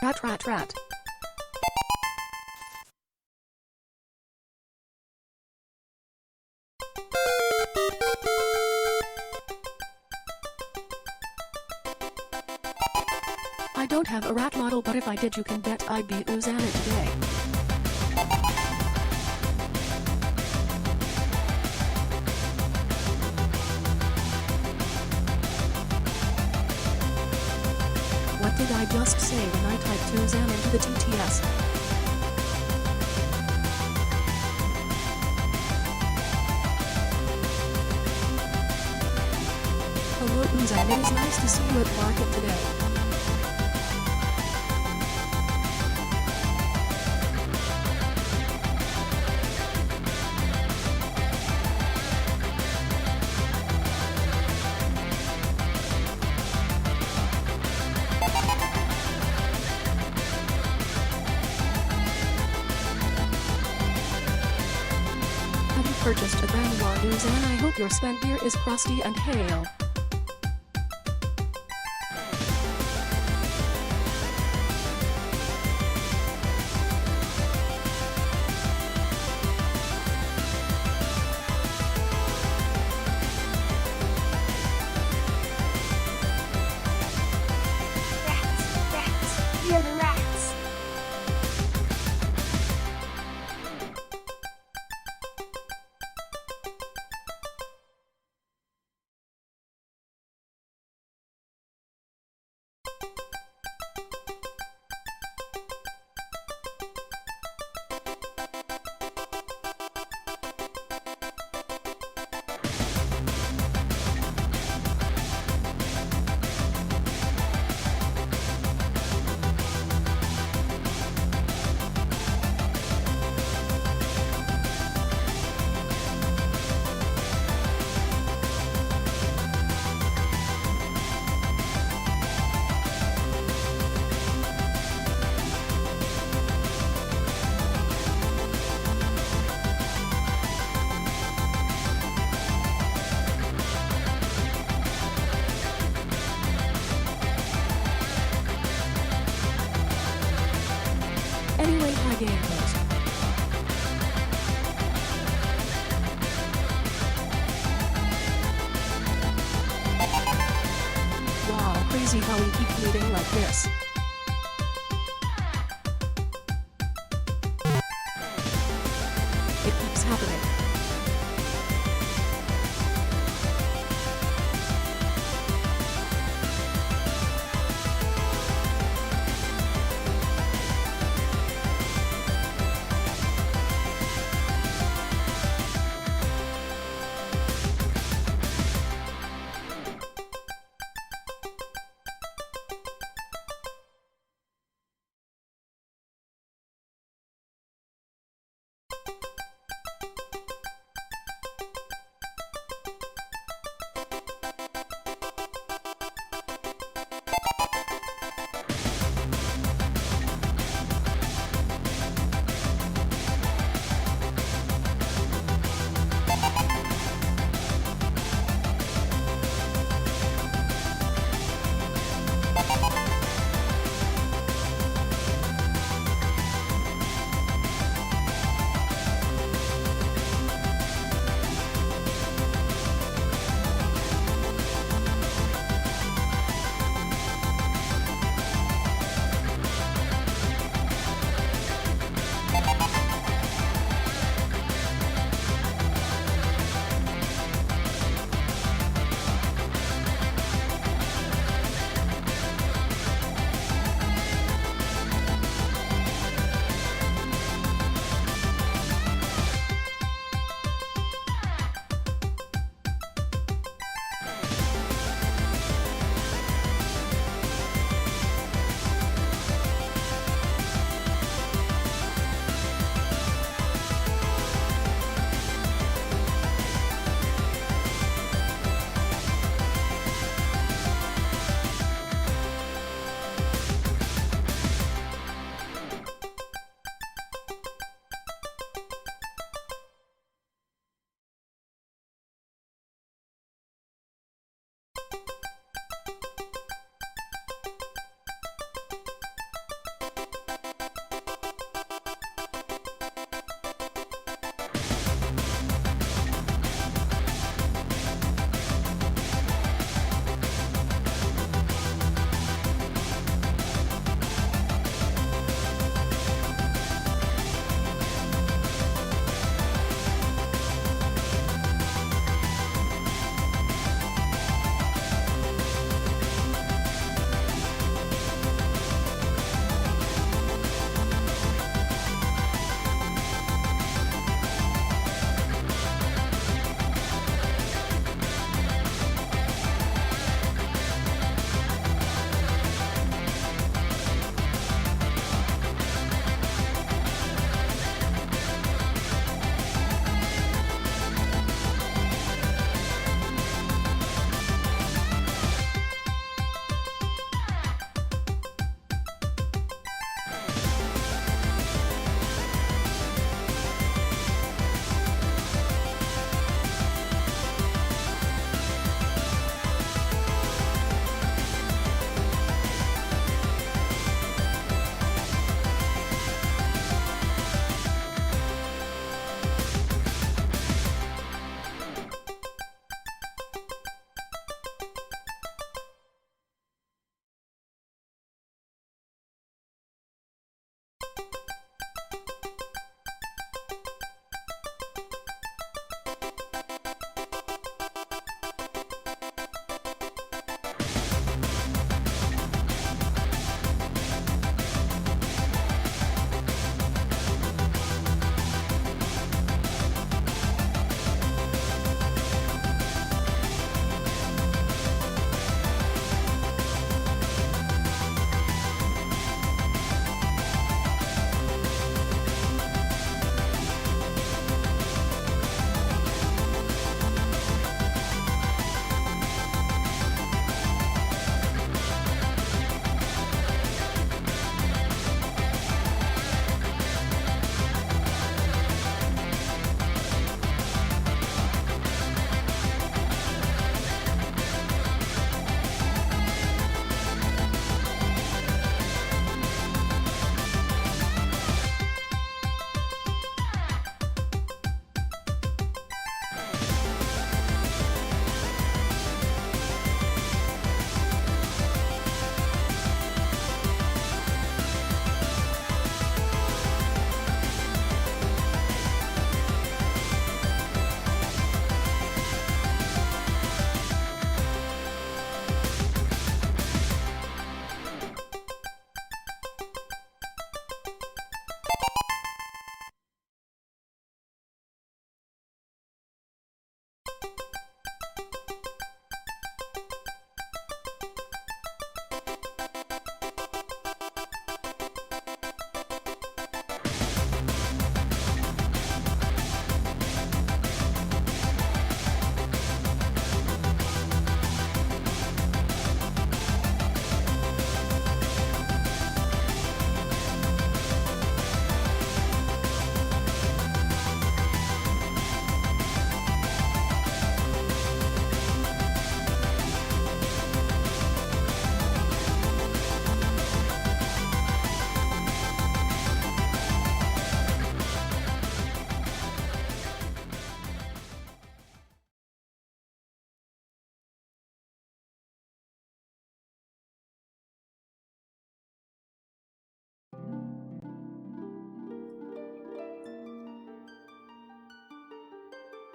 Rat rat rat. I don't have a rat model, but if I did, you can bet I'd be oozing it today. What did I just say when I typed oozing into the TTS? Hello Oozan, it is nice to see you at market today. Have you purchased a granola Oozan? I hope your spent beer is crusty and pale. You're the rats. Anyway, hi gamers. Wow, crazy how we keep meeting like this. It keeps happening.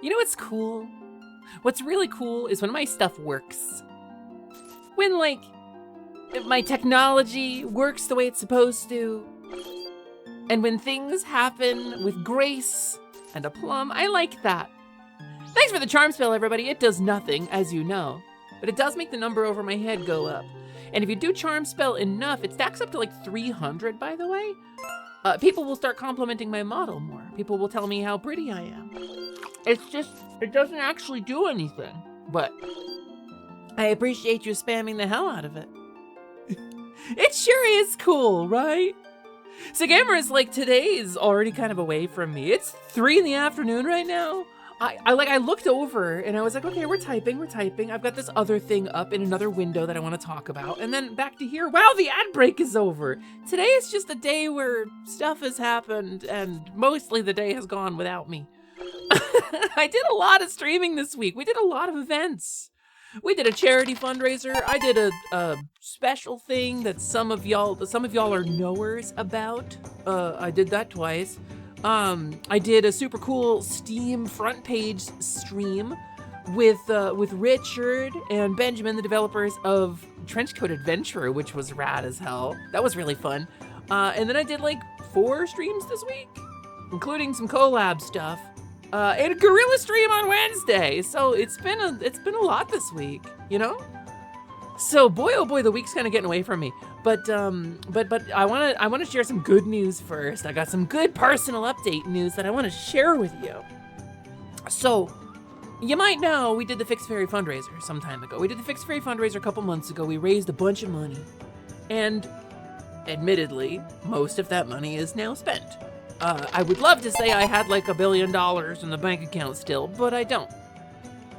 You know what's cool? What's really cool is when my stuff works. When, like, if my technology works the way it's supposed to, and when things happen with grace and aplomb, I like that. Thanks for the charm spell, everybody. It does nothing, as you know, but it does make the number over my head go up. And if you do charm spell enough, it stacks up to like 300, by the way. People will start complimenting my model more. People will tell me how pretty I am. It's just, it doesn't actually do anything, but I appreciate you spamming the hell out of it. It sure is cool, right? So gamers, like, today is already kind of away from me. It's 3 in the afternoon right now. I looked over and I was like, okay, we're typing. I've got this other thing up in another window that I want to talk about. And then back to here. Wow, the ad break is over. Today is just a day where stuff has happened and mostly the day has gone without me. I did a lot of streaming this week. We did a lot of events. We did a charity fundraiser. I did a special thing that some of y'all are knowers about. I did that twice. I did a super cool Steam front page stream with Richard and Benjamin, the developers of Trenchcoat Adventurer, which was rad as hell. That was really fun. And then I did like 4 streams this week, including some collab stuff, and a gorilla stream on Wednesday. So it's been a lot this week, you know? So boy, oh boy, the week's kind of getting away from me. But I want to share some good news first. I got some good personal update news that I want to share with you. So, you might know we did the Fix Fairy fundraiser some time ago. We did the Fix Fairy fundraiser a couple months ago. We raised a bunch of money, and admittedly, most of that money is now spent. I would love to say I had like $1 billion in the bank account still, but I don't,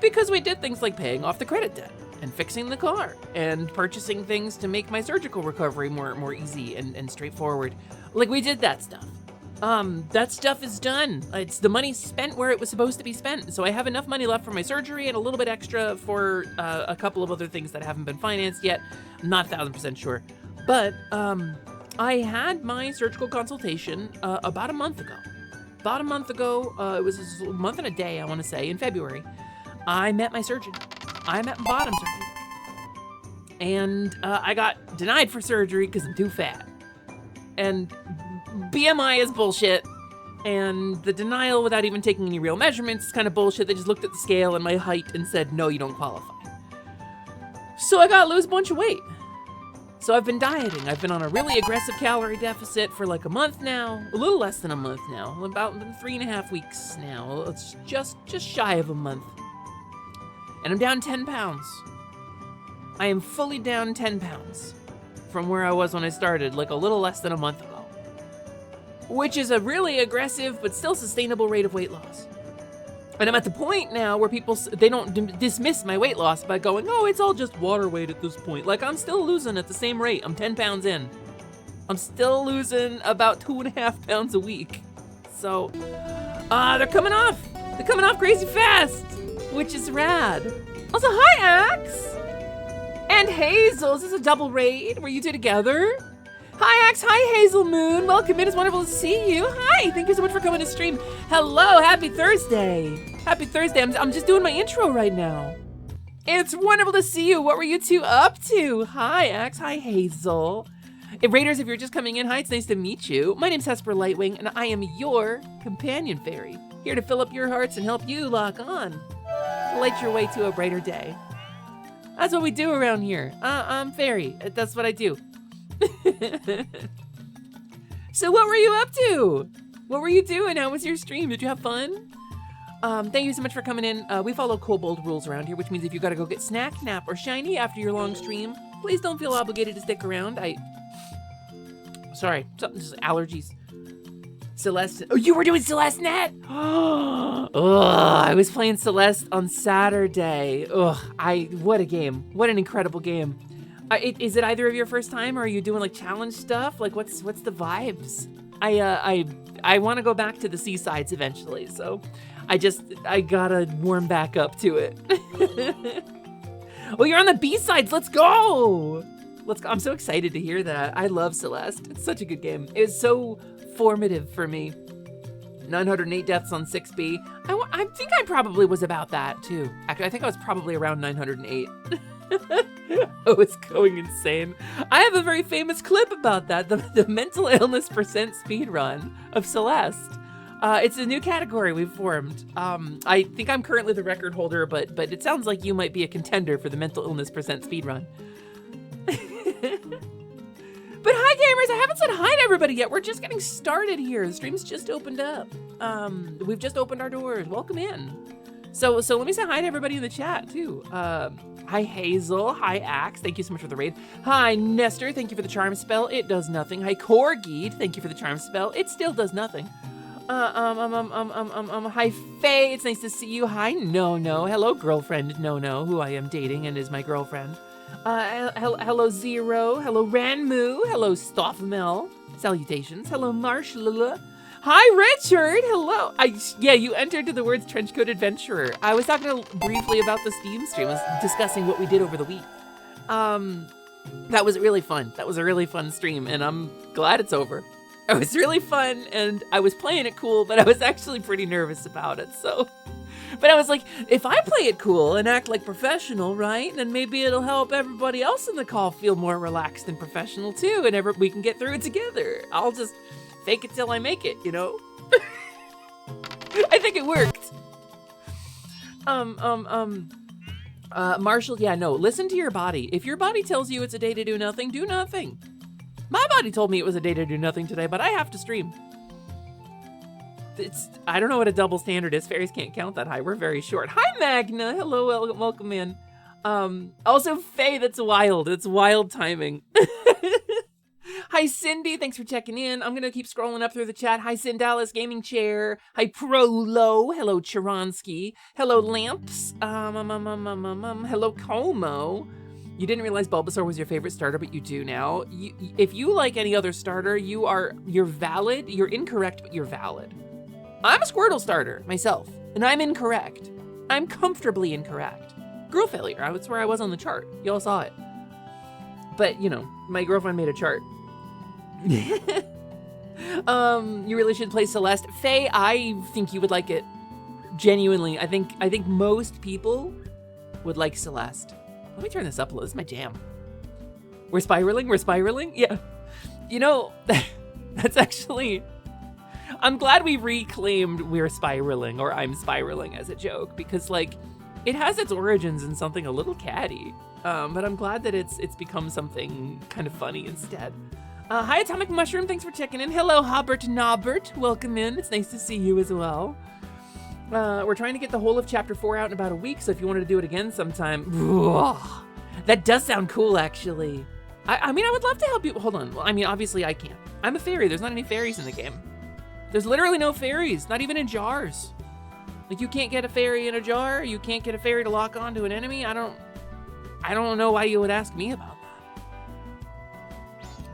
because we did things like paying off the credit debt and fixing the car and purchasing things to make my surgical recovery more easy and straightforward. Like, we did that stuff. That stuff is done. It's the money spent where it was supposed to be spent. So I have enough money left for my surgery and a little bit extra for a couple of other things that haven't been financed yet. I'm not 1,000% sure. But I had my surgical consultation about a month ago. It was a month and a day, I want to say, in February. I met my surgeon. I met my bottom surgeon. And I got denied for surgery because I'm too fat. And BMI is bullshit. And the denial without even taking any real measurements is kind of bullshit. They just looked at the scale and my height and said, no, you don't qualify. So I gotta lose a bunch of weight. So I've been dieting. I've been on a really aggressive calorie deficit for like a month now. A little less than a month now. About 3.5 weeks now. It's just shy of a month. And I'm down 10 pounds. I am fully down 10 pounds from where I was when I started, like a little less than a month ago. Which is a really aggressive but still sustainable rate of weight loss. And I'm at the point now where they don't dismiss my weight loss by going, oh, it's all just water weight at this point. Like, I'm still losing at the same rate. I'm 10 pounds in. I'm still losing about 2.5 pounds a week. So, they're coming off. They're coming off crazy fast, which is rad. Also, hi, Axe! And Hazel, is this a double raid? Were you two together? Hi, Axe. Hi, Hazel Moon. Welcome in. It's wonderful to see you. Hi. Thank you so much for coming to stream. Hello. Happy Thursday. Happy Thursday. I'm just doing my intro right now. It's wonderful to see you. What were you two up to? Hi, Axe. Hi, Hazel. Raiders, if you're just coming in, hi. It's nice to meet you. My name's Hesper Lightwing, and I am your companion fairy, here to fill up your hearts and help you lock on to light your way to a brighter day. That's what we do around here. I'm fairy. That's what I do. So what were you up to? What were you doing? How was your stream? Did you have fun? Thank you so much for coming in. We follow kobold rules around here, which means if you gotta go get snack, nap, or shiny after your long stream, please don't feel obligated to stick around. Sorry, just allergies. Celeste. Oh, you were doing Celeste Net? Oh, I was playing Celeste on Saturday. What a game. What an incredible game. Is it either of your first time, or are you doing like challenge stuff? Like, what's the vibes? I want to go back to the seasides eventually, so I gotta warm back up to it. Well, you're on the B-sides. Let's go. I'm so excited to hear that. I love Celeste. It's such a good game. It was so formative for me. 908 deaths on 6B. I think I probably was about that too. Actually, I think I was probably around 908. I was going insane. I have a very famous clip about that, the mental illness percent speed run of Celeste. It's a new category we've formed. I think I'm currently the record holder, but it sounds like you might be a contender for the mental illness percent speed run. But hi gamers, I haven't said hi to everybody yet. We're just getting started here. The stream's just opened up. We've just opened our doors. Welcome in. So let me say hi to everybody in the chat too. Hi Hazel, hi Axe, thank you so much for the raid. Hi Nestor, thank you for the charm spell. It does nothing. Hi Corgi, thank you for the charm spell. It still does nothing. Hi Faye, it's nice to see you. Hi No. Hello girlfriend No, who I am dating and is my girlfriend. Hello Zero, hello Ranmu, hello Stoffmel, salutations, hello Marshalla. Hi Richard, hello. Yeah, you entered the words trenchcoat adventurer. I was talking briefly about the Steam stream. I was discussing what we did over the week. That was really fun. That was a really fun stream, and I'm glad it's over. It was really fun, and I was playing it cool, but I was actually pretty nervous about it, so. But I was like, if I play it cool and act like professional, right, then maybe it'll help everybody else in the call feel more relaxed and professional too, and we can get through it together. I'll just fake it till I make it, you know? I think it worked. Marshall, yeah, no, listen to your body. If your body tells you it's a day to do nothing, do nothing. My body told me it was a day to do nothing today, but I have to stream. I don't know what a double standard is. Fairies can't count that high. We're very short. Hi, Magna. Hello, welcome in. Also, Faye, that's wild. It's wild timing. Hi, Cindy. Thanks for checking in. I'm going to keep scrolling up through the chat. Hi, Cindalis Gaming Chair. Hi, Prolo. Hello, Chironsky. Hello, Lamps. Hello, Como. You didn't realize Bulbasaur was your favorite starter, but you do now. If you like any other starter, you're valid. You're incorrect, but you're valid. I'm a Squirtle starter myself, and I'm incorrect. I'm comfortably incorrect. Girl failure, that's where I was on the chart. You all saw it. But, you know, my girlfriend made a chart. You really should play Celeste. Faye, I think you would like it. Genuinely, I think most people would like Celeste. Let me turn this up a little. This is my jam. We're spiraling? Yeah. You know, that's actually... I'm glad we reclaimed we're spiraling, or I'm spiraling as a joke, because, like, it has its origins in something a little catty. But I'm glad that it's become something kind of funny instead. Hi, Atomic Mushroom. Thanks for checking in. Hello, Hobbert Nobbert. Welcome in. It's nice to see you as well. We're trying to get the whole of Chapter 4 out in about a week, so if you wanted to do it again sometime... That does sound cool, actually. I mean, I would love to help you. Hold on. Well, I mean, obviously I can't. I'm a fairy. There's not any fairies in the game. There's literally no fairies, not even in jars. Like, you can't get a fairy in a jar. You can't get a fairy to lock onto an enemy. I don't know why you would ask me about that.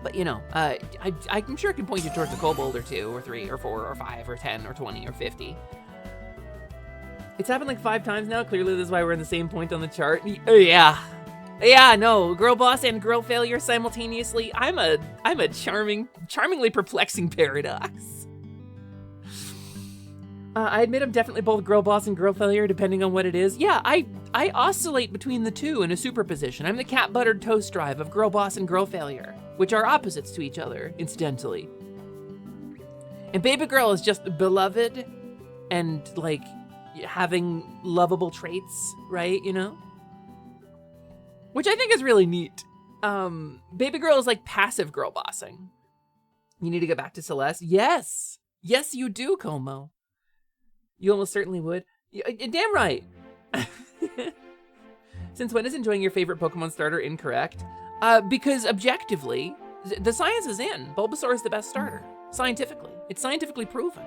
But, you know, I'm sure I can point you towards a kobold or 2 or 3 or 4 or 5 or 10 or 20 or 50. It's happened like 5 times now. Clearly, this is why we're in the same point on the chart. Yeah, no, girl boss and girl failure simultaneously. I'm a charmingly perplexing paradox. I admit I'm definitely both girl boss and girl failure, depending on what it is. Yeah, I oscillate between the two in a superposition. I'm the cat buttered toast drive of girl boss and girl failure, which are opposites to each other, incidentally. And baby girl is just beloved and, like, having lovable traits, right, you know? Which I think is really neat. Baby girl is like passive girl bossing. You need to get back to Celeste? Yes, you do, Como. You almost certainly would. Damn right. Since when is enjoying your favorite Pokemon starter incorrect? Because objectively, the science is in. Bulbasaur is the best starter, scientifically. It's scientifically proven.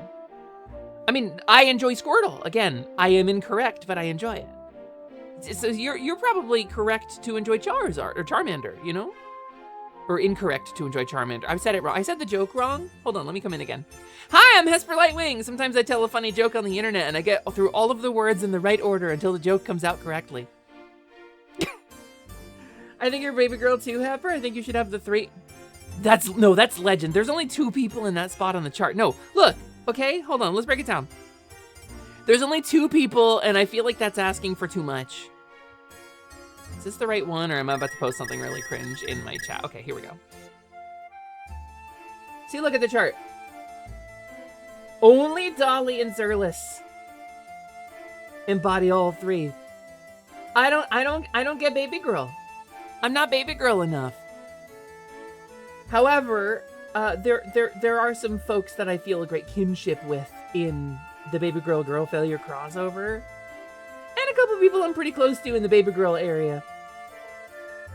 I mean, I enjoy Squirtle. Again, I am incorrect, but I enjoy it. So you're probably correct to enjoy Charizard or Charmander, you know? Or incorrect to enjoy Charmander. I said it wrong. I said the joke wrong. Hold on, let me come in again. Hi, I'm Hesper Lightwing. Sometimes I tell a funny joke on the internet and I get through all of the words in the right order until the joke comes out correctly. I think you're baby girl too, Hesper. I think you should have the 3. That's legend. There's only 2 people in that spot on the chart. No, look, Okay, hold on, let's break it down. There's only 2 people, and I feel like that's asking for too much. Is this the right one, or am I about to post something really cringe in my chat? Okay, here we go. See, look at the chart. Only Dolly and Zerlis embody all 3. I don't get baby girl. I'm not baby girl enough. However, there are some folks that I feel a great kinship with in the baby girl girl failure crossover, and a couple people I'm pretty close to in the baby girl area.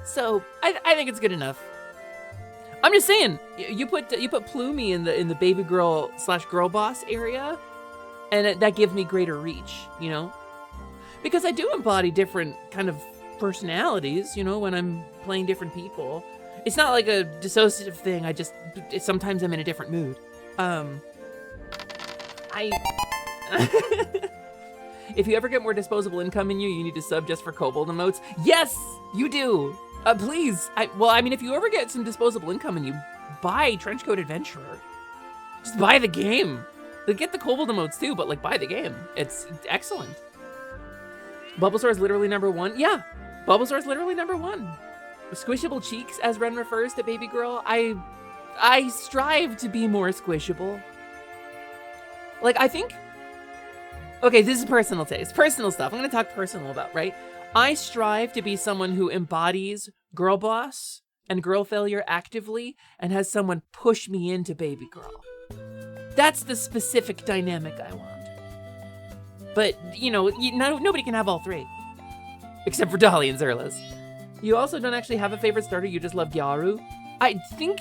So I think it's good enough. I'm just saying, you put Plumie in the baby girl / girl boss area, and that gives me greater reach, you know, because I do embody different kind of personalities, you know, when I'm playing different people. It's not like a dissociative thing. Sometimes I'm in a different mood. If you ever get more disposable income in you, you need to sub just for kobold emotes. Yes, you do. Please. If you ever get some disposable income in you, buy Trenchcoat Adventurer. Just buy the game. Get the kobold emotes too, but like buy the game. It's excellent. Bulbasaur is literally #1. Yeah, Bulbasaur is literally #1. Squishable cheeks, as Ren refers to baby girl. I strive to be more squishable. Like, I think... Okay, this is personal taste. Personal stuff. I'm going to talk personal about, right? I strive to be someone who embodies girl boss and girl failure actively and has someone push me into baby girl. That's the specific dynamic I want. But, you know, nobody can have all 3. Except for Dolly and Zerlis. You also don't actually have a favorite starter, you just love Gyaru. I think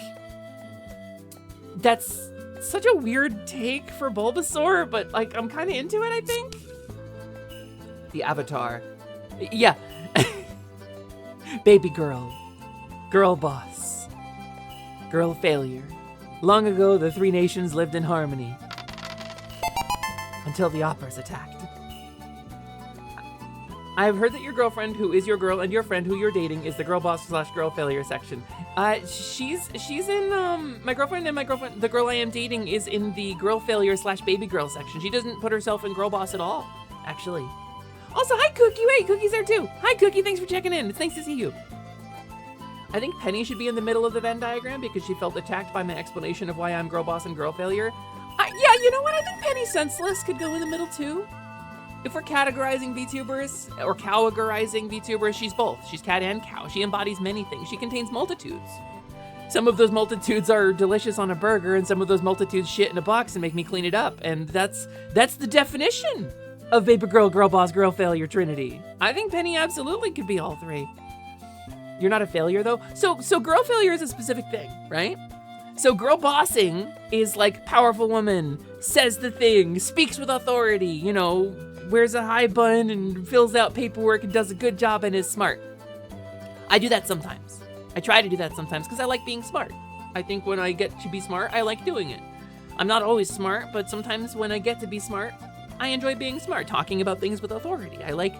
that's such a weird take for Bulbasaur, but like I'm kind of into it, I think. The Avatar. Yeah. Baby girl. Girl boss. Girl failure. Long ago, the 3 nations lived in harmony. Until the Oppers attacked. I've heard that your girlfriend, who is your girl, and your friend, who you're dating, is the girl boss / girl failure section. She's in, my girlfriend, the girl I am dating is in the girl failure / baby girl section. She doesn't put herself in girl boss at all, actually. Also, hi Cookie, wait, Cookie's there too. Hi Cookie, thanks for checking in. It's nice to see you. I think Penny should be in the middle of the Venn diagram because she felt attacked by my explanation of why I'm girl boss and girl failure. Yeah, you know what? I think Penny Senseless could go in the middle too. If we're categorizing VTubers, or categorizing VTubers, she's both. She's cat and cow. She embodies many things. She contains multitudes. Some of those multitudes are delicious on a burger, and some of those multitudes shit in a box and make me clean it up. And that's the definition of baby girl, girl boss, girl failure trinity. I think Penny absolutely could be all 3. You're not a failure though? So girl failure is a specific thing, right? So girl bossing is like powerful woman, says the thing, speaks with authority, you know, wears a high bun and fills out paperwork and does a good job and is smart. I do that sometimes. I try to do that sometimes because I like being smart. I think when I get to be smart, I like doing it. I'm not always smart, but sometimes when I get to be smart, I enjoy being smart, talking about things with authority. I like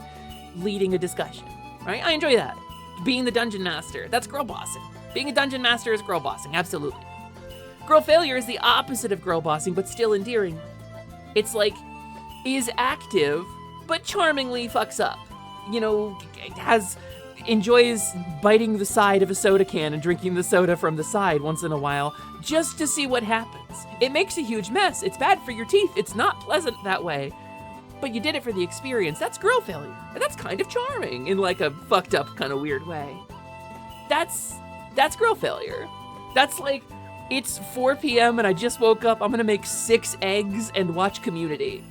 leading a discussion, right? I enjoy that. Being the dungeon master, that's girl bossing. Being a dungeon master is girl bossing, absolutely. Girl failure is the opposite of girl bossing, but still endearing. It's like, is active, but charmingly fucks up. You know, enjoys biting the side of a soda can and drinking the soda from the side once in a while, just to see what happens. It makes a huge mess. It's bad for your teeth. It's not pleasant that way. But you did it for the experience. That's girl failure. And that's kind of charming in like a fucked up kind of weird way. That's girl failure. That's like, it's 4 p.m. and I just woke up. I'm gonna make 6 eggs and watch Community.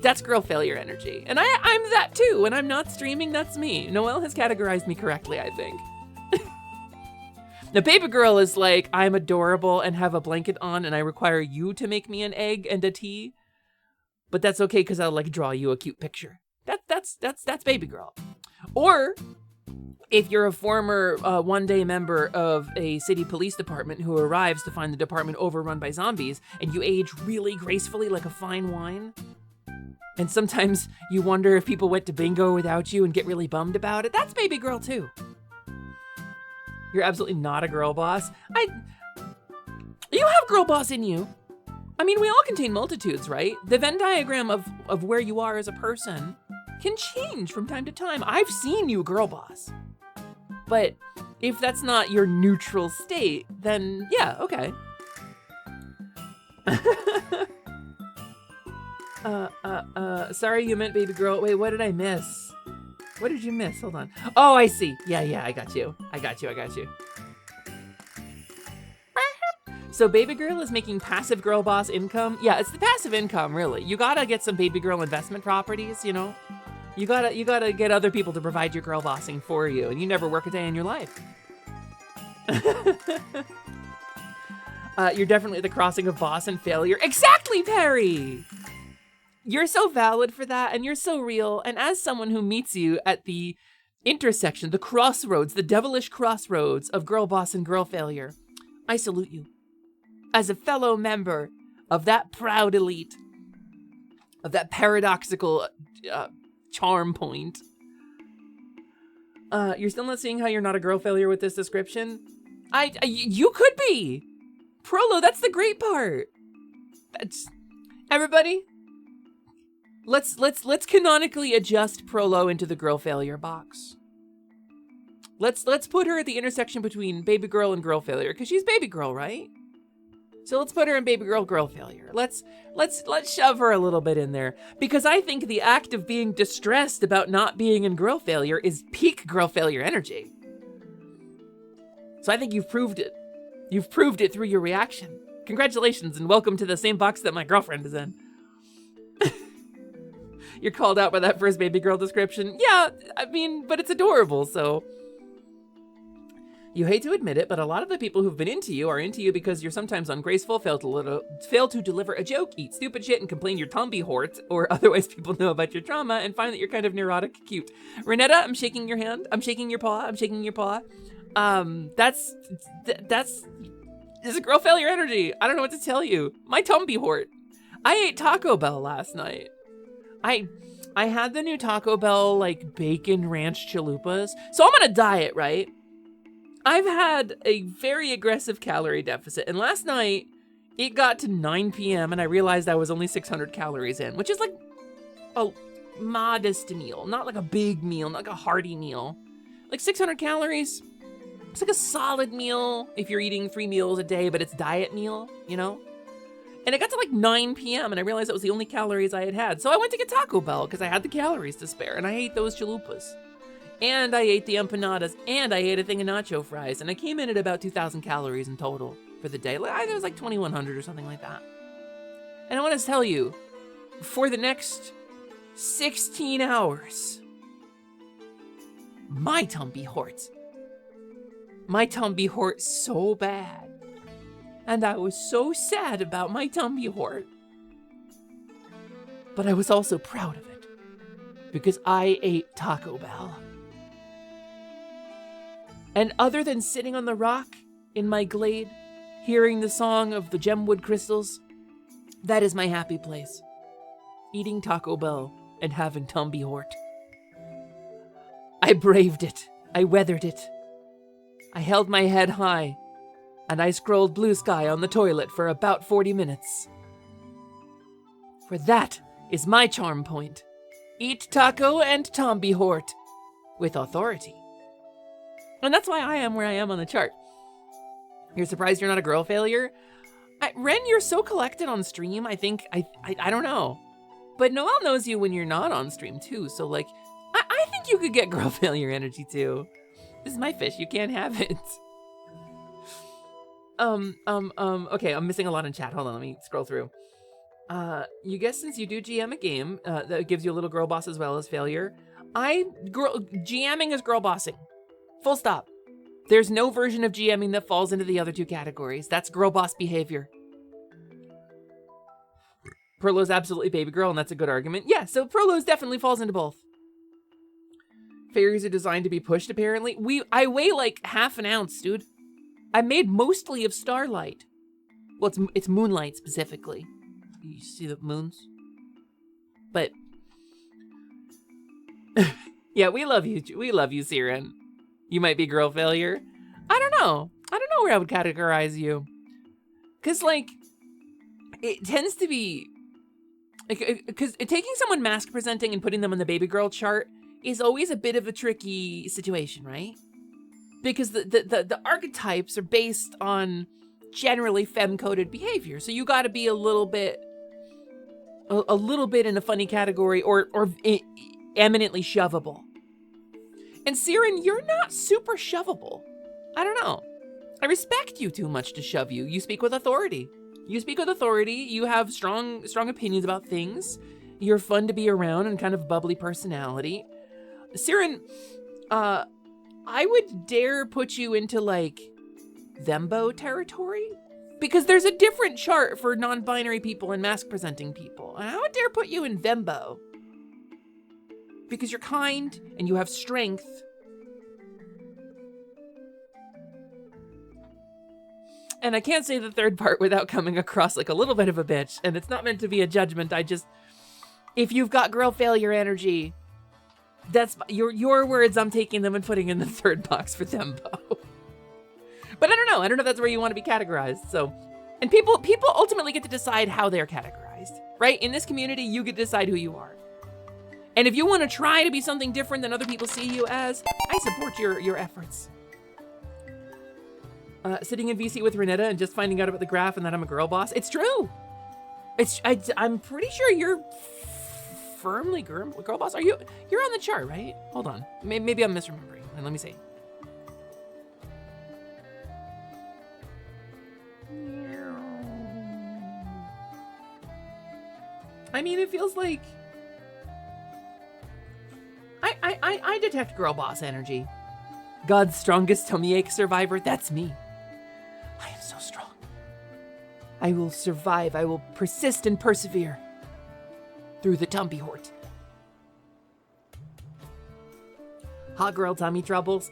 That's girl failure energy. And I'm that too. When I'm not streaming, that's me. Noelle has categorized me correctly, I think. Now, baby girl is like, I'm adorable and have a blanket on and I require you to make me an egg and a tea. But that's okay because I'll like draw you a cute picture. That's baby girl. Or if you're a former one-day member of a city police department who arrives to find the department overrun by zombies and you age really gracefully like a fine wine, and sometimes you wonder if people went to bingo without you and get really bummed about it, that's baby girl too. You're absolutely not a girl boss. You have girl boss in you. I mean, we all contain multitudes, right? The Venn diagram of where you are as a person can change from time to time. I've seen you girl boss. But if that's not your neutral state, then yeah, okay. Sorry you meant baby girl. Wait, what did I miss? What did you miss? Hold on. Oh, I see. Yeah, I got you. I got you. So baby girl is making passive girl boss income. Yeah, it's the passive income, really. You gotta get some baby girl investment properties, you know? You gotta get other people to provide your girl bossing for you, and you never work a day in your life. You're definitely the crossing of boss and failure. Exactly, Perry! You're so valid for that, and you're so real, and as someone who meets you at the intersection, the crossroads, the devilish crossroads of girl boss and girl failure, I salute you. As a fellow member of that proud elite, of that paradoxical charm point. You're still not seeing how you're not a girl failure with this description? You could be! Prolo, that's the great part. Everybody, let's canonically adjust Prolo into the girl failure box. Let's put her at the intersection between baby girl and girl failure, because she's baby girl, right? So let's put her in baby girl failure. Let's shove her a little bit in there, because I think the act of being distressed about not being in girl failure is peak girl failure energy. So I think you've proved it. You've proved it through your reaction. Congratulations and welcome to the same box that my girlfriend is in. You're called out by that first baby girl description. Yeah, I mean, but it's adorable, so. You hate to admit it, but a lot of the people who've been into you are into you because you're sometimes ungraceful, fail to deliver a joke, eat stupid shit, and complain you're Tomby Hort, or otherwise people know about your trauma and find that you're kind of neurotic cute. Renetta, I'm shaking your hand. I'm shaking your paw. I'm shaking your paw. That's a girl failure energy. I don't know what to tell you. My Tomby Hort. I ate Taco Bell last night. I had the new Taco Bell, like, bacon ranch chalupas. So I'm on a diet, right? I've had a very aggressive calorie deficit, and last night it got to 9 p.m. and I realized I was only 600 calories in, which is like a modest meal, not like a big meal, not like a hearty meal. Like 600 calories, it's like a solid meal if you're eating 3 meals a day, but it's diet meal, you know? And it got to like 9 p.m. and I realized that was the only calories I had. So I went to get Taco Bell because I had the calories to spare, and I ate those chalupas. And I ate the empanadas, and I ate a thing of nacho fries, and I came in at about 2,000 calories in total for the day. It was like 2,100 or something like that. And I want to tell you, for the next 16 hours, my tummy hurt. My tummy hurt so bad. And I was so sad about my tummy hurt. But I was also proud of it, because I ate Taco Bell. And other than sitting on the rock in my glade, hearing the song of the gemwood crystals, that is my happy place. Eating Taco Bell and having Tumby Hort. I braved it. I weathered it. I held my head high, and I scrolled blue sky on the toilet for about 40 minutes. For that is my charm point. Eat taco and Tumby Hort with authority. And that's why I am where I am on the chart. You're surprised you're not a girl failure? Ren, you're so collected on stream, I think, I don't know. But Noelle knows you when you're not on stream too, so like, I think you could get girl failure energy too. This is my fish, you can't have it. Okay, I'm missing a lot in chat. Hold on, let me scroll through. You guess since you do GM a game, that gives you a little girl boss as well as failure. GMing is girl bossing. Full stop. There's no version of GMing that falls into the other two categories. That's girl boss behavior. Prolo's absolutely baby girl, and that's a good argument. Yeah, so Prolo's definitely falls into both. Fairies are designed to be pushed, apparently. I weigh like half an ounce, dude. I'm made mostly of starlight. Well, it's moonlight specifically. You see the moons? But yeah, we love you. We love you, Siren. You might be girl failure. I don't know where I would categorize you. Cause like, it tends to be, because taking someone mask presenting and putting them on the baby girl chart is always a bit of a tricky situation, right? Because the archetypes are based on generally femme-coded behavior. So you got to be a little bit in a funny category or eminently shovable. And Siren, you're not super shovable. I don't know. I respect you too much to shove you. You speak with authority. You have strong opinions about things. You're fun to be around and kind of bubbly personality. Siren, I would dare put you into like Thembo territory, because there's a different chart for non-binary people and mask presenting people. And I would dare put you in Thembo, because you're kind and you have strength. And I can't say the third part without coming across like a little bit of a bitch. And it's not meant to be a judgment. If you've got girl failure energy, that's your words. I'm taking them and putting in the third box for Thembo. But I don't know if that's where you want to be categorized. So, and people ultimately get to decide how they're categorized, right? In this community, you get to decide who you are. And if you want to try to be something different than other people see you as, I support your efforts. Sitting in VC with Renetta and just finding out about the graph and that I'm a girl boss. It's true. I'm pretty sure you're firmly girl boss. You're on the chart, right? Hold on. Maybe I'm misremembering. Let me see. I mean, it feels like I detect girl boss energy. God's strongest tummy ache survivor. That's me. I am so strong. I will survive. I will persist and persevere through the tummy hort. Hot girl tummy troubles.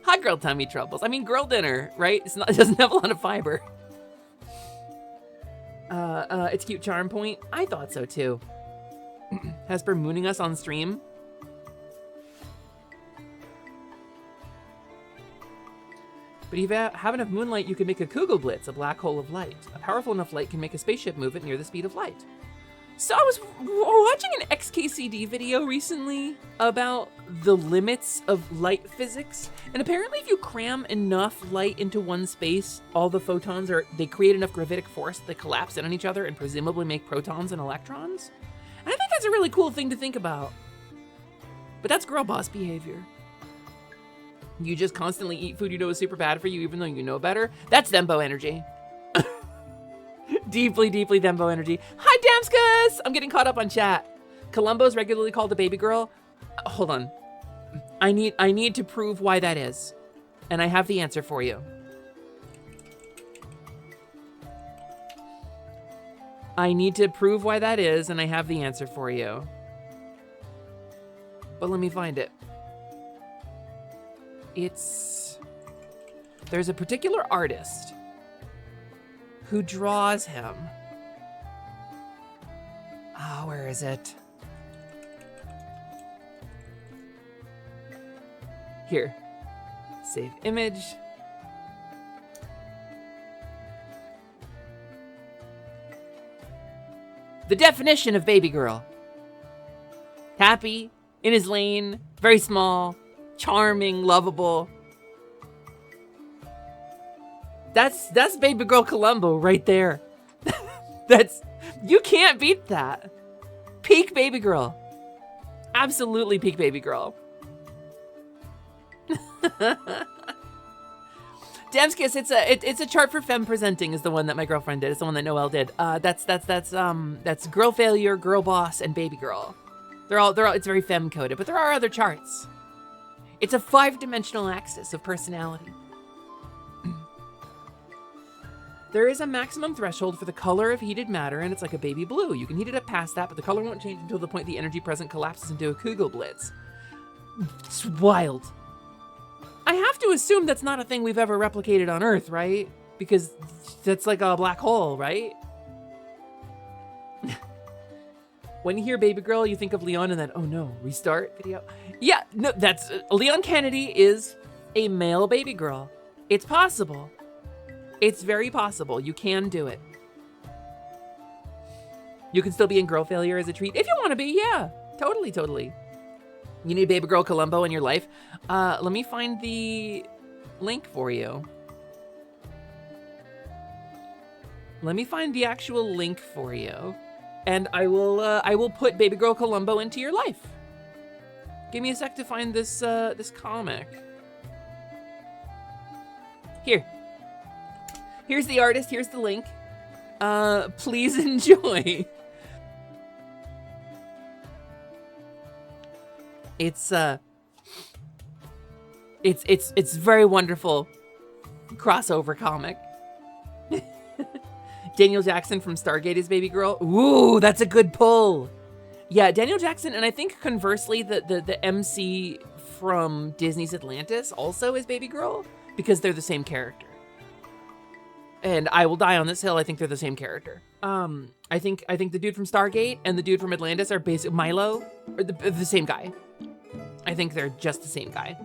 Hot girl tummy troubles. I mean, girl dinner, right? It doesn't have a lot of fiber. It's cute charm point. I thought so too. Hesper mooning us on stream. But if you have enough moonlight, you can make a Kugelblitz, a black hole of light. A powerful enough light can make a spaceship move at near the speed of light. So I was watching an XKCD video recently about the limits of light physics. And apparently if you cram enough light into one space, all the photons they create enough gravitic force that they collapse in on each other and presumably make protons and electrons. And I think that's a really cool thing to think about. But that's girl boss behavior. You just constantly eat food you know is super bad for you, even though you know better. That's Thembo energy. Deeply, deeply Thembo energy. Hi, Damskus! I'm getting caught up on chat. Columbo's regularly called a baby girl. Hold on. I need to prove why that is. And I have the answer for you. I need to prove why that is, and I have the answer for you. But let me find it. There's a particular artist who draws him. Oh, where is it? Here. Save image. The definition of baby girl. Happy, in his lane, very small, charming, lovable. That's baby girl Columbo right there. You can't beat that. Peak baby girl. Absolutely peak baby girl. Damskis, it's a chart for femme presenting is the one that my girlfriend did. It's the one that Noelle did. That's girl failure, girl boss, and baby girl. They're all it's very femme coded, but there are other charts. It's a 5-dimensional axis of personality. There is a maximum threshold for the color of heated matter, and it's like a baby blue. You can heat it up past that, but the color won't change until the point the energy present collapses into a Kugelblitz. It's wild. I have to assume that's not a thing we've ever replicated on Earth, right? Because that's like a black hole, right? When you hear baby girl, you think of Leon and that, oh no, restart video. Yeah, no, that's, Leon Kennedy is a male baby girl. It's possible. It's very possible. You can do it. You can still be in girl failure as a treat if you want to be. Yeah, totally, totally. You need baby girl Columbo in your life. Let me find the link for you. Let me find the actual link for you, and I will put baby girl Columbo into your life. Give me a sec to find this this comic. Here's the artist. Here's the link. Please enjoy. It's very wonderful crossover comic. Daniel Jackson from Stargate is baby girl. Ooh, that's a good pull. Yeah, Daniel Jackson, and I think conversely, the MC from Disney's Atlantis also is baby girl because they're the same character. And I will die on this hill. I think they're the same character. I think the dude from Stargate and the dude from Atlantis are basically Milo, or the same guy. I think they're just the same guy.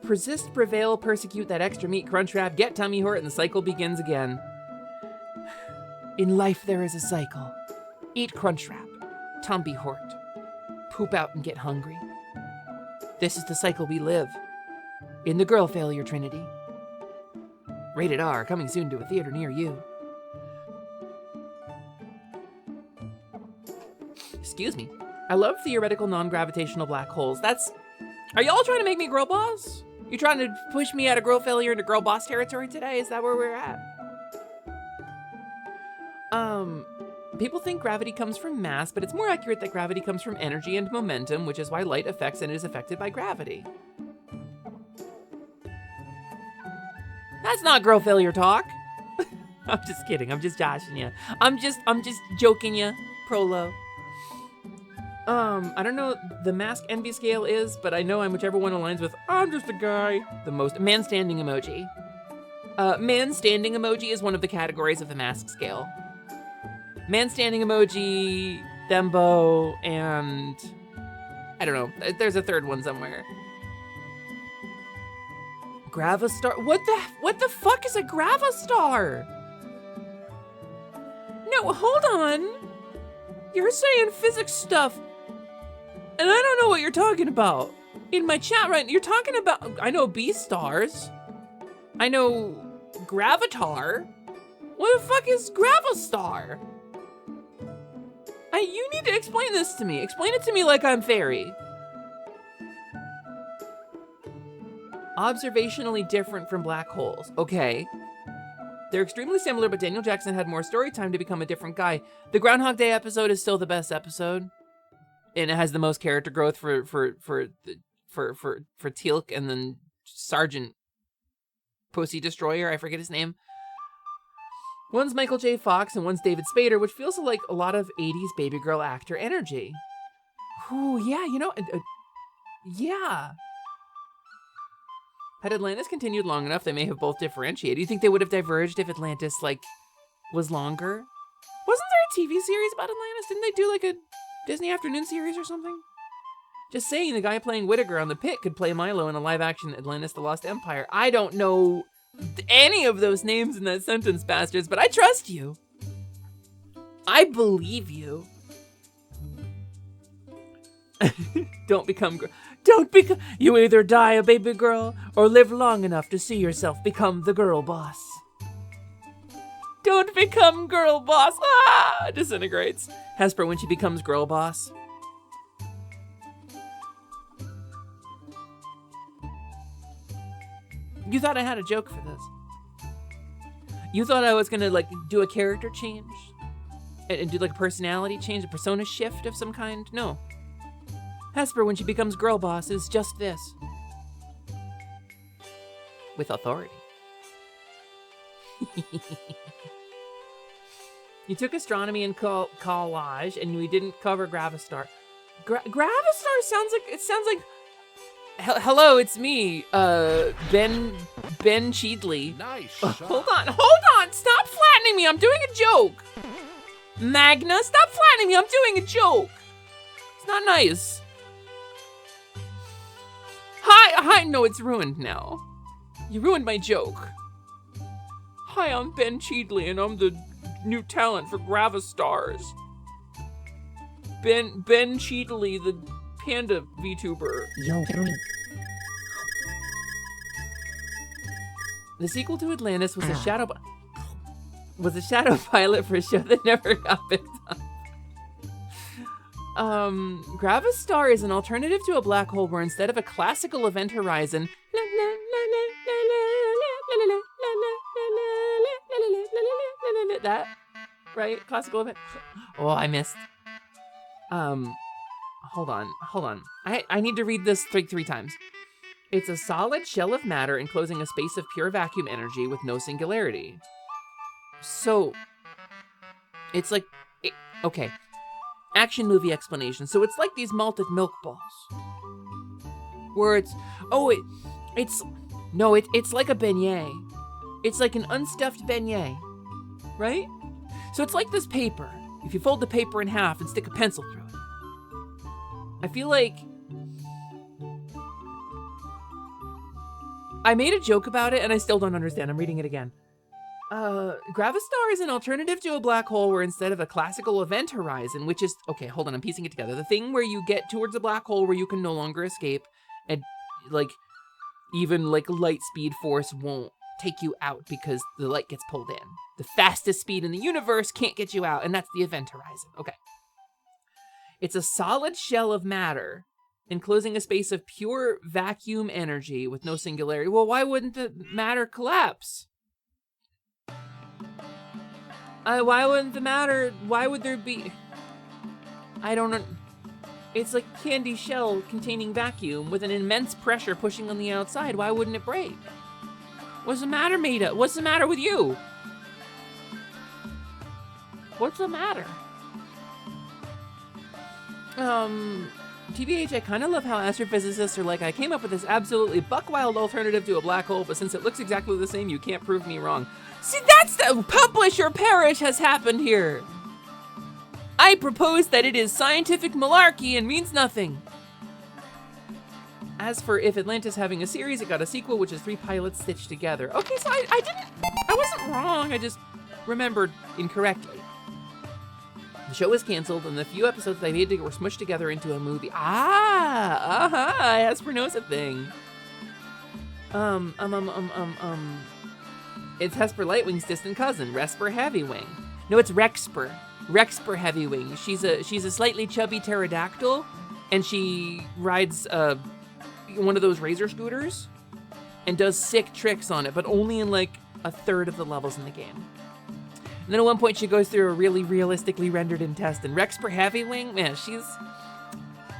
Persist, prevail, persecute that extra meat crunch wrap, get tummy hurt, and the cycle begins again. In life there is a cycle. Eat crunch wrap, tummy hurt, poop out and get hungry. This is the cycle we live. In the girl failure trinity. Rated R, coming soon to a theater near you. Excuse me. I love theoretical non-gravitational black holes. Are y'all trying to make me girl boss? You trying to push me out of girl failure into girl boss territory today? Is that where we're at? People think gravity comes from mass, but it's more accurate that gravity comes from energy and momentum, which is why light affects and is affected by gravity. That's not girl failure talk. I'm just kidding. I'm just joshing you. I'm just joking you, Prolo. I don't know the mask envy scale is, but I know I'm whichever one aligns with I'm just a guy. The most man standing emoji. Man standing emoji is one of the categories of the mask scale. Man standing emoji, Thembo, and I don't know. There's a third one somewhere. Gravastar. What the fuck is a Gravastar? No, hold on. You're saying physics stuff, and I don't know what you're talking about. In my chat right now, you're talking about, I know B-stars. I know Gravatar. What the fuck is Gravastar? You need to explain this to me. Explain it to me like I'm fairy. Observationally different from black holes. Okay. They're extremely similar, but Daniel Jackson had more story time to become a different guy. The Groundhog Day episode is still the best episode, and it has the most character growth for Teal'c and then Sergeant Pussy Destroyer. I forget his name. One's Michael J. Fox and one's David Spader, which feels like a lot of 80s baby girl actor energy. Ooh, yeah, you know, yeah. Had Atlantis continued long enough, they may have both differentiated. Do you think they would have diverged if Atlantis, like, was longer? Wasn't there a TV series about Atlantis? Didn't they do, like, a Disney afternoon series or something? Just saying, the guy playing Whittaker on The Pit could play Milo in a live-action Atlantis The Lost Empire. I don't know any of those names in that sentence, bastards, but I trust you. I believe you. Don't become... You either die a baby girl or live long enough to see yourself become the girl boss. Don't become girl boss. Ah! Disintegrates. Hesper when she becomes girl boss. You thought I had a joke for this. You thought I was gonna, like, do a character change? And do, like, a personality change, a persona shift of some kind? No. Hesper, when she becomes girl boss, is just this. With authority. You took astronomy and collage, and we didn't cover Gravistar. Gravistar sounds like... Hello, it's me, Ben Cheadley. Nice. Hold on, stop flattening me, I'm doing a joke. Magna, stop flattening me, I'm doing a joke. It's not nice. Hi, no, it's ruined now. You ruined my joke. Hi, I'm Ben Cheadley, and I'm the new talent for Gravastars. Ben Cheadley, the panda VTuber. The sequel to Atlantis was a shadow pilot for a show that never got picked up. Gravistar is an alternative to a black hole where instead of a classical event horizon, that, right? Classical event. Oh, I missed. Hold on. I need to read this three times. It's a solid shell of matter enclosing a space of pure vacuum energy with no singularity. So, it's like, okay. Action movie explanation. So it's like these malted milk balls. Where it's like a beignet. It's like an unstuffed beignet, right? So it's like this paper. If you fold the paper in half and stick a pencil through it. I feel like I made a joke about it and I still don't understand. I'm reading it again. Gravistar is an alternative to a black hole where instead of a classical event horizon, which is, okay, hold on, I'm piecing it together. The thing where you get towards a black hole where you can no longer escape and like even like light speed force won't take you out because the light gets pulled in. The fastest speed in the universe can't get you out, and that's the event horizon. Okay. It's a solid shell of matter enclosing a space of pure vacuum energy with no singularity. Well, why wouldn't the matter collapse? Why wouldn't the matter, why would there be, I don't know. It's like candy shell containing vacuum with an immense pressure pushing on the outside. Why wouldn't it break? What's the matter, Maida? What's the matter with you? What's the matter? TBH, I kind of love how astrophysicists are like, I came up with this absolutely buck-wild alternative to a black hole, but since it looks exactly the same, you can't prove me wrong. See, that's the publish or perish has happened here. I propose that it is scientific malarkey and means nothing. As for if Atlantis having a series, it got a sequel, which is 3 pilots stitched together. Okay, so I wasn't wrong, I just remembered incorrectly. The show was canceled, and the few episodes they made were smushed together into a movie. As for knows a thing. It's Hesper Lightwing's distant cousin, Resper Heavywing. No, it's Rexper Heavywing. She's a slightly chubby pterodactyl, and she rides one of those razor scooters, and does sick tricks on it, but only in like a third of the levels in the game. And then at one point she goes through a really realistically rendered in test, and Rexper Heavywing, man,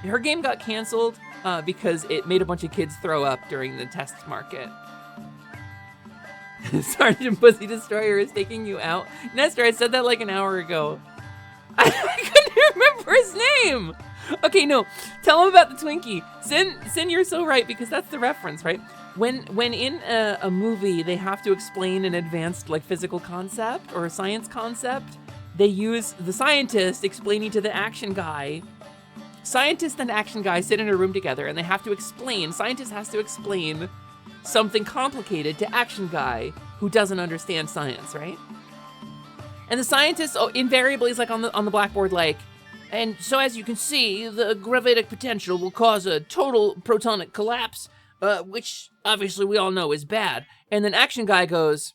her game got canceled because it made a bunch of kids throw up during the test market. Sergeant Pussy Destroyer is taking you out. Nestor, I said that like an hour ago. I couldn't remember his name. Okay, no, tell him about the Twinkie. Sin, you're so right, because that's the reference, right? When in a movie they have to explain an advanced like physical concept or a science concept, they use the scientist explaining to the action guy. Scientist and action guy sit in a room together and they have to explain. Scientist has to explain something complicated to action guy who doesn't understand science, right? And the scientist invariably is like on the blackboard like, and so as you can see, the gravitic potential will cause a total protonic collapse, which obviously we all know is bad. And then action guy goes,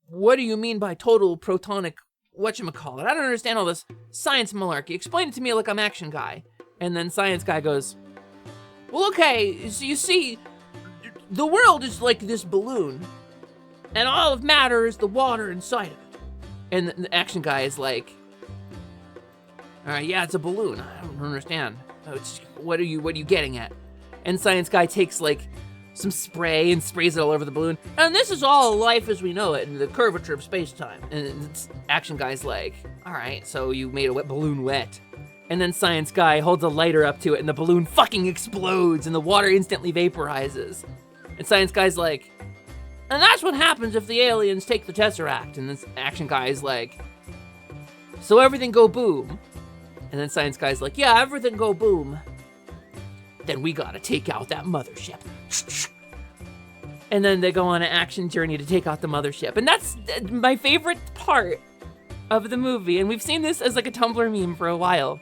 what do you mean by total protonic whatchamacallit? I don't understand all this science malarkey. Explain it to me like I'm action guy. And then science guy goes, well, okay, so you see, the world is like this balloon, and all of matter is the water inside of it. And the action guy is like, all right, yeah, it's a balloon. I don't understand. What are you getting at? And science guy takes like some spray and sprays it all over the balloon. And this is all life as we know it in the curvature of space-time. And action guy's like, all right, so you made a wet balloon wet. And then science guy holds a lighter up to it and the balloon fucking explodes and the water instantly vaporizes. And science guy's like, and that's what happens if the aliens take the Tesseract. And this action guy's like, so everything go boom. And then science guy's like, yeah, everything go boom. Then we gotta take out that mothership. And then they go on an action journey to take out the mothership. And that's my favorite part of the movie, and we've seen this as like a Tumblr meme for a while,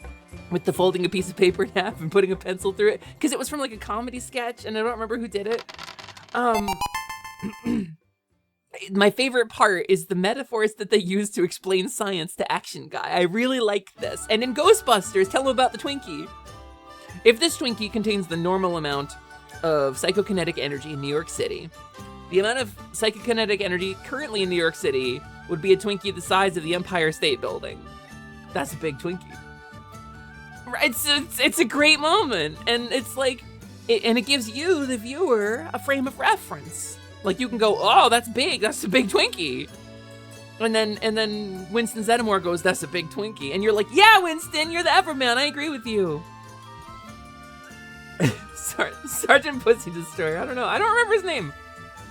with the folding a piece of paper in half and putting a pencil through it, because it was from like a comedy sketch, and I don't remember who did it. My favorite part is the metaphors that they use to explain science to Action Guy. I really like this. And in Ghostbusters, tell him about the Twinkie. If this Twinkie contains the normal amount of psychokinetic energy in New York City, the amount of psychokinetic energy currently in New York City would be a Twinkie the size of the Empire State Building. That's a big Twinkie. It's a great moment, and it's like, and it gives you, the viewer, a frame of reference. Like, you can go, oh, that's big, that's a big Twinkie. And then Winston Zeddemore goes, that's a big Twinkie. And you're like, yeah, Winston, you're the Everman, I agree with you. Sergeant Pussy Destroyer, I don't know, I don't remember his name.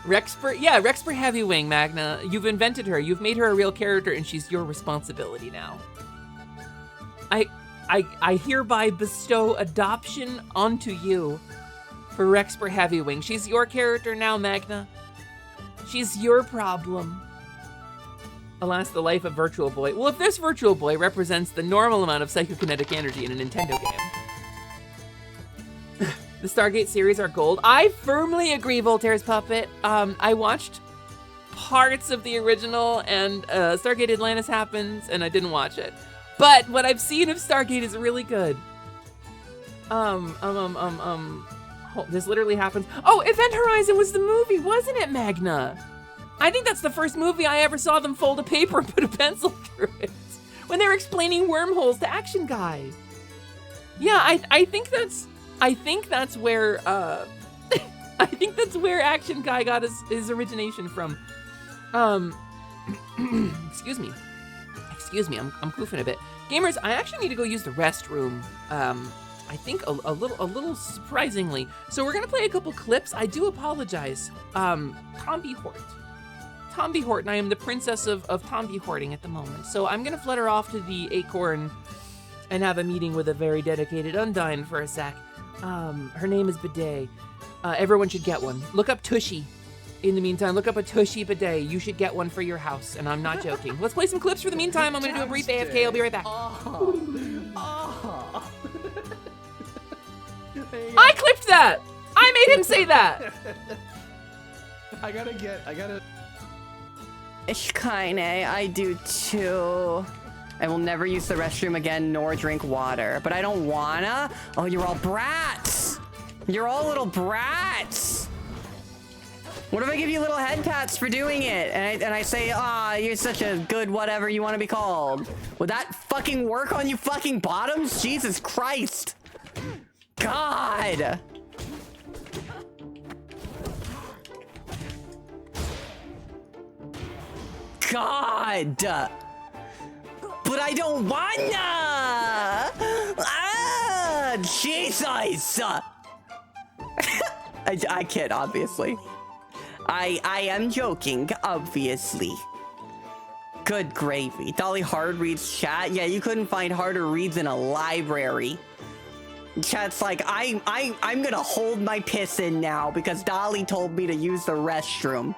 Rexper Heavywing, Magna. You've invented her, you've made her a real character, and she's your responsibility now. I hereby bestow adoption onto you for Rexper Heavywing. She's your character now, Magna. She's your problem. Alas, the life of Virtual Boy. Well, if this Virtual Boy represents the normal amount of psychokinetic energy in a Nintendo game, the Stargate series are gold. I firmly agree, Voltaire's Puppet. I watched parts of the original, and Stargate Atlantis happens, and I didn't watch it. But what I've seen of Stargate is really good. This literally happens. Oh, Event Horizon was the movie, wasn't it, Magna? I think that's the first movie I ever saw them fold a paper and put a pencil through it when they were explaining wormholes to Action Guy. Yeah, I think that's where I think that's where Action Guy got his origination from. Excuse me, I'm goofing a bit. Gamers, I actually need to go use the restroom. I think a little surprisingly. So we're gonna play a couple clips. I do apologize. Tomby Hort, and I am the princess of Tomby Horting at the moment. So I'm gonna flutter off to the Acorn and have a meeting with a very dedicated Undyne for a sec. Her name is Bidet. Everyone should get one. Look up Tushy. In the meantime, look up a Tushy Bidet. You should get one for your house, and I'm not joking. Let's play some clips for the meantime. I'm gonna do a brief AFK. I'll be right back. I clipped that! I made him say that! I gotta... Ishkaine, I do too. I will never use the restroom again nor drink water, but I don't wanna. Oh, you're all brats! You're all little brats! What if I give you little head pats for doing it? And I say, you're such a good whatever you want to be called. Would that fucking work on you fucking bottoms? Jesus Christ! God! God! But I don't wanna! Jesus! I kid, obviously. I am joking, obviously. Good gravy. Dolly Hard reads chat. Yeah, you couldn't find harder reads in a library. Chat's like, I'm gonna hold my piss in now because Dolly told me to use the restroom.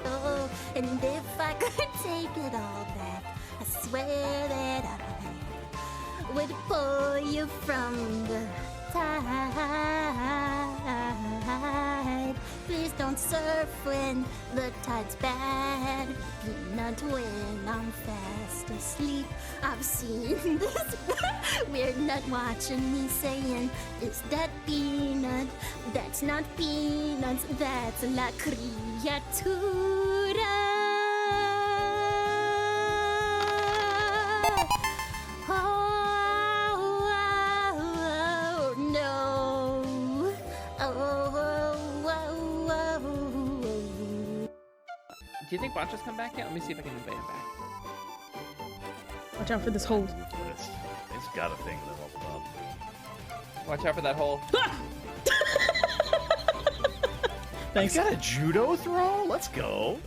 Oh, and if I could take it all back, I swear that I would pull you from the tide. Please don't surf when the tide's bad. Peanut when I'm fast asleep. I've seen this weird nut watching me saying, is that peanut? That's not peanuts, that's la criatura. Oh, no. Do you think Boncho's come back yet? Let me see if I can invite him back. Watch out for this hold. It's got a thing that leveled up. Watch out for that hole. Thanks. You got a judo throw? Let's go.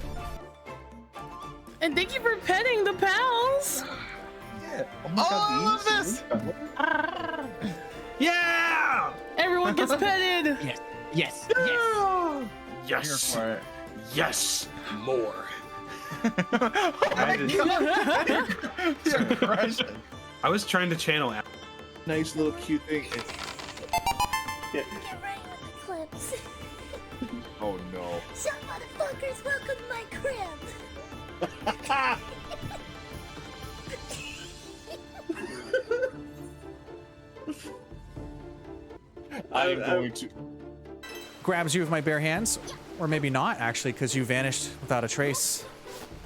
And thank you for petting the pals. Yeah. I love this. Yeah! Everyone gets petted. Yes. Yes. Here for it. Yes. More. I was trying to channel. Nice little cute thing. Get right with the clips. Oh no. Some motherfuckers, welcome to my crib. I'm going to. Grabs you with my bare hands, or maybe not actually, because you vanished without a trace.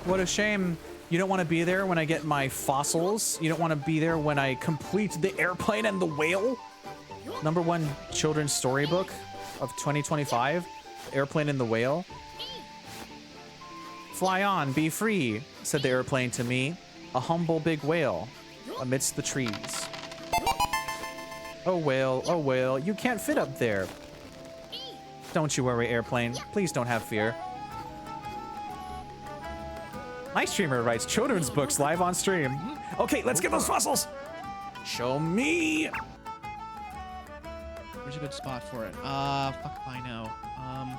What a shame. You don't want to be there when I get my fossils. You don't want to be there when I complete the airplane and the whale. #1 children's storybook of 2025, Airplane and the Whale. Fly on, be free, said the airplane to me, a humble big whale amidst the trees. Oh whale, you can't fit up there. Don't you worry, airplane. Please don't have fear. My streamer writes children's books live on stream. Okay, let's get those fossils. Show me. Where's a good spot for it? Fuck if I know. I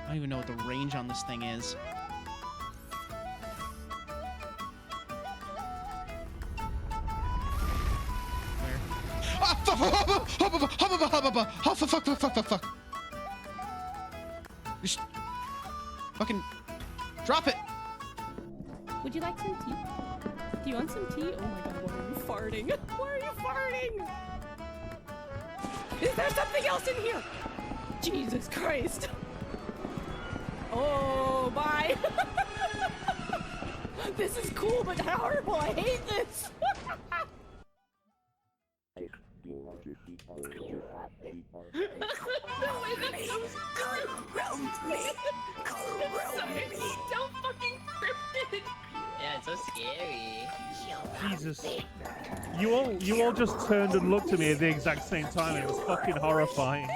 don't even know what the range on this thing is. Where? Ah, fuck. Just fucking drop it. Would you like some tea? Do you want some tea? Oh my god, why are you farting? Why are you farting? Is there something else in here? Jesus Christ. Oh, bye. This is cool, but horrible. I hate this. Don't fucking script it. Yeah, it's so scary. Jesus. You all just turned and looked at me at the exact same time. It was fucking horrifying.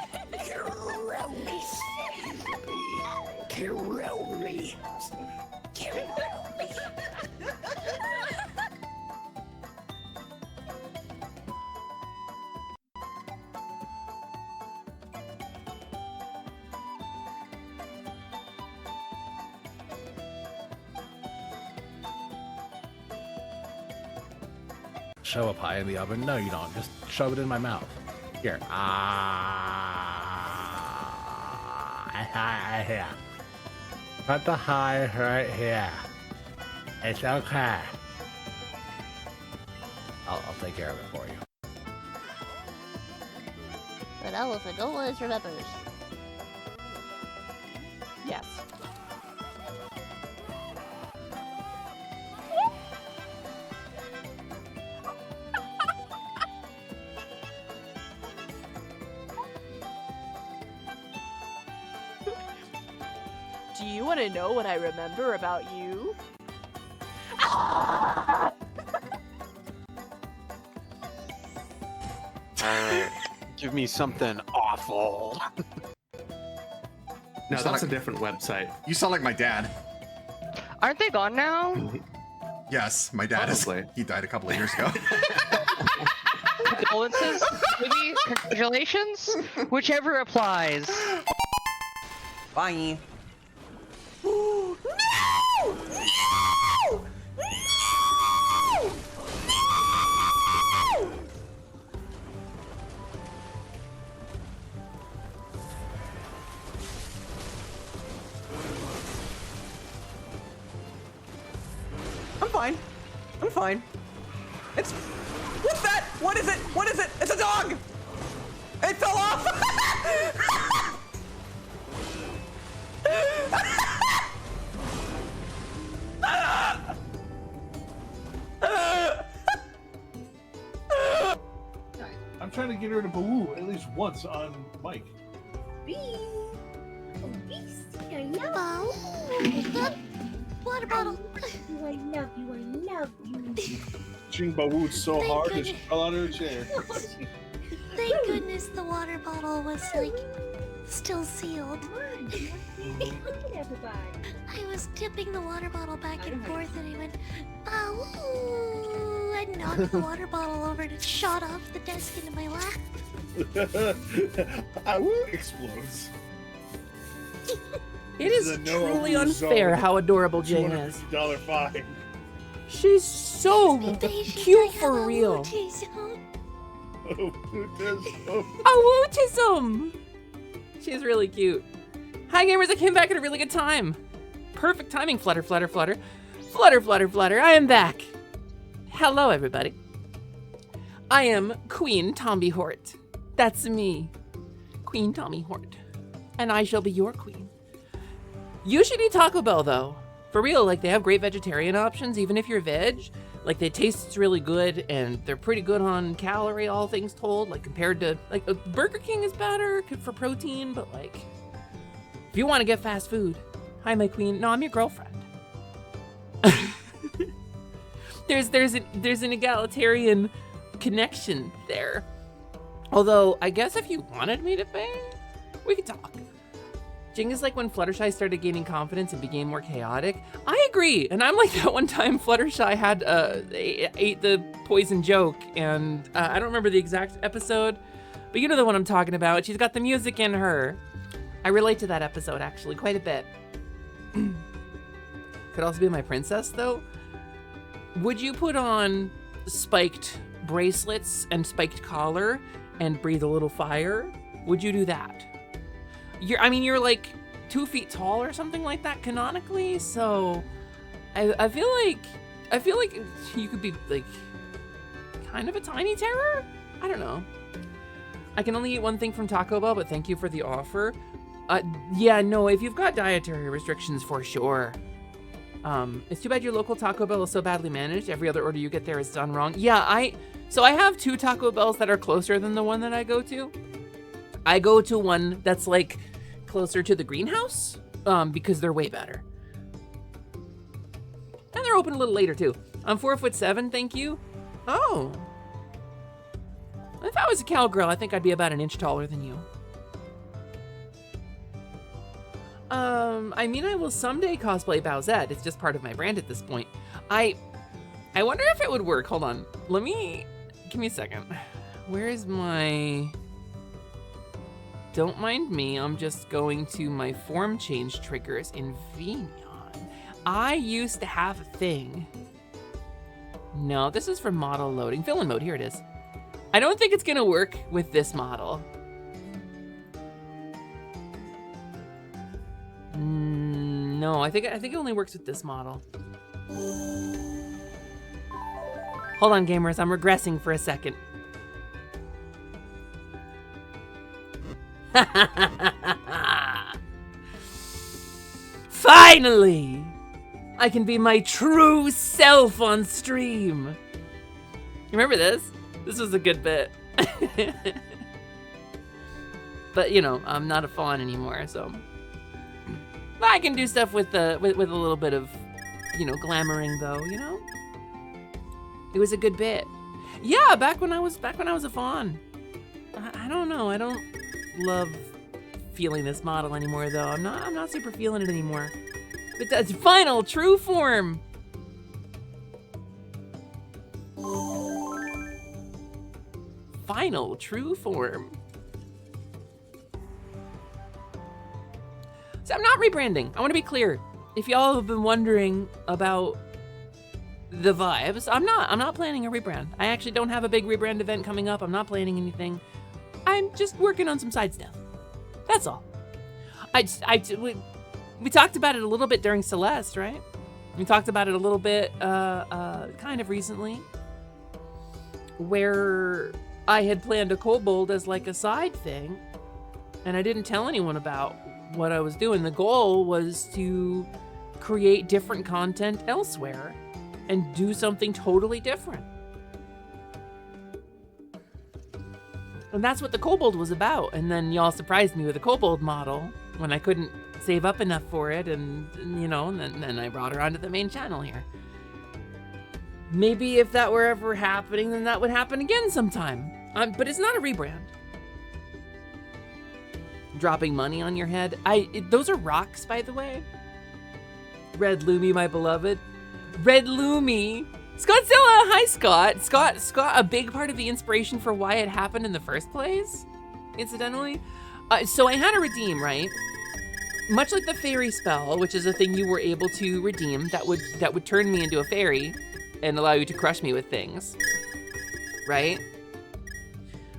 Shove a pie in the oven? No, you don't. Just shove it in my mouth. Here. Here. Got the high right here. It's okay. I'll take care of it for you. An elephant always remembers. Yes. Do you want to know what I remember about you? Give me something awful. No, that's a different website. You sound like my dad. Aren't they gone now? Yes, my dad is. He died a couple of years ago. Condolences? Maybe? Congratulations? Whichever applies. Bye. No! No! I'm fine. I'm fine. It's... What's that? What is it? What is it? It's a dog! It fell off! I'm trying to get her to boo at least once on mic. Bee! Oh, beast! I love water bottle! I love you, I love you. She booed so Thank hard that goodness. she fell out of her chair. Thank goodness the water bottle was, like, still sealed. I was tipping the water bottle back and forth and I went, oh, I knocked the water bottle over and it shot off the desk into my lap. Explodes. It This is a no truly abuse unfair zone. how adorable Jing is. $250 fine. She's so cute for real. Autism! She's really cute. Hi gamers, I came back at a really good time. Perfect timing, flutter, flutter, flutter. Flutter, flutter, flutter, I am back. Hello everybody. I am Queen Tommy Hort. That's me, Queen Tommy Hort. And I shall be your queen. You should eat Taco Bell though. For real, like they have great vegetarian options, even if you're veg. Like they taste really good and they're pretty good on calorie, all things told. Like compared to, like Burger King is better for protein, but like, if you want to get fast food, hi my queen, no, I'm your girlfriend. there's an egalitarian connection there. Although, I guess if you wanted me to pay, we could talk. Jing is like when Fluttershy started gaining confidence and became more chaotic. I agree, and I'm like that one time Fluttershy had ate the poison joke, and I don't remember the exact episode, but you know the one I'm talking about. She's got the music in her. I relate to that episode actually quite a bit. Could also be my princess though. Would you put on spiked bracelets and spiked collar and breathe a little fire? Would you do that? You're like 2 feet tall or something like that canonically, so I feel like you could be like kind of a tiny terror? I don't know. I can only eat one thing from Taco Bell, but thank you for the offer. Yeah, no, if you've got dietary restrictions, for sure. It's too bad your local Taco Bell is so badly managed. Every other order you get there is done wrong. Yeah, so I have 2 Taco Bells that are closer than the one that I go to. I go to one that's like closer to the greenhouse, because they're way better. And they're open a little later too. I'm 4'7", thank you. Oh. If I was a cowgirl, I think I'd be about an inch taller than you. I mean, I will someday cosplay Bowsette. It's just part of my brand at this point. I wonder if it would work. Hold on. Give me a second. Where's my... Don't mind me, I'm just going to my form change triggers in Venion. I used to have a thing. No, this is for model loading. Fill-in mode, here it is. I don't think it's gonna work with this model. No, I think it only works with this model. Hold on, gamers, I'm regressing for a second. Finally! I can be my true self on stream. You remember this? This was a good bit. But you know, I'm not a fawn anymore, so I can do stuff with a little bit of, you know, glamoring though, you know? It was a good bit. Yeah, back when I was a fawn. I don't know, I don't love feeling this model anymore though. I'm not super feeling it anymore. But that's final true form. Final true form. So I'm not rebranding. I want to be clear. If y'all have been wondering about the vibes, I'm not planning a rebrand. I actually don't have a big rebrand event coming up. I'm not planning anything. I'm just working on some side stuff. That's all. We talked about it a little bit during Celeste, right? We talked about it a little bit kind of recently, where I had planned a kobold as like a side thing, and I didn't tell anyone about what I was doing. The goal was to create different content elsewhere and do something totally different. And that's what the kobold was about. And then y'all surprised me with a kobold model when I couldn't save up enough for it, and you know, and then I brought her onto the main channel here. Maybe if that were ever happening, then that would happen again sometime. But it's not a rebrand. Dropping money on your head. Those are rocks, by the way. Red Lumi, my beloved. Red Lumi. Scottzilla, hi Scott. Scott, a big part of the inspiration for why it happened in the first place, incidentally. So I had to redeem, right? much like the fairy spell, which is a thing you were able to redeem that would turn me into a fairy and allow you to crush me with things, right?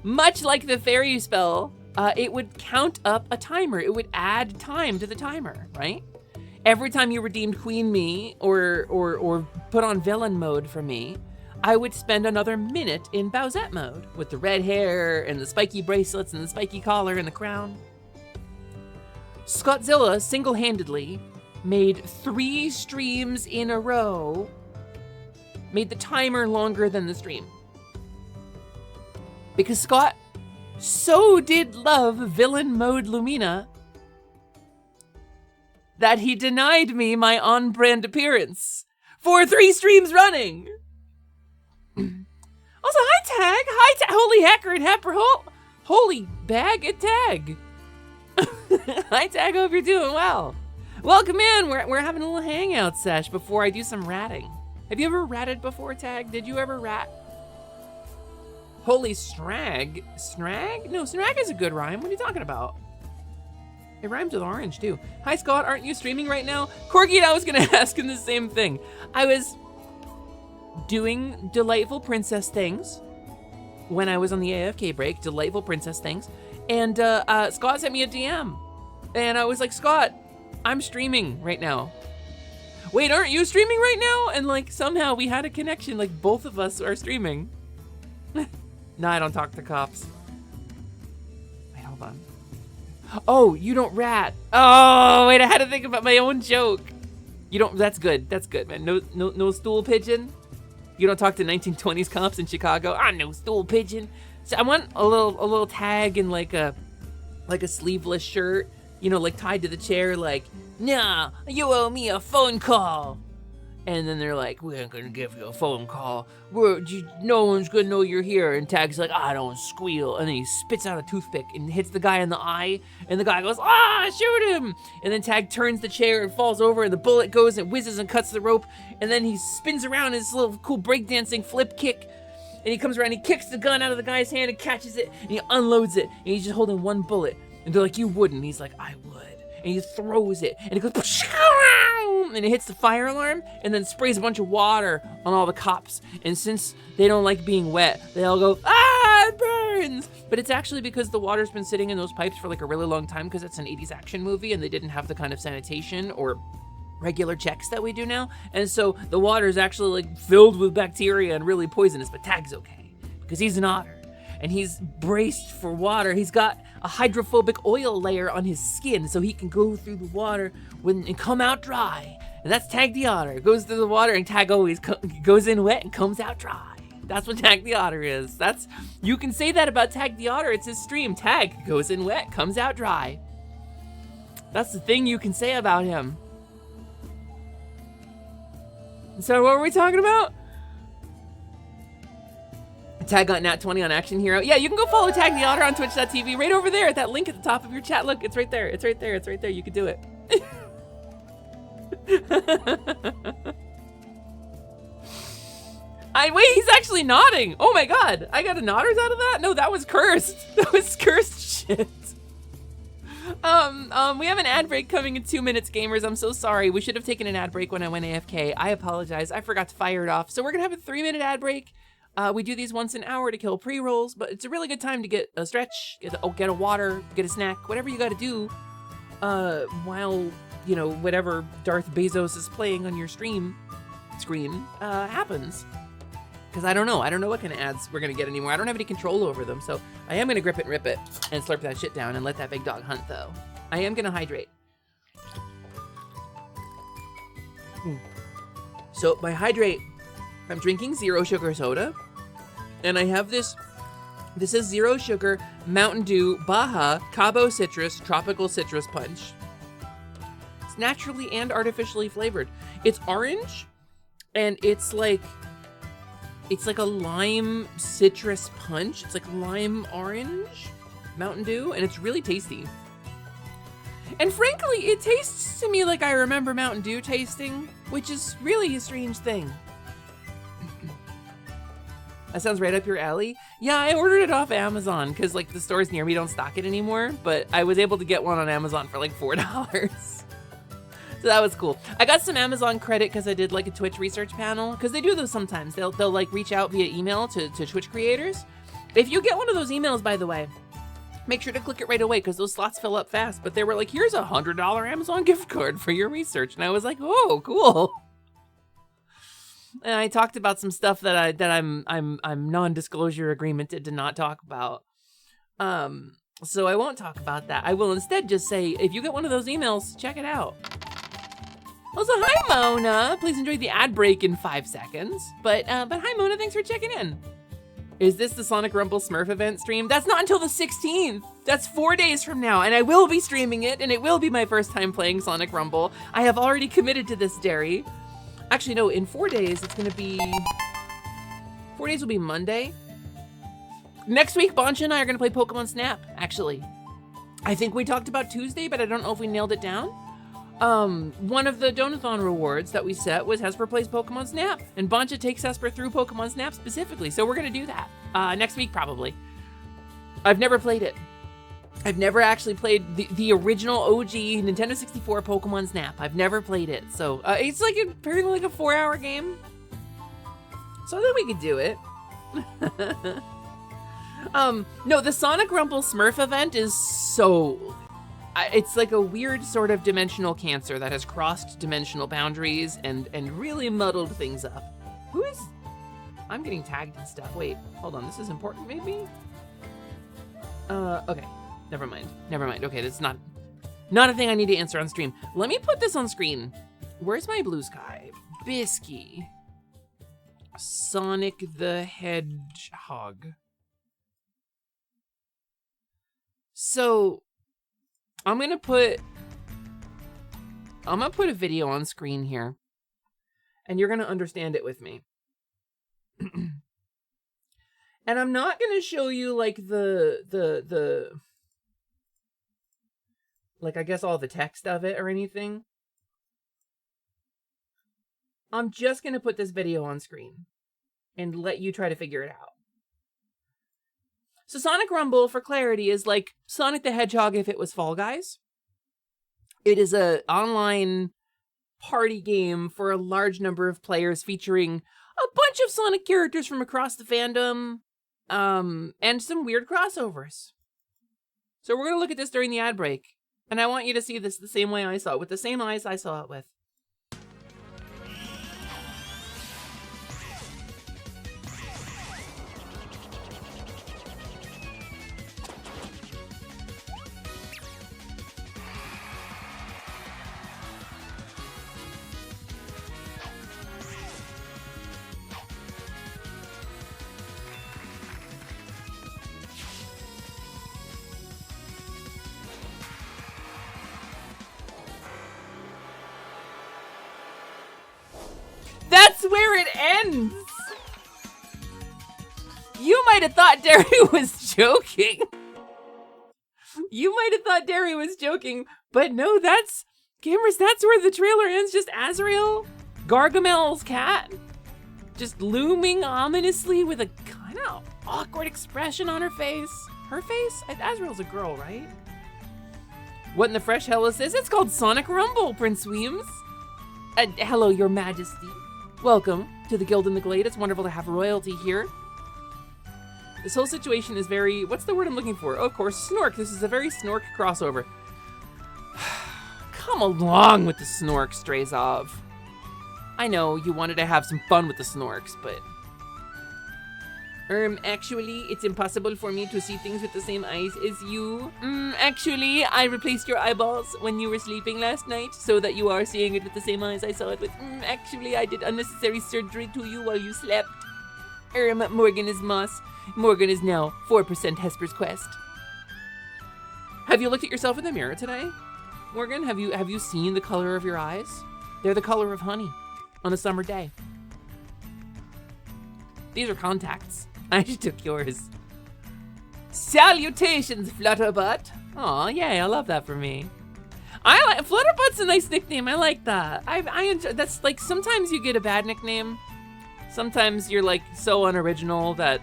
Much like the fairy spell, it would count up a timer. It would add time to the timer, right? Every time you redeemed Queen Me or put on villain mode for me, I would spend another minute in Bowsette mode with the red hair and the spiky bracelets and the spiky collar and the crown. Scottzilla single-handedly made 3 streams in a row, made the timer longer than the stream. Because Scott so did love villain mode Lumina that he denied me my on-brand appearance for 3 streams running. Also, hi Tag, holy hacker and happer, holy bag and Tag. Hi Tag, hope you're doing well. Welcome in, we're having a little hangout sesh before I do some ratting. Have you ever ratted before, Tag? Did you ever rat? Holy Strag? Snag? No, Snag is a good rhyme. What are you talking about? It rhymes with orange, too. Hi, Scott. Aren't you streaming right now? Corgi and I was going to ask him the same thing. I was doing delightful princess things when I was on the AFK break. Delightful princess things. And Scott sent me a DM. And I was like, Scott, I'm streaming right now. Wait, aren't you streaming right now? And like, somehow we had a connection. Like, both of us are streaming. No, I don't talk to cops. Wait, hold on. Oh, you don't rat. Oh, wait, I had to think about my own joke. You don't, that's good, man. No stool pigeon? You don't talk to 1920s cops in Chicago? Ah, no stool pigeon. So I want a little tag in like a sleeveless shirt, you know, like tied to the chair, like, nah, you owe me a phone call. And then they're like, we ain't gonna give you a phone call. No one's gonna know you're here. And Tag's like, I don't squeal. And then he spits out a toothpick and hits the guy in the eye. And the guy goes, shoot him. And then Tag turns the chair and falls over and the bullet goes and whizzes and cuts the rope. And then he spins around his little cool breakdancing flip kick. And he comes around, he kicks the gun out of the guy's hand and catches it. And he unloads it. And he's just holding one bullet. And they're like, you wouldn't. And he's like, I would. And he throws it, and it goes, and it hits the fire alarm, and then sprays a bunch of water on all the cops. And since they don't like being wet, they all go, it burns! But it's actually because the water's been sitting in those pipes for like a really long time because it's an 80s action movie, and they didn't have the kind of sanitation or regular checks that we do now. And so the water is actually like filled with bacteria and really poisonous, but Tag's okay because he's an otter. And he's braced for water. He's got a hydrophobic oil layer on his skin so he can go through the water and come out dry. And that's Tag the Otter. Goes through the water and Tag always goes in wet and comes out dry. That's what Tag the Otter is. You can say that about Tag the Otter. It's his stream. Tag goes in wet, comes out dry. That's the thing you can say about him. So what were we talking about? Tag got Nat 20 on Action Hero. Yeah, you can go follow Tag the Otter on twitch.tv right over there at that link at the top of your chat. Look, it's right there. It's right there. It's right there. You can do it. Wait, he's actually nodding. Oh my god. I got a nodders out of that? No, that was cursed. That was cursed shit. We have an ad break coming in 2 minutes, gamers. I'm so sorry. We should have taken an ad break when I went AFK. I apologize. I forgot to fire it off. So we're gonna have a 3-minute ad break. We do these once an hour to kill pre-rolls, but it's a really good time to get a stretch, get a water, get a snack, whatever you gotta do, while, you know, whatever Darth Bezos is playing on your screen happens. Because I don't know what kind of ads we're gonna get anymore. I don't have any control over them, so I am gonna grip it and rip it and slurp that shit down and let that big dog hunt, though. I am gonna hydrate. So, by hydrate, I'm drinking zero sugar soda, and I have this is zero sugar Mountain Dew Baja Cabo Citrus Tropical Citrus Punch. It's naturally and artificially flavored. It's orange, and it's like a lime citrus punch. It's like lime orange Mountain Dew, and it's really tasty. And frankly, it tastes to me like I remember Mountain Dew tasting, which is really a strange thing. That sounds right up your alley. Yeah, I ordered it off Amazon because like the stores near me don't stock it anymore, but I was able to get one on Amazon for like $4. So that was cool. I got some Amazon credit because I did like a Twitch research panel, because they do those sometimes. They'll like reach out via email to Twitch creators. If you get one of those emails, by the way, make sure to click it right away because those slots fill up fast. But they were like, here's a $100 Amazon gift card for your research. And I was like, oh, cool. And I talked about some stuff that I'm non-disclosure agreemented to not talk about. So I won't talk about that. I will instead just say, if you get one of those emails, check it out. Also, hi Mona. Please enjoy the ad break in 5 seconds. But hi Mona, thanks for checking in. Is this the Sonic Rumble Smurf event stream? That's not until the 16th. That's 4 days from now, and I will be streaming it, and it will be my first time playing Sonic Rumble. I have already committed to this, Derry. Actually, no, in 4 days, it's gonna be... 4 days will be Monday. Next week, Boncha and I are gonna play Pokemon Snap, actually. I think we talked about Tuesday, but I don't know if we nailed it down. One of the Donathon rewards that we set was Hesper plays Pokemon Snap, and Boncha takes Hesper through Pokemon Snap specifically, so we're gonna do that, next week probably. I've never played it. I've never actually played the original OG Nintendo 64 Pokemon Snap. I've never played it, so, it's like apparently like a 4-hour game. So I think we could do it. No, the Sonic Rumble Smurf event is so... It's like a weird sort of dimensional cancer that has crossed dimensional boundaries and really muddled things up. Who is... I'm getting tagged and stuff. Wait, hold on. This is important, maybe? Okay. Never mind. Okay, that's not a thing I need to answer on stream. Let me put this on screen. Where's my blue sky? Bisky. Sonic the Hedgehog. So... I'm gonna put a video on screen here, and you're gonna understand it with me. And I'm not gonna show you like the like I guess all the text of it or anything. I'm just gonna put this video on screen and let you try to figure it out. So Sonic Rumble, for clarity, is like Sonic the Hedgehog if it was Fall Guys. It is an online party game for a large number of players featuring a bunch of Sonic characters from across the fandom, and some weird crossovers. So we're going to look at this during the ad break, and I want you to see this the same way I saw it, with the same eyes I saw it with. That's where it ends! You might have thought Derry was joking. But no, gamers, that's where the trailer ends. Just Azrael, Gargamel's cat, just looming ominously with a kind of awkward expression on her face. Her face? Azrael's a girl, right? What in the fresh hell is this? It's called Sonic Rumble, Prince Weems. Hello, Your Majesty. Welcome to the Guild in the Glade. It's wonderful to have royalty here. This whole situation is very... What's the word I'm looking for? Oh, of course, Snork. This is a very Snork crossover. Come along with the Snork, Strazov. I know you wanted to have some fun with the Snorks, but... actually, it's impossible for me to see things with the same eyes as you. Actually, I replaced your eyeballs when you were sleeping last night so that you are seeing it with the same eyes I saw it with. Actually, I did unnecessary surgery to you while you slept. Morgan is Moss. Morgan is now 4% Hesper's Quest. Have you looked at yourself in the mirror today? Morgan, have you seen the color of your eyes? They're the color of honey on a summer day. These are contacts. I just took yours. Salutations, Flutterbutt. Aw, yay, I love that for me. I like Flutterbutt's a nice nickname. I like that. I enjoy. That's like sometimes you get a bad nickname. Sometimes you're like so unoriginal that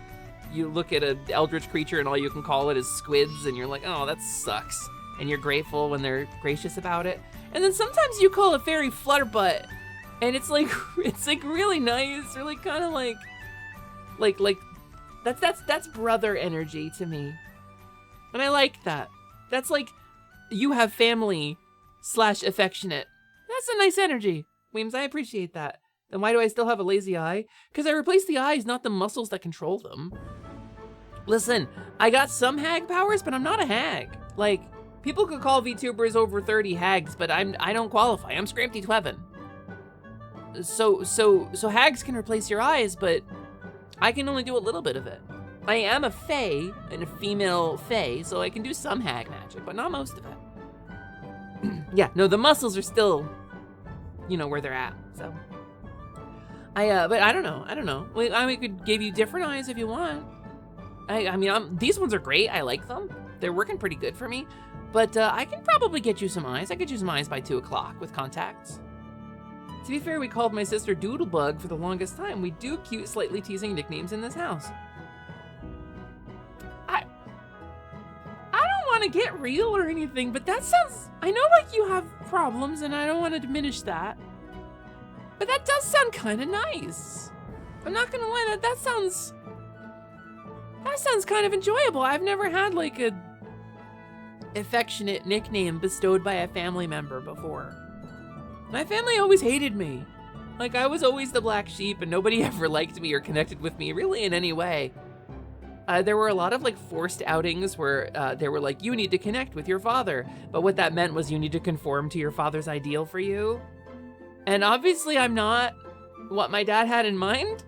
you look at an eldritch creature and all you can call it is squids, and you're like, oh, that sucks. And you're grateful when they're gracious about it. And then sometimes you call a fairy flutterbutt, and it's like really nice, or like kind of like that's brother energy to me, and I like that. That's like you have family / affectionate. That's a nice energy, Weems. I appreciate that. Then why do I still have a lazy eye? Because I replaced the eyes, not the muscles that control them. Listen, I got some hag powers, but I'm not a hag. Like, people could call VTubers over 30 hags, but I don't qualify. I'm Scrampty Twevin. So hags can replace your eyes, but I can only do a little bit of it. I am a fae, and a female fae, so I can do some hag magic, but not most of it. Yeah, no, the muscles are still, you know, where they're at, so. But I don't know. We could give you different eyes if you want. I mean, these ones are great. I like them. They're working pretty good for me. But I can probably get you some eyes. I get you some eyes by 2 o'clock with contacts. To be fair, we called my sister Doodlebug for the longest time. We do cute, slightly teasing nicknames in this house. I don't want to get real or anything, but that sounds... I know, like, you have problems, and I don't want to diminish that. But that does sound kind of nice. I'm not gonna lie, that sounds kind of enjoyable. I've never had like a affectionate nickname bestowed by a family member before. My family always hated me. Like, I was always the black sheep, and nobody ever liked me or connected with me really in any way. There were a lot of like forced outings where they were like, you need to connect with your father. But what that meant was you need to conform to your father's ideal for you. And obviously I'm not what my dad had in mind.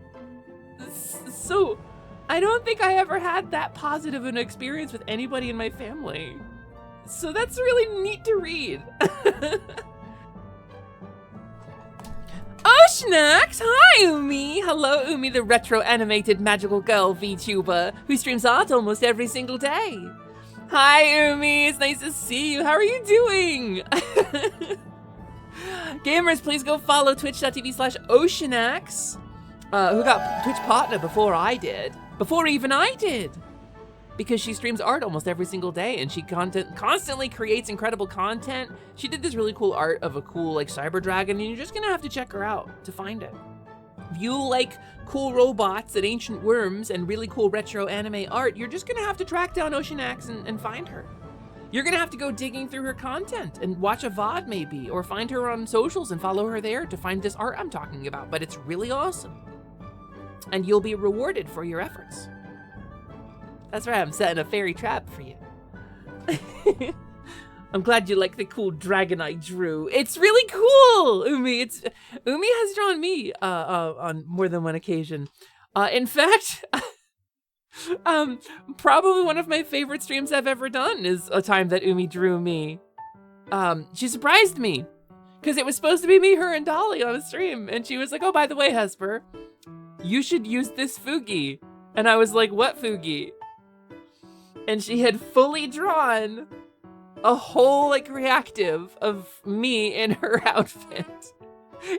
So I don't think I ever had that positive an experience with anybody in my family. So that's really neat to read. Oceanax! Hi, Umi! Hello, Umi, the retro animated magical girl VTuber who streams art almost every single day. Hi, Umi! It's nice to see you. How are you doing? Gamers, please go follow twitch.tv/Oceanax, who got Twitch partner before I did. Before even I did. Because she streams art almost every single day, and she constantly creates incredible content. She did this really cool art of a cool like cyber dragon, and you're just gonna have to check her out to find it. If you like cool robots and ancient worms and really cool retro anime art, you're just gonna have to track down Oceanax and find her. You're gonna have to go digging through her content and watch a VOD maybe, or find her on socials and follow her there to find this art I'm talking about, but it's really awesome. And you'll be rewarded for your efforts. That's right, I'm setting a fairy trap for you. I'm glad you like the cool dragon I drew. It's really cool, Umi. Umi has drawn me on more than one occasion. In fact, probably one of my favorite streams I've ever done is a time that Umi drew me. She surprised me because it was supposed to be me, her, and Dolly on a stream, and she was like, "Oh, by the way, Hesper, you should use this Fugi." And I was like, "What Fugi?" And she had fully drawn a whole like reactive of me in her outfit.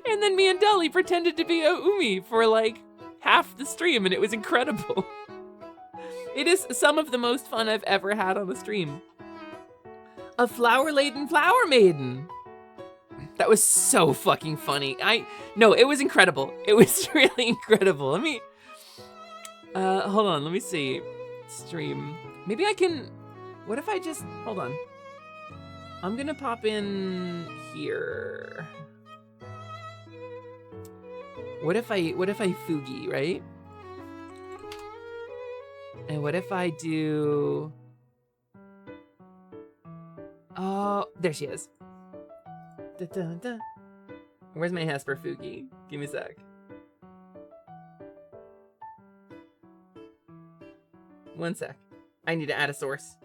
And then me and Dolly pretended to be Umi for like half the stream, and it was incredible. It is some of the most fun I've ever had on the stream. A flower-laden flower maiden. That was so fucking funny. No, it was incredible. It was really incredible. Let me, hold on, let me see. Stream. Maybe I can, what if I just, hold on. I'm gonna pop in here. What if I Fugi, right? And what if I do, oh, there she is. Da, da, da. Where's my Hesper Fugi? Give me a sec. One sec. I need to add a source.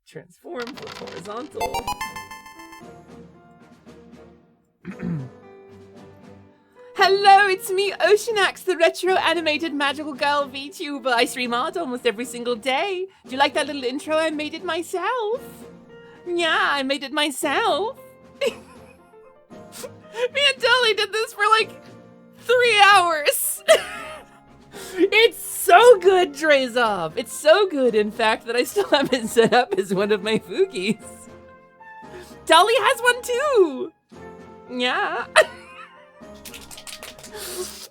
Transform, flip horizontal. Hello, it's me, Oceanax, the retro animated magical girl VTuber. I stream art almost every single day. Do you like that little intro? I made it myself. Yeah, I made it myself. Me and Dolly did this for like 3 hours. It's so good, Drazov. It's so good, in fact, that I still have it set up as one of my Foogies. Dolly has one too. Yeah.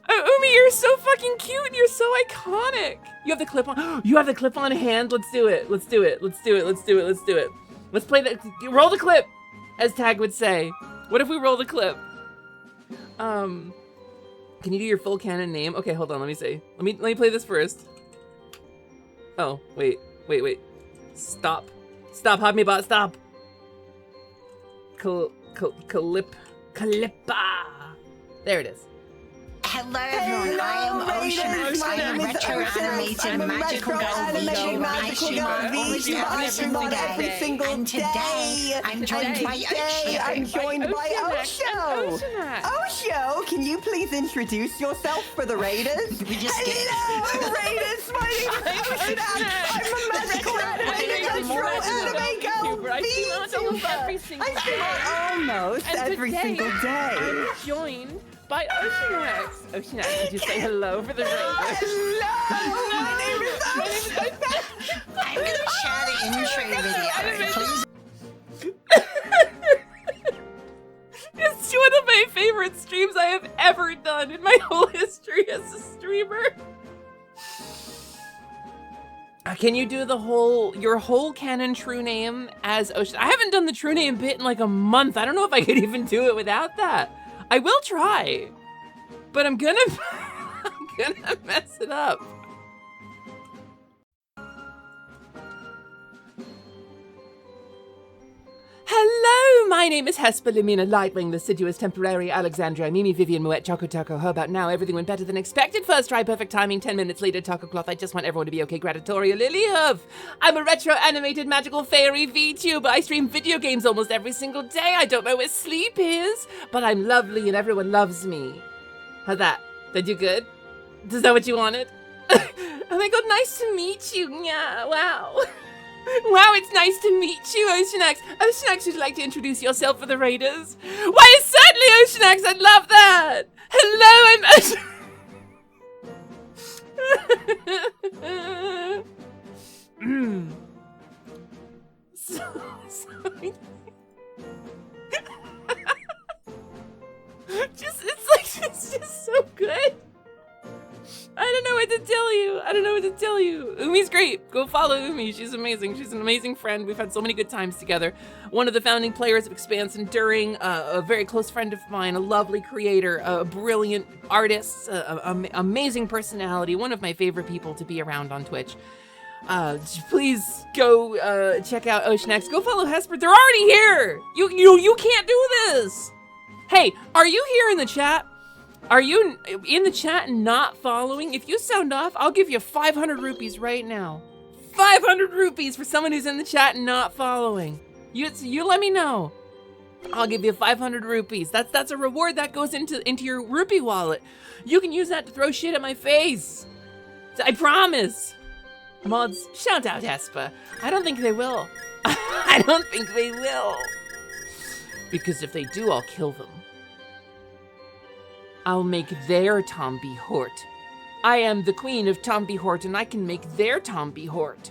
Oh, Umi, you're so fucking cute and you're so iconic. You have the clip on. You have the clip on hand. Let's do it. Let's do it. Let's do it. Let's do it. Let's do it. Let's play the roll the clip, as Tag would say. What if we roll the clip? Can you do your full canon name? Okay, hold on. Let me see. Let me play this first. Oh, wait. Stop. Hobmebot, stop. Kalippa. There it is. Hello everyone, I am Oceanax. I am a retro-animated magical girl VTuber every single day. And today, I'm joined by Osho. Osho, can you please introduce yourself for the Raiders? Hello, Raiders! My name is Oceanax. I'm a magical retro-anime girl VTuber. I stream almost every single day. I'm joined by Oceanax. Oceanax, would you say hello for the Raiders? Hello! My name is Oceanax. I'm going to share the intro video, please. It's one of my favorite streams I have ever done in my whole history as a streamer. Can you do your whole canon true name as Ocean? I haven't done the true name bit in like a month. I don't know if I could even do it without that. I will try, but I'm gonna mess it up. Hello, my name is Hesper Lamina Lightwing, Deciduous Temporary Alexandria Mimi Vivian Moet Choco Taco. How about now? Everything went better than expected. First try, perfect timing. 10 minutes later, Taco Cloth. I just want everyone to be okay. Gratitoria Lilyhoof. I'm a retro animated magical fairy VTuber. I stream video games almost every single day. I don't know where sleep is, but I'm lovely and everyone loves me. How's that? Did you good? Is that what you wanted? Oh my god, nice to meet you. Yeah, wow. Wow, it's nice to meet you, Oceanax. Oceanax, would you like to introduce yourself for the Raiders? Why, certainly, Oceanax, I'd love that. Hello, I'm sorry. It's just so good. I don't know what to tell you. Umi's great. Go follow Umi. She's amazing. She's an amazing friend. We've had so many good times together. One of the founding players of Expanse Enduring, a very close friend of mine, a lovely creator, a brilliant artist, amazing personality, one of my favorite people to be around on Twitch. Please go check out Oceanax. Go follow Hesper. They're already here. You can't do this. Hey, are you here in the chat? Are you in the chat and not following? If you sound off, I'll give you 500 rupees right now. 500 rupees for someone who's in the chat and not following. You let me know. I'll give you 500 rupees. That's a reward that goes into your rupee wallet. You can use that to throw shit at my face. I promise. Mods, shout out Hesper. I don't think they will. I don't think they will. Because if they do, I'll kill them. I'll make their Tombi Hort. I am the queen of Tombi Hort, and I can make their Tombi Hort.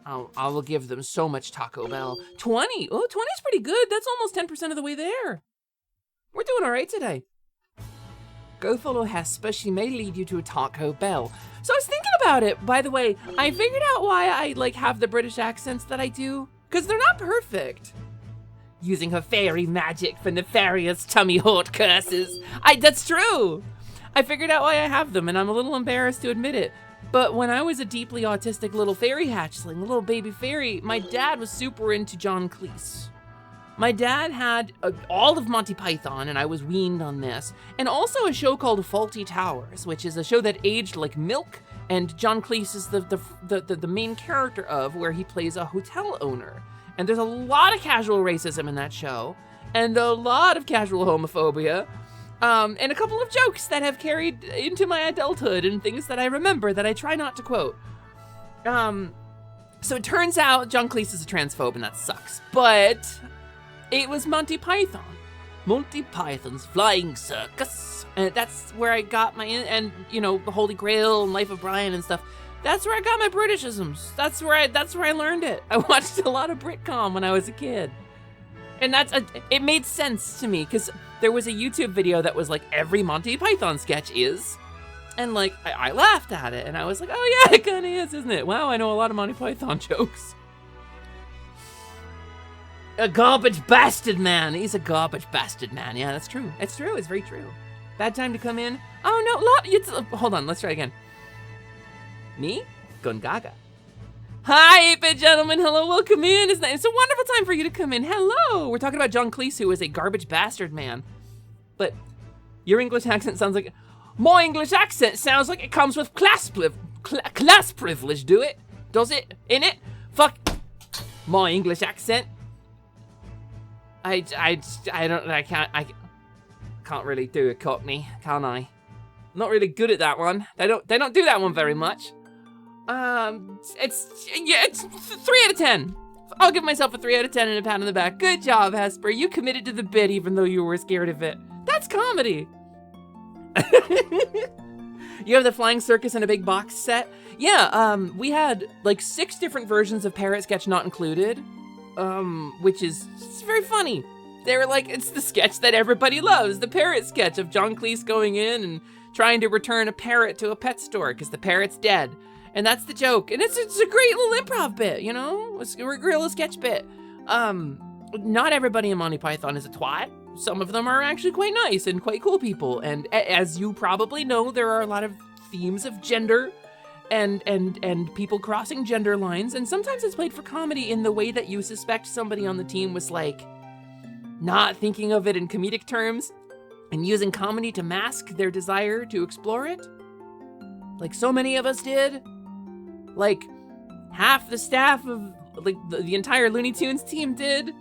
I will give them so much Taco Bell. 20. Oh, 20 is pretty good. That's almost 10% of the way there. We're doing all right today. Go follow Hesper. She may lead you to a Taco Bell. So I was thinking about it. By the way, I figured out why I have the British accents that I do. Because they're not perfect. Using her fairy magic for nefarious tummy hort curses. That's true. I figured out why I have them, and I'm a little embarrassed to admit it. But when I was a deeply autistic little fairy hatchling, a little baby fairy, my dad was super into John Cleese. My dad had all of Monty Python, and I was weaned on this, and also a show called Fawlty Towers, which is a show that aged like milk, and John Cleese is the main character of, where he plays a hotel owner. And there's a lot of casual racism in that show, and a lot of casual homophobia, and a couple of jokes that have carried into my adulthood and things that I remember that I try not to quote. So it turns out John Cleese is a transphobe, and that sucks. But it was Monty Python. Monty Python's Flying Circus. And that's where I got my, and you know, the Holy Grail and Life of Brian and stuff. That's where I got my Britishisms. That's where I learned it. I watched a lot of Britcom when I was a kid. And it made sense to me, because there was a YouTube video that was like, every Monty Python sketch is. And like, I laughed at it, and I was like, oh yeah, it kind of is, isn't it? Wow, I know a lot of Monty Python jokes. A garbage bastard man. He's a garbage bastard man. Yeah, that's true. It's true. It's very true. Bad time to come in. Oh no, hold on. Let's try again. Me? Gungaga. Hi, 8-bit gentlemen. Hello, welcome in. It's a wonderful time for you to come in. Hello. We're talking about John Cleese, who is a garbage bastard man. But your English accent sounds like... My English accent sounds like it comes with class privilege, do it? Does it? In it? Fuck my English accent. I can't really do a Cockney, can I? Not really good at that one. They don't do that one very much. It's 3 out of 10. I'll give myself a 3 out of 10 and a pat on the back. Good job, Hesper. You committed to the bit even though you were scared of it. That's comedy. You have the Flying Circus in a big box set? Yeah, we had like 6 different versions of Parrot Sketch Not Included, which is very funny. They were like, it's the sketch that everybody loves, the parrot sketch of John Cleese going in and trying to return a parrot to a pet store because the parrot's dead. And that's the joke. And it's a great little improv bit, you know? It's a great little sketch bit. Not everybody in Monty Python is a twat. Some of them are actually quite nice and quite cool people. And as you probably know, there are a lot of themes of gender and people crossing gender lines. And sometimes it's played for comedy in the way that you suspect somebody on the team was like, not thinking of it in comedic terms and using comedy to mask their desire to explore it. Like so many of us did. Like half the staff of like the entire Looney Tunes team did.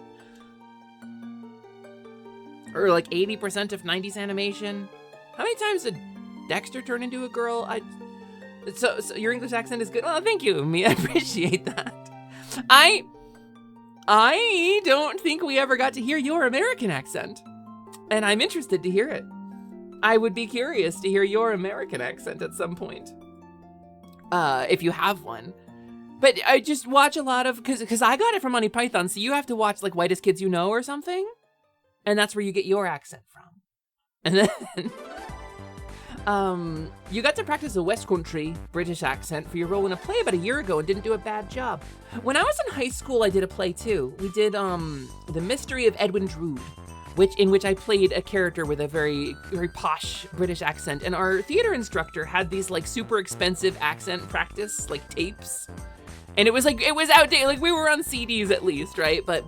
Or like 80% of 90s animation. How many times did Dexter turn into a girl? So your English accent is good. Oh, thank you, me. I appreciate that. I don't think we ever got to hear your American accent. And I'm interested to hear it. I would be curious to hear your American accent at some point. If you have one. But I just watch a lot of, because I got it from Monty Python, so you have to watch like Whitest Kids You Know or something. And that's where you get your accent from. And then, you got to practice a West Country British accent for your role in a play about a year ago and didn't do a bad job. When I was in high school, I did a play too. We did, The Mystery of Edwin Drood, in which I played a character with a very, very posh British accent. And our theater instructor had these like super expensive accent practice, like tapes. And it was outdated, like we were on CDs at least, right? But,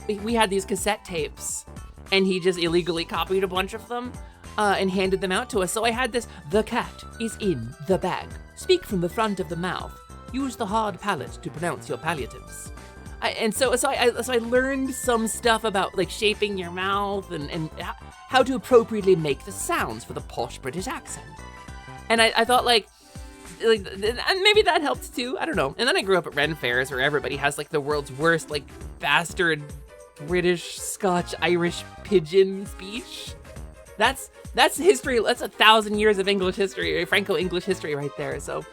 we had these cassette tapes and he just illegally copied a bunch of them and handed them out to us. So I had this, the cat is in the bag. Speak from the front of the mouth. Use the hard palate to pronounce your palliatives. So I learned some stuff about like shaping your mouth and how to appropriately make the sounds for the posh British accent. And I thought like maybe that helped too. I don't know. And then I grew up at Ren Fairs where everybody has like the world's worst like bastard British, Scotch, Irish pidgin speech. That's history. That's 1,000 years of English history, Franco-English history right there. So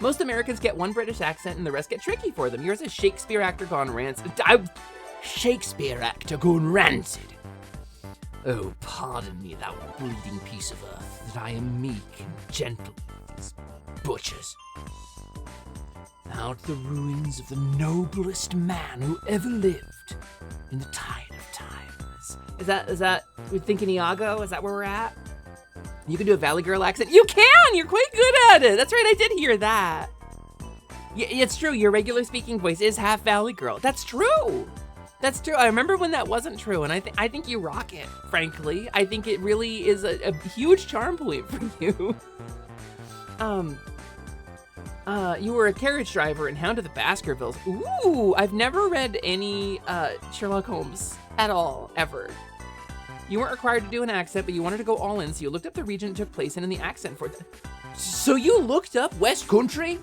most Americans get one British accent and the rest get tricky for them. Yours is Shakespeare actor gone rancid. Shakespeare actor gone rancid. Oh, pardon me, thou bleeding piece of earth, that I am meek and gentle with these butchers. Out the ruins of the noblest man who ever lived in the tide of time. Is that we're thinking Iago? Is that where we're at? You can do a Valley Girl accent? You can! You're quite good at it! That's right, I did hear that. Yeah, it's true, your regular speaking voice is half Valley Girl. That's true! That's true. I remember when that wasn't true, and I think you rock it, frankly. I think it really is a huge charm point for you. You were a carriage driver in Hound of the Baskervilles. Ooh, I've never read any Sherlock Holmes at all, ever. You weren't required to do an accent, but you wanted to go all in, so you looked up the region it took place in and the accent for it. So you looked up West Country?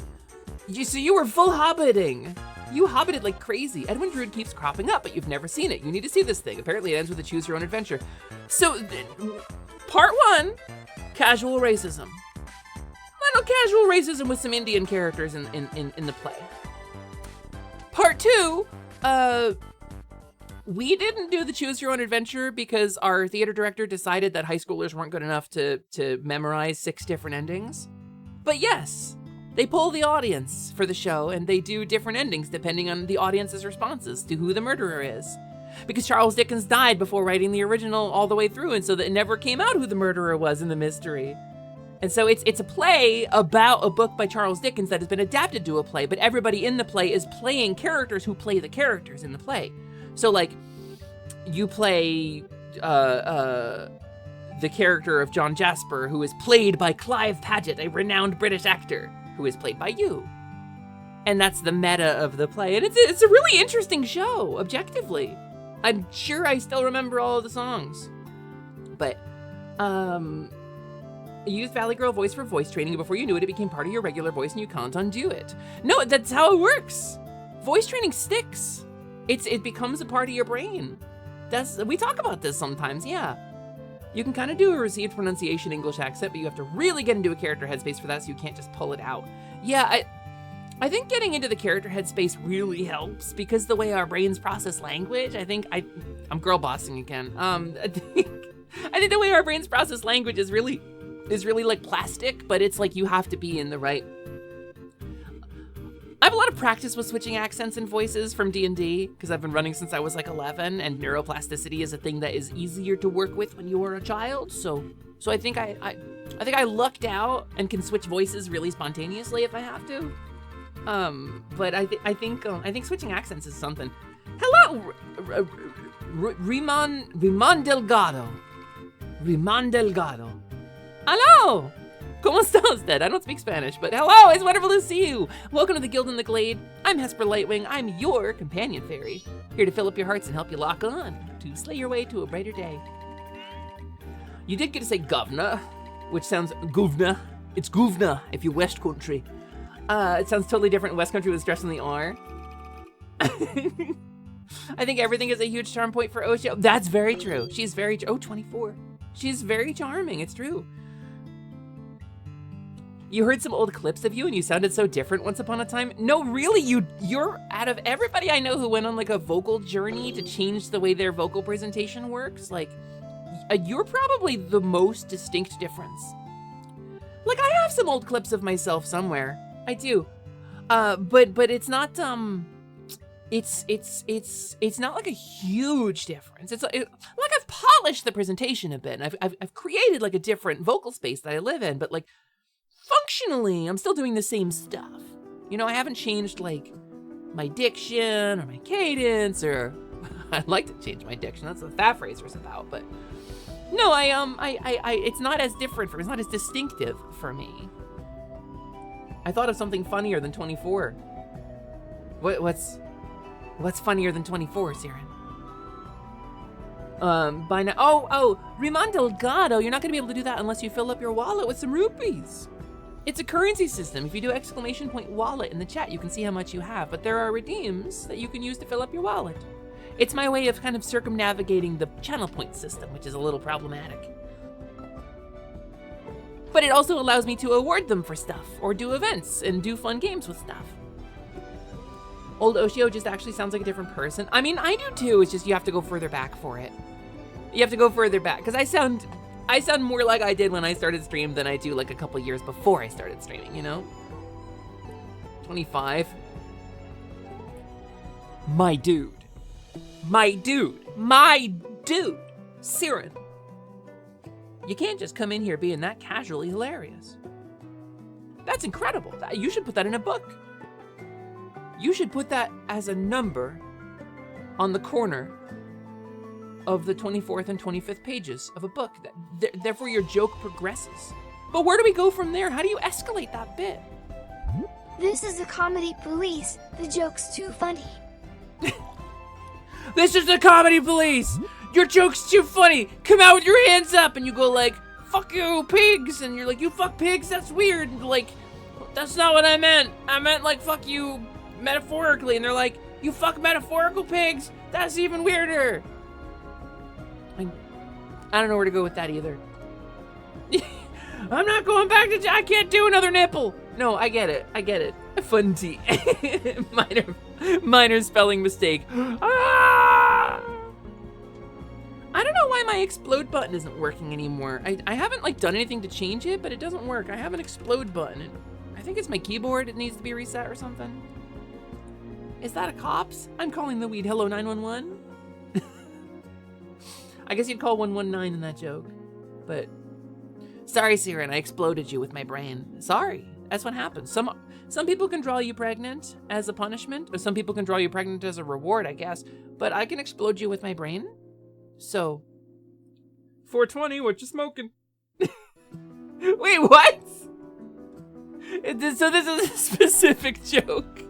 So you were full hobbiting. You hobbited like crazy. Edwin Drood keeps cropping up, but you've never seen it. You need to see this thing. Apparently it ends with a choose your own adventure. So, part 1, casual racism. Casual racism with some Indian characters in the play. Part 2, we didn't do the choose your own adventure because our theater director decided that high schoolers weren't good enough to memorize 6 different endings. But yes, they poll the audience for the show and they do different endings depending on the audience's responses to who the murderer is. Because Charles Dickens died before writing the original all the way through, and so that it never came out who the murderer was in the mystery. And so it's a play about a book by Charles Dickens that has been adapted to a play, but everybody in the play is playing characters who play the characters in the play. So like, you play the character of John Jasper, who is played by Clive Paget, a renowned British actor, who is played by you. And that's the meta of the play. And it's a really interesting show, objectively. I'm sure I still remember all of the songs. But, you used Valley Girl voice for voice training, and before you knew it, it became part of your regular voice and you can't undo it. No, that's how it works. Voice training sticks. It becomes a part of your brain. We talk about this sometimes, yeah. You can kind of do a received pronunciation English accent, but you have to really get into a character headspace for that, so you can't just pull it out. Yeah, I think getting into the character headspace really helps, because the way our brains process language, I'm girl bossing again. I think the way our brains process language is really like plastic, but it's like you have to be in the right. I have a lot of practice with switching accents and voices from D&D because I've been running since I was like 11, and neuroplasticity is a thing that is easier to work with when you are a child. So I think I lucked out and can switch voices really spontaneously if I have to. But I think switching accents is something. Hello, Riman Delgado. Hello! ¿Cómo está usted? I don't speak Spanish, but hello, it's wonderful to see you. Welcome to the Guild in the Glade. I'm Hesper Lightwing. I'm your companion fairy, here to fill up your hearts and help you lock on to slay your way to a brighter day. You did get to say governor, which sounds governor. It's governor if you're West Country. It sounds totally different in West Country with stress on the R. I think everything is a huge charm point for Oshio. That's very true. She's very, 24. She's very charming, it's true. You heard some old clips of you and you sounded so different once upon a time. No, really, you're out of everybody I know who went on like a vocal journey to change the way their vocal presentation works, like, you're probably the most distinct difference. Like, I have some old clips of myself somewhere. I do. But it's not, it's not like a huge difference. It's like I've polished the presentation a bit, and I've created like a different vocal space that I live in, but like, functionally, I'm still doing the same stuff. You know, I haven't changed like my diction or my cadence, or I'd like to change my diction. That's what that phrase was about. But no, it's not as different for me. It's not as distinctive for me. I thought of something funnier than 24. What's funnier than 24, Siren? By now, oh, Riman Delgado, you're not gonna be able to do that unless you fill up your wallet with some rupees. It's a currency system. If you do exclamation point wallet in the chat, you can see how much you have, but there are redeems that you can use to fill up your wallet. It's my way of kind of circumnavigating the channel point system, which is a little problematic. But it also allows me to award them for stuff, or do events, and do fun games with stuff. Old Oshio just actually sounds like a different person. I mean, I do too, it's just you have to go further back for it. You have to go further back, because I sound more like I did when I started stream than I do like a couple years before I started streaming, you know? 25. My dude. Siren. You can't just come in here being that casually hilarious. That's incredible. You should put that in a book. You should put that as a number on the corner of the 24th and 25th pages of a book. Therefore, your joke progresses. But where do we go from there? How do you escalate that bit? This is the comedy police. The joke's too funny. This is the comedy police. Your joke's too funny. Come out with your hands up, and you go like, "Fuck you, pigs!" And you're like, "You fuck pigs? That's weird." And like, that's not what I meant. I meant like fuck you metaphorically. And they're like, you fuck metaphorical pigs? That's even weirder. I don't know where to go with that either. I'm not going back to, I can't do another nipple. No, I get it. I get it. Fun tea. minor spelling mistake. Ah! I don't know why my explode button isn't working anymore. I haven't like done anything to change it, but it doesn't work. I have an explode button. I think it's my keyboard. It needs to be reset or something. Is that a cops? I'm calling the weed. Hello, 911. I guess you'd call 119 in that joke, but sorry, Siren, I exploded you with my brain. Sorry, that's what happens. Some people can draw you pregnant as a punishment, or some people can draw you pregnant as a reward, I guess, but I can explode you with my brain. So, 420, what you smoking? Wait, what? So this is a specific joke.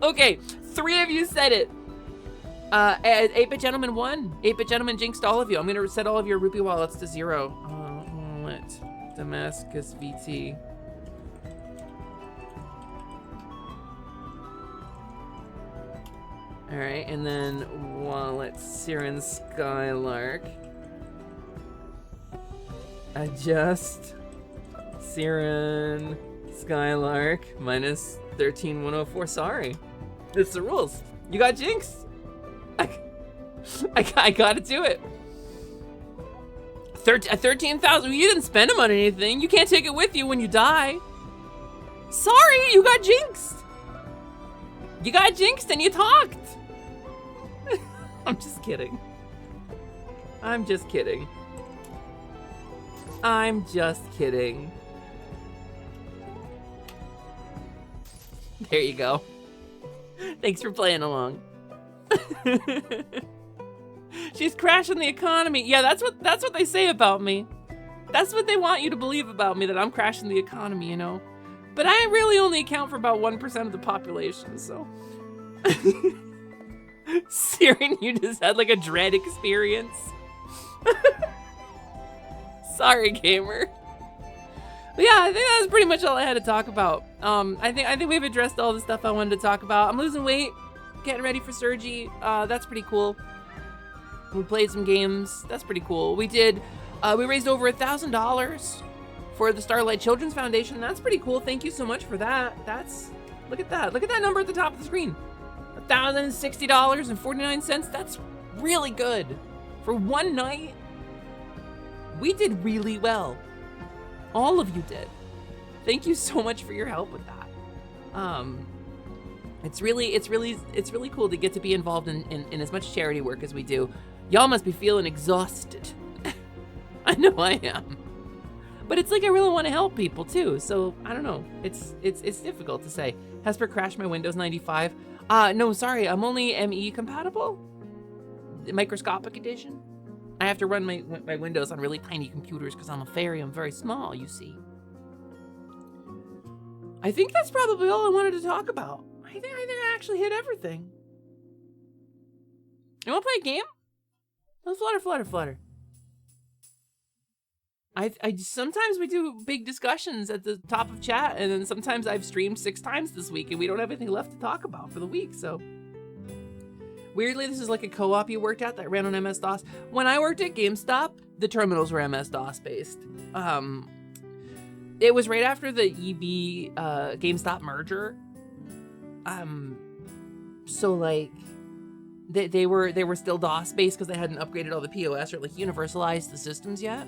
Okay, 3 of you said it. 8-Bit Gentleman won. 8-Bit Gentleman jinxed all of you. I'm gonna set all of your rupee wallets to 0. Wallet, Damascus VT. All right, and then wallet, Siren Skylark. Adjust, Siren Skylark, minus 13104. Sorry, it's the rules. You got jinxed. I gotta do it. 13,000. You didn't spend them on anything. You can't take it with you when you die. Sorry, you got jinxed. You got jinxed and you talked. I'm just kidding. I'm just kidding. I'm just kidding. There you go. Thanks for playing along. She's crashing the economy. Yeah, that's what they say about me. That's what they want you to believe about me, that I'm crashing the economy, you know. But I really only account for about 1% of the population, so. Siren, you just had like a dread experience. Sorry, gamer. But yeah, I think that's pretty much all I had to talk about. I think we've addressed all the stuff I wanted to talk about. I'm losing weight, getting ready for surgery. That's pretty cool. We played some games. That's pretty cool. We did. We raised over $1,000 for the Starlight Children's Foundation. That's pretty cool. Thank you so much for that. Look at that. Look at that number at the top of the screen. $1,060.49. That's really good. For one night, we did really well. All of you did. Thank you so much for your help with that. It's really cool to get to be involved in as much charity work as we do. Y'all must be feeling exhausted. I know I am. But it's like I really want to help people too. So I don't know. It's difficult to say. Hesper crashed my Windows 95. No, sorry. I'm only ME compatible. The microscopic edition. I have to run my Windows on really tiny computers because I'm a fairy. I'm very small, you see. I think that's probably all I wanted to talk about. I think I actually hit everything. You want to play a game? Let's flutter. I sometimes we do big discussions at the top of chat, and then sometimes I've streamed 6 times this week, and we don't have anything left to talk about for the week, so. Weirdly, this is like a co-op you worked at that ran on MS-DOS. When I worked at GameStop, the terminals were MS-DOS based. It was right after the EB GameStop merger. So like, they were still DOS based because they hadn't upgraded all the POS or like universalized the systems yet.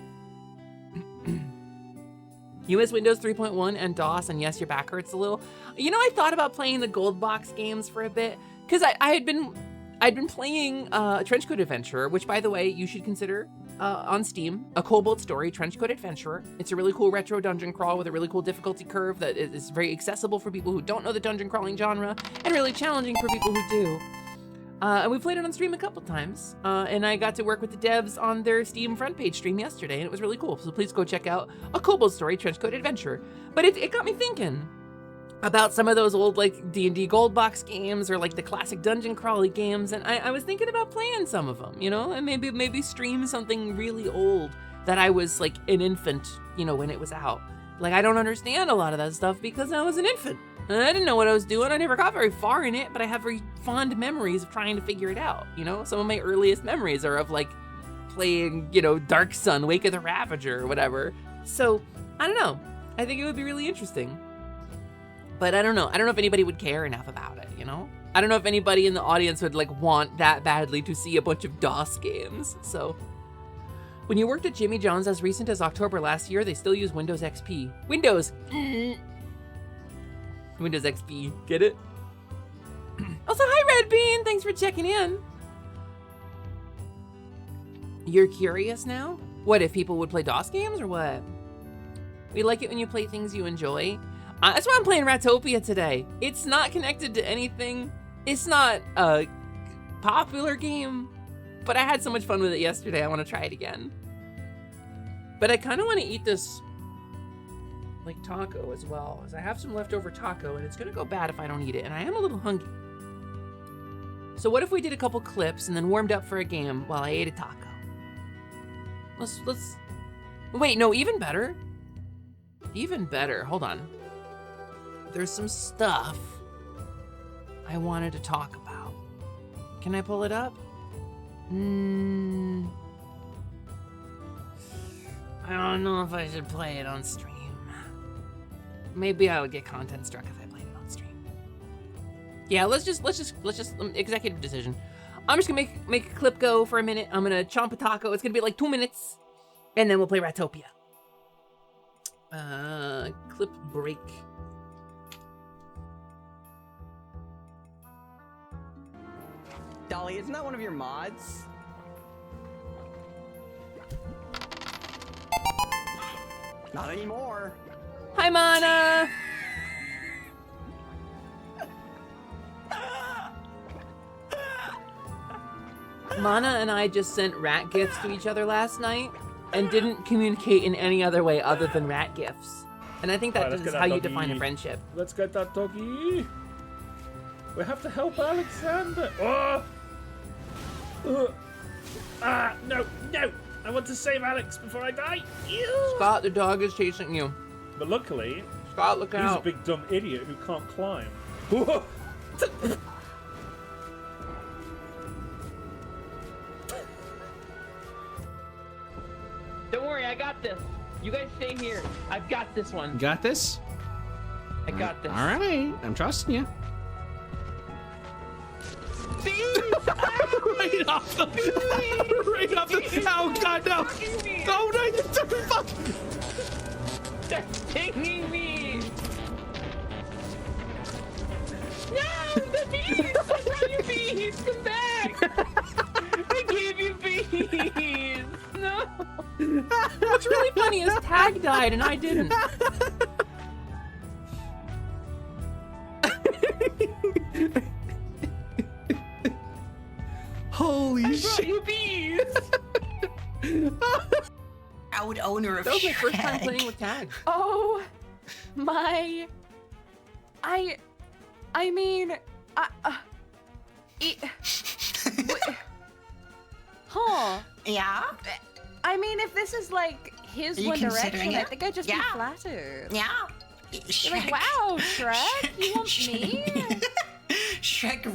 US Windows 3.1 and DOS, and yes, your back hurts a little. You know, I thought about playing the gold box games for a bit because I'd been playing Trenchcoat Adventurer, which by the way, you should consider on Steam, a Kobold Story Trenchcoat Adventurer. It's a really cool retro dungeon crawl with a really cool difficulty curve that is very accessible for people who don't know the dungeon crawling genre and really challenging for people who do. And we played it on stream a couple times, and I got to work with the devs on their Steam front page stream yesterday, and it was really cool. So please go check out A Kobold Story Trenchcoat Adventure. But it got me thinking about some of those old like D&D gold box games or like the classic dungeon crawly games, and I was thinking about playing some of them, you know, and maybe stream something really old that I was like an infant, you know, when it was out. Like, I don't understand a lot of that stuff because I was an infant. And I didn't know what I was doing. I never got very far in it, but I have very fond memories of trying to figure it out, you know? Some of my earliest memories are of, like, playing, you know, Dark Sun, Wake of the Ravager, or whatever. So, I don't know. I think it would be really interesting. But I don't know. I don't know if anybody would care enough about it, you know? I don't know if anybody in the audience would, like, want that badly to see a bunch of DOS games, so... When you worked at Jimmy John's as recent as October last year, they still use Windows XP. Windows! Windows XP, get it? Also, hi Red Bean, thanks for checking in. You're curious now? What, if people would play DOS games or what? We like it when you play things you enjoy. That's why I'm playing Ratopia today. It's not connected to anything. It's not a popular game, but I had so much fun with it yesterday, I want to try it again. But I kind of want to eat this, like, taco as well, as I have some leftover taco, and it's going to go bad if I don't eat it, and I am a little hungry. So what if we did a couple clips and then warmed up for a game while I ate a taco? Let's... Wait, no, even better. Even better, hold on. There's some stuff I wanted to talk about. Can I pull it up? I don't know if I should play it on stream. Maybe I would get content struck if I played it on stream. Yeah, let's just executive decision. I'm just gonna make a clip go for a minute. I'm gonna chomp a taco. It's gonna be like 2 minutes, and then we'll play Ratopia. Clip break. Dolly, isn't that one of your mods? Not anymore. Hi, Mana! Mana and I just sent rat gifts to each other last night and didn't communicate in any other way other than rat gifts. And I think that is how you define a friendship. Let's get that doggy. We have to help Alexander. No. I want to save Alex before I die. Ew. Scott, the dog is chasing you. But luckily, Scott, look out. He's a big dumb idiot who can't climb. Don't worry, I got this. You guys stay here. I've got this one. You got this? I got this. All right, I'm trusting you. Right off the... Right off the... Oh, God, no. Oh, no, you fuck. They're stinging me. No, the bees. I brought you bees. Come back. I gave you bees. No. What's really funny is Tag died and I didn't. Holy shit. You bees. Proud owner of That was my first time Shrek. playing with Tag. Oh my! I mean, huh? Yeah. I mean, if this is like his Are you One Direction, considering I it? think I'd just Yeah. be flattered. Yeah. You're like, wow, Shrek, you want me? Shrek,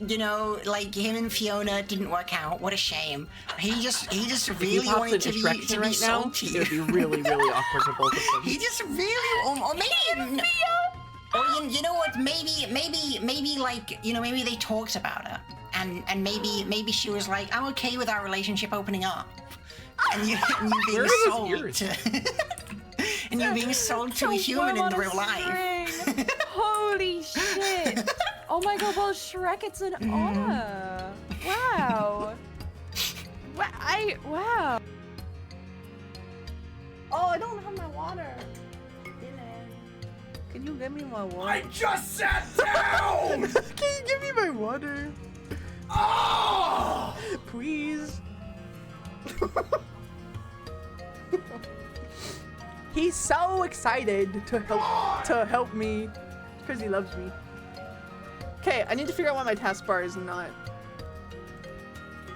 you know, like him and Fiona didn't work out. What a shame. He just really wanted to be salty. It would be really, really awkward for both of them. He just really, or maybe, or you know what? Maybe like, you know, maybe they talked about it, and maybe she was like, I'm okay with our relationship opening up, and you being sold to, and you being sold to a human in real life. Holy shit! Oh my god, well, Shrek, it's an honor. Wow. Wow. Oh, I don't have my water. Can you give me my water? I just sat down! Can you give me my water? Oh! Please. He's so excited to help me because he loves me. Okay, I need to figure out why my taskbar is not.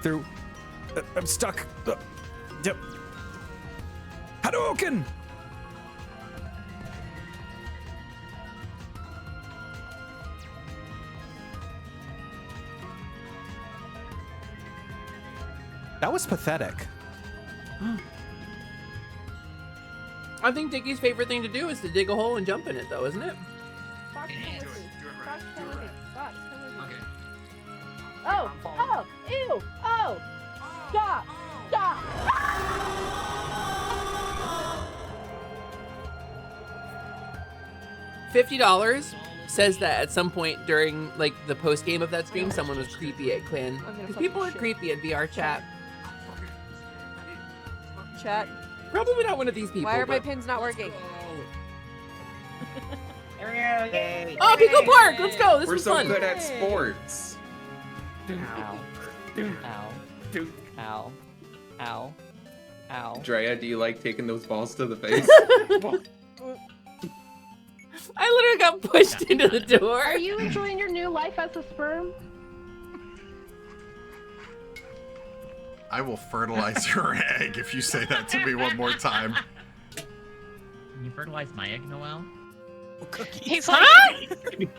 Through. I'm stuck. Yep. Hadouken! That was pathetic. I think Dickie's favorite thing to do is to dig a hole and jump in it, though, isn't it? Oh, oh, ew, oh, stop, stop. $50 says that at some point during like the post game of that stream, someone was creepy at Quinn. Because people are creepy at VR chat. Chat. Probably not one of these people. Why are my but- pins not working? Oh, Pico Park! Let's go. This We're was so fun. good at sports. Ow. Ow. Ow. Ow. Ow. Drea, do you like taking those balls to the face? I literally got pushed into the door. Are you enjoying your new life as a sperm? I will fertilize your egg if you say that to me one more time. Can you fertilize my egg, Noel? He's like,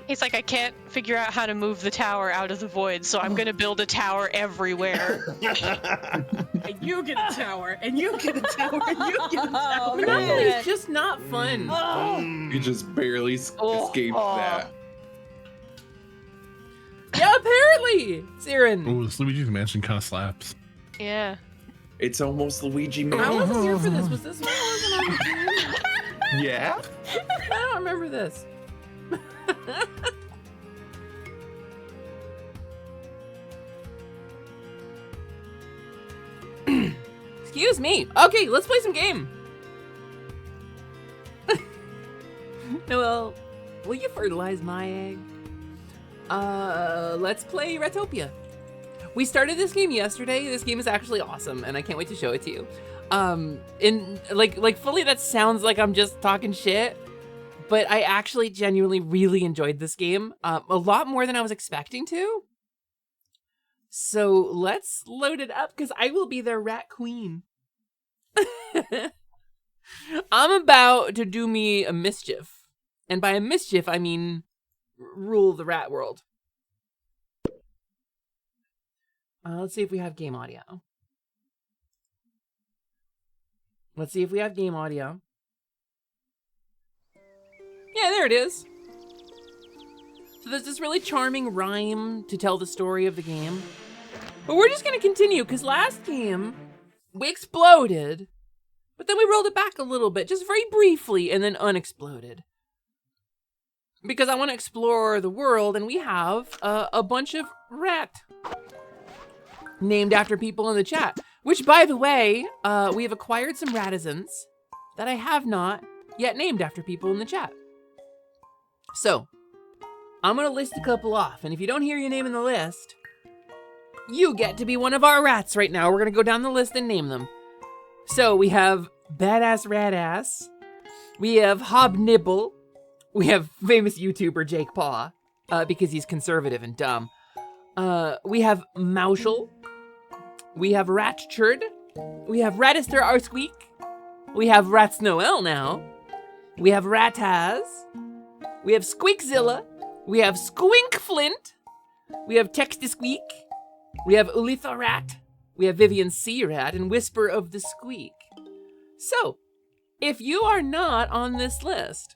he's like, I can't figure out how to move the tower out of the void, so I'm gonna build a tower everywhere. And you get a tower, and you get a tower, and you get a tower. Monopoly is just not fun. You just barely escaped that. Yeah, apparently, Siren. Oh, this Luigi's Mansion kind of slaps. Yeah. It's almost Luigi I Man. wasn't here for this. Was this one? I wasn't on the team. Yeah? I don't remember this. Excuse me. Okay, let's play some game. Noel, will you fertilize my egg? Let's play Retopia. We started this game yesterday. This game is actually awesome, and I can't wait to show it to you. In like fully, that sounds like I'm just talking shit, but I actually genuinely really enjoyed this game a lot more than I was expecting to. So let's load it up because I will be their rat queen. I'm about to do me a mischief, and by a mischief I mean rule the rat world. Let's see if we have game audio. Let's see if we have game audio. Yeah, there it is. So there's this really charming rhyme to tell the story of the game. But we're just gonna continue, because last game, we exploded, but then we rolled it back a little bit, just very briefly, and then unexploded. Because I want to explore the world, and we have a bunch of rat named after people in the chat. Which, by the way, we have acquired some ratisans that I have not yet named after people in the chat. So, I'm gonna list a couple off, and if you don't hear your name in the list, you get to be one of our rats right now. We're gonna go down the list and name them. So, we have Badass Ratass, we have Hobnibble, we have famous YouTuber Jake Paw, because he's conservative and dumb. We have Mauschel, we have Ratchurd, we have Ratister R Squeak, we have Rats Noel now, we have Rataz, we have Squeakzilla, we have Squink Flint, we have Text Squeak, we have Ulitha Rat, we have Vivian C Rat, and Whisper of the Squeak. So, if you are not on this list,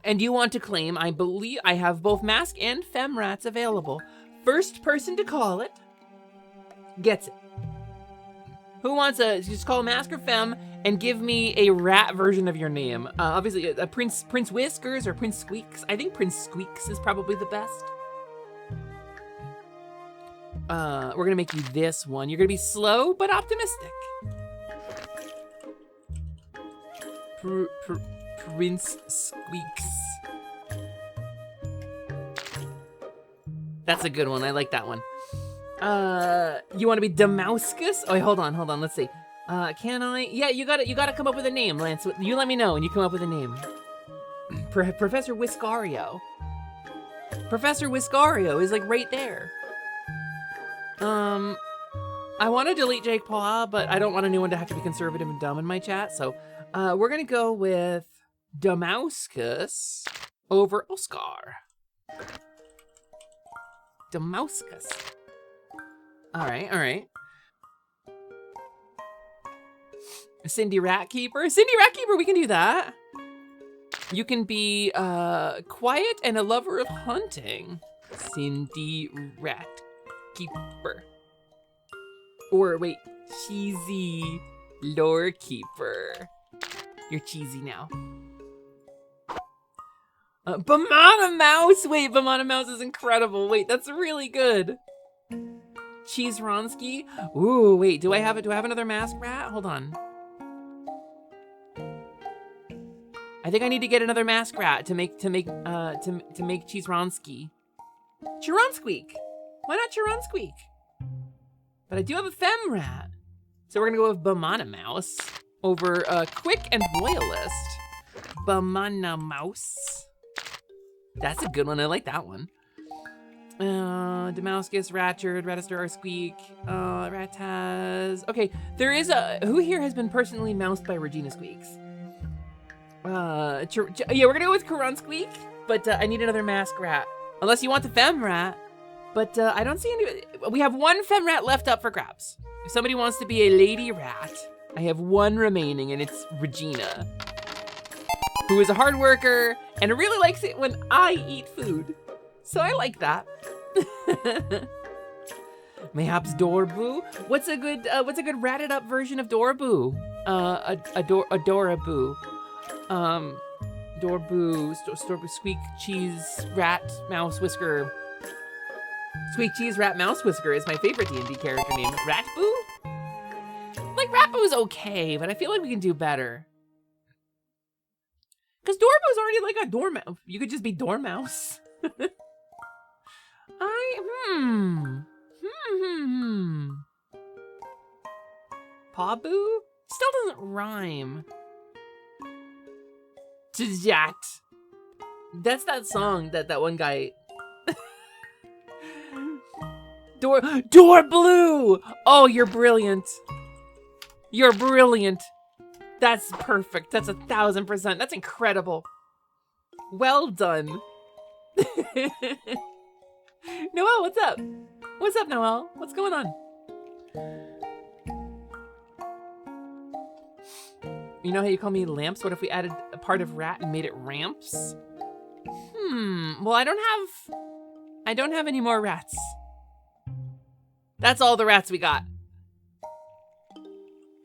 and you want to claim, I believe I have both mask and fem rats available. First person to call it gets it. Who wants just call mask or fem and give me a rat version of your name? Obviously, Prince Whiskers or Prince Squeaks. I think Prince Squeaks is probably the best. We're gonna make you this one. You're gonna be slow but optimistic. Prince Squeaks. That's a good one. I like that one. You want to be Damascus? Oh, wait, hold on. Let's see. Can I? Yeah, you gotta come up with a name, Lance. You let me know and you come up with a name. Professor Whiskario. Professor Whiskario is like right there. I want to delete Jake Paw, but I don't want anyone to have to be conservative and dumb in my chat, so we're gonna go with Damascus over Oscar. Damascus. All right. Cindy Rat Keeper. Cindy Rat Keeper, we can do that. You can be quiet and a lover of hunting. Cindy Rat Keeper. Or wait, cheesy lore keeper. You're cheesy now. Banana Mouse. Wait, Banana Mouse is incredible. Wait, that's really good. Cheese Ronsky. Ooh, wait, do I have another mask rat? Hold on. I think I need to get another mask rat to make Cheese Ronsky. Squeak. Why not Squeak? But I do have a femme rat. So we're gonna go with Banana Mouse over Quick and Royalist. Banana Mouse. That's a good one. I like that one. Damascus, Ratchard, Ratister, or Squeak, Rataz. Okay, there is who here has been personally moused by Regina Squeaks? Yeah, we're gonna go with Karan Squeak, but I need another mask rat. Unless you want the femme rat, but I don't see any. We have one femme rat left up for grabs. If somebody wants to be a lady rat, I have one remaining, and it's Regina, who is a hard worker and really likes it when I eat food. So I like that. Mayhaps Doraboo. What's a good ratted up version of Doraboo? Adoraboo. Doraboo, Squeak, Cheese, Rat, Mouse, Whisker. Squeak, Cheese, Rat, Mouse, Whisker is my favorite D&D character name. Ratboo? Like, Ratboo's okay, but I feel like we can do better. Because Doraboo's already like a dormouse. You could just be Dormouse. Pawboo? Still doesn't rhyme. Jacked. That's that song that one guy. Door Blue! Oh, you're brilliant. You're brilliant. That's perfect. That's 1000%. That's incredible. Well done. Noelle, what's up? What's up, Noelle? What's going on? You know how you call me Lamps? What if we added a part of rat and made it ramps? Well, I don't have any more rats. That's all the rats we got.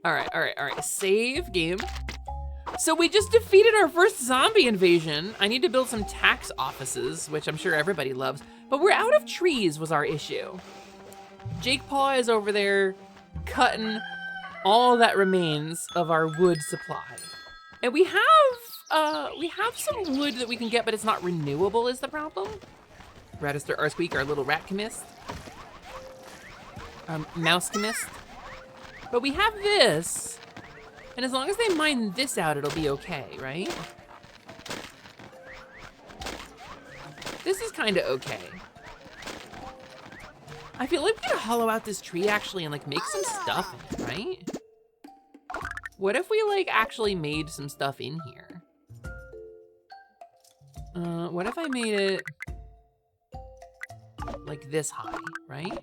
All right. Save game. So we just defeated our first zombie invasion. I need to build some tax offices, which I'm sure everybody loves, but we're out of trees was our issue. Jake Paw is over there cutting all that remains of our wood supply. And we have some wood that we can get, but it's not renewable is the problem. Ratister, our Squeak, our little rat chemist. Mouse chemist. But we have this, and as long as they mine this out, it'll be okay, right? This is kind of okay. I feel like we could hollow out this tree actually and like make some stuff in it, right? What if we like actually made some stuff in here? What if I made it like this high, right?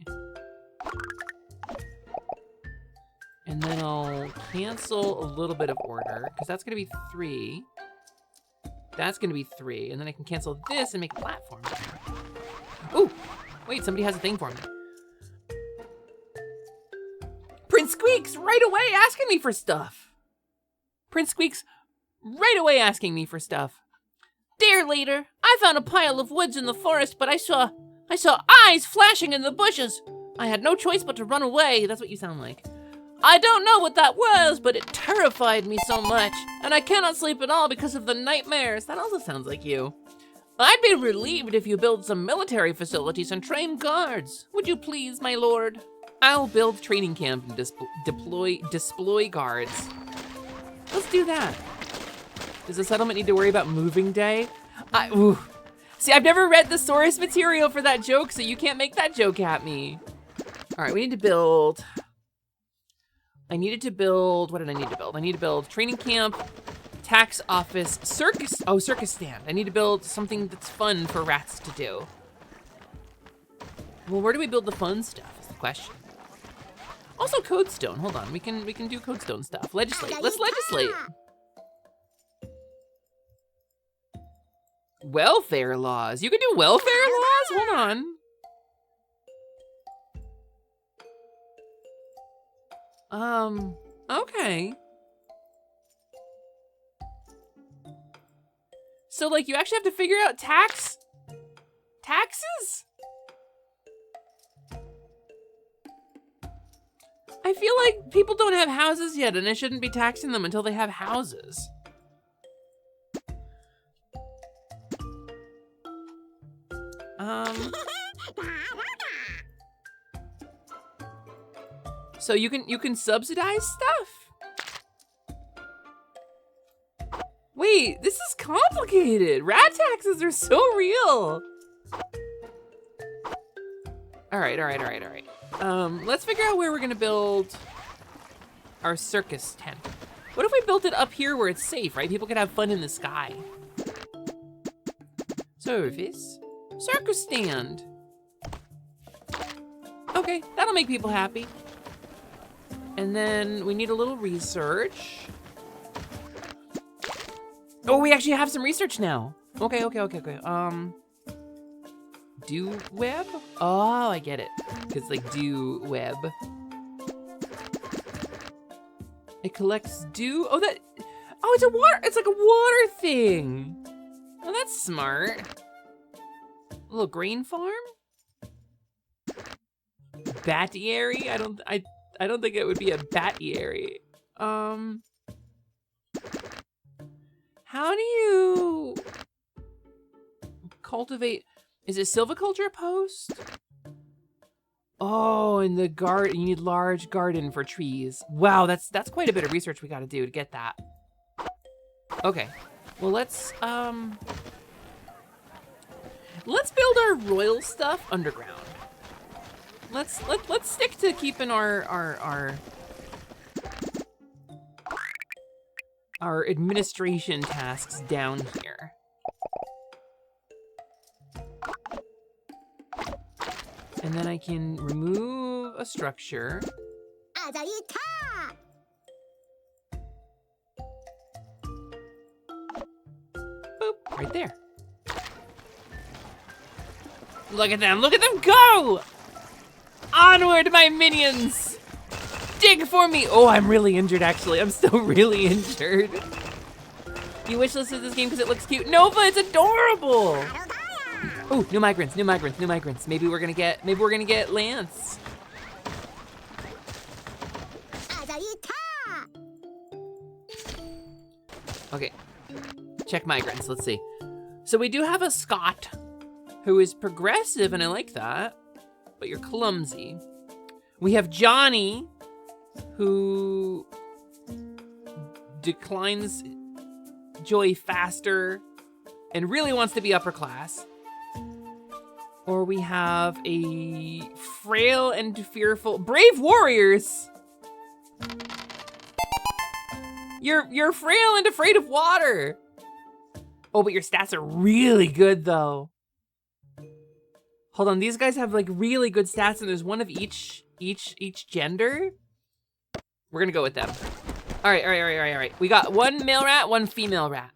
And then I'll cancel a little bit of order, because that's gonna be 3. That's gonna be 3, and then I can cancel this and make a platform. Ooh, wait, somebody has a thing for me. Prince Squeak's right away asking me for stuff. Prince Squeak's right away asking me for stuff. Dear leader, I found a pile of woods in the forest, but I saw eyes flashing in the bushes. I had no choice but to run away. That's what you sound like. I don't know what that was, but it terrified me so much, and I cannot sleep at all because of the nightmares. That also sounds like you. I'd be relieved if you build some military facilities and train guards. Would you please, my lord? I'll build training camp and deploy guards. Let's do that. Does the settlement need to worry about moving day? See, I've never read the source material for that joke, so you can't make that joke at me. All right, we need to build. I needed to build, what did I need to build? I need to build training camp, tax office, circus, circus stand. I need to build something that's fun for rats to do. Well, where do we build the fun stuff is the question. Also, codestone. Hold on, we can do codestone stuff. Legislate. Let's legislate. Welfare laws. You can do welfare laws. Hold on. Okay. So, like, you actually have to figure out taxes? I feel like people don't have houses yet, and I shouldn't be taxing them until they have houses. So you can subsidize stuff? Wait, this is complicated. Rat taxes are so real. All right. Let's figure out where we're gonna build our circus tent. What if we built it up here where it's safe, right? People can have fun in the sky. Service, circus stand. Okay, that'll make people happy. And then we need a little research. Oh, we actually have some research now. Okay. Do web? Oh, I get it. Cause like do web. It collects dew. Oh, it's a water. It's like a water thing. Oh, that's smart. A little grain farm. Batiary? I don't think it would be a batiary. How do you cultivate? Is it silviculture post? Oh, in the garden, you need large garden for trees. Wow, that's quite a bit of research we got to do to get that. Okay, well let's build our royal stuff underground. Let's stick to keeping our administration tasks down here. And then I can remove a structure. Boop, right there. Look at them go! Onward, my minions! Dig for me! Oh, I'm really injured, actually. I'm still really injured. You wishlisted this game because it looks cute. Nova, it's adorable! Oh, new migrants. Maybe we're gonna get Lance. Okay, check migrants, let's see. So we do have a Scot who is progressive, and I like that, but you're clumsy. We have Johnny, who declines joy faster and really wants to be upper class. Or we have a frail and fearful, brave warriors. You're frail and afraid of water. Oh, but your stats are really good though. Hold on, these guys have like really good stats, and there's one of each gender. We're gonna go with them. All right. We got one male rat, one female rat.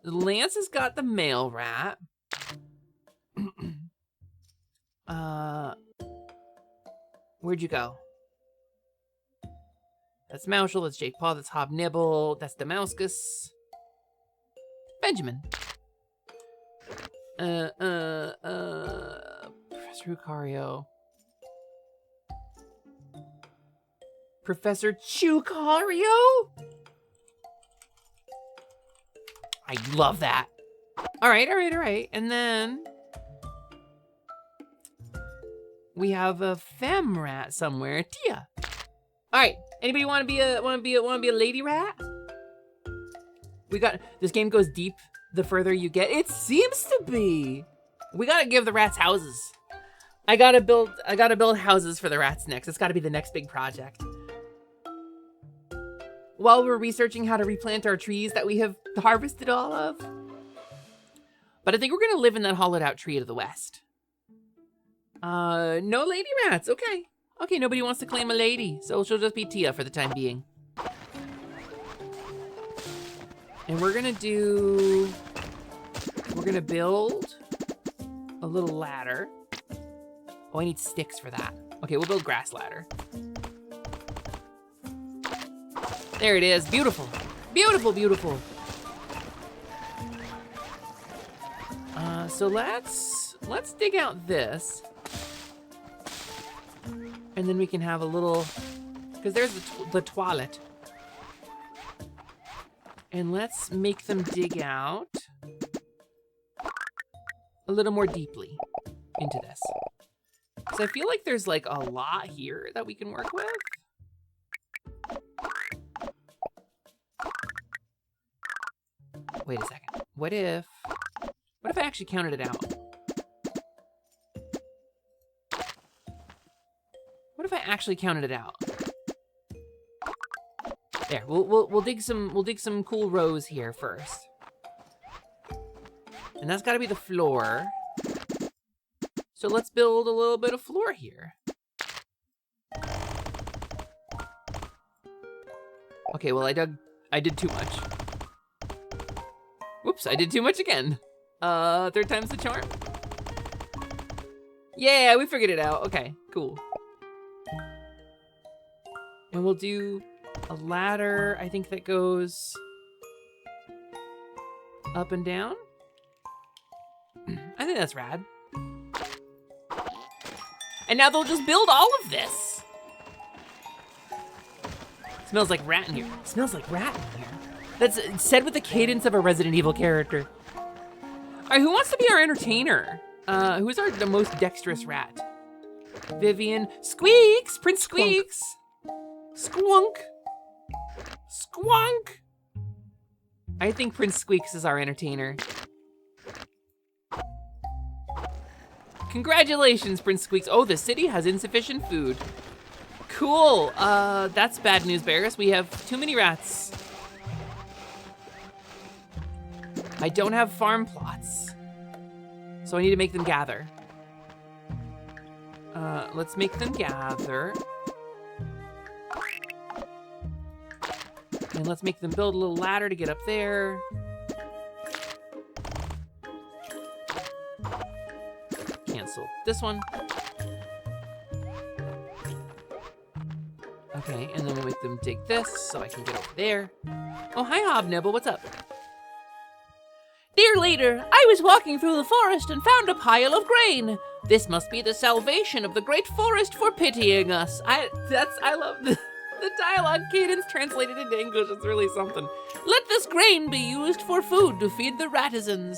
Lance has got the male rat. Where'd you go? That's Maushel, that's Jake Paul, that's Hobnibble, that's Damascus. Benjamin. Professor Lucario. Professor Chucario? I love that. All right. And then we have a femme rat somewhere, Tia. All right. Anybody want to be a lady rat? We got this game goes deep the further you get. It seems to be. We gotta give the rats houses. I gotta build houses for the rats next. It's gotta be the next big project. While we're researching how to replant our trees that we have harvested all of. But I think we're gonna live in that hollowed out tree to the west. No lady rats, okay. Okay, nobody wants to claim a lady, so she'll just be Tia for the time being. And we're gonna build a little ladder. Oh, I need sticks for that. Okay, we'll build grass ladder. There it is, beautiful. Beautiful, beautiful. So let's dig out this. And then we can have a little, because there's the toilet. And let's make them dig out a little more deeply into this. So I feel like there's like a lot here that we can work with. Wait a second. What if I actually counted it out? What if I actually counted it out? There, we'll dig some cool rows here first. And that's gotta be the floor. So let's build a little bit of floor here. Okay, well I did too much. Whoops, I did too much again. Third time's the charm? Yeah, we figured it out. Okay, cool. And we'll do a ladder, I think that goes up and down. I think that's rad. And now they'll just build all of this. Smells like rat in here. Smells like rat in here. That's said with the cadence of a Resident Evil character. All right, who wants to be our entertainer? Who's the most dexterous rat? Vivian. Squeaks! Prince Squeaks! Squunk! Squonk! I think Prince Squeaks is our entertainer. Congratulations, Prince Squeaks. Oh, the city has insufficient food. Cool. That's bad news, Barris. We have too many rats. I don't have farm plots, so I need to make them gather. Let's make them gather. And let's make them build a little ladder to get up there. Cancel this one. Okay, and then we'll make them dig this so I can get over there. Oh, hi, Hobnibble, what's up? Dear leader, I was walking through the forest and found a pile of grain. This must be the salvation of the great forest for pitying us. I love the dialogue cadence translated into English. It's really something. Let this grain be used for food to feed the ratizans.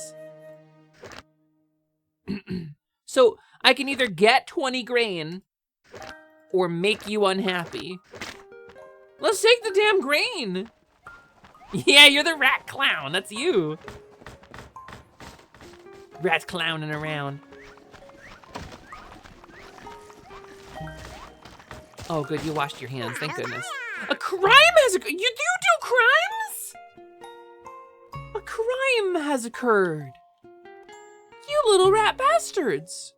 So I can either get 20 grain or make you unhappy. Let's take the damn grain. Yeah, you're the rat clown. That's you. Rats clowning around. Oh, good, you washed your hands, thank goodness. A crime has occurred. You do crimes? A crime has occurred. You little rat bastards.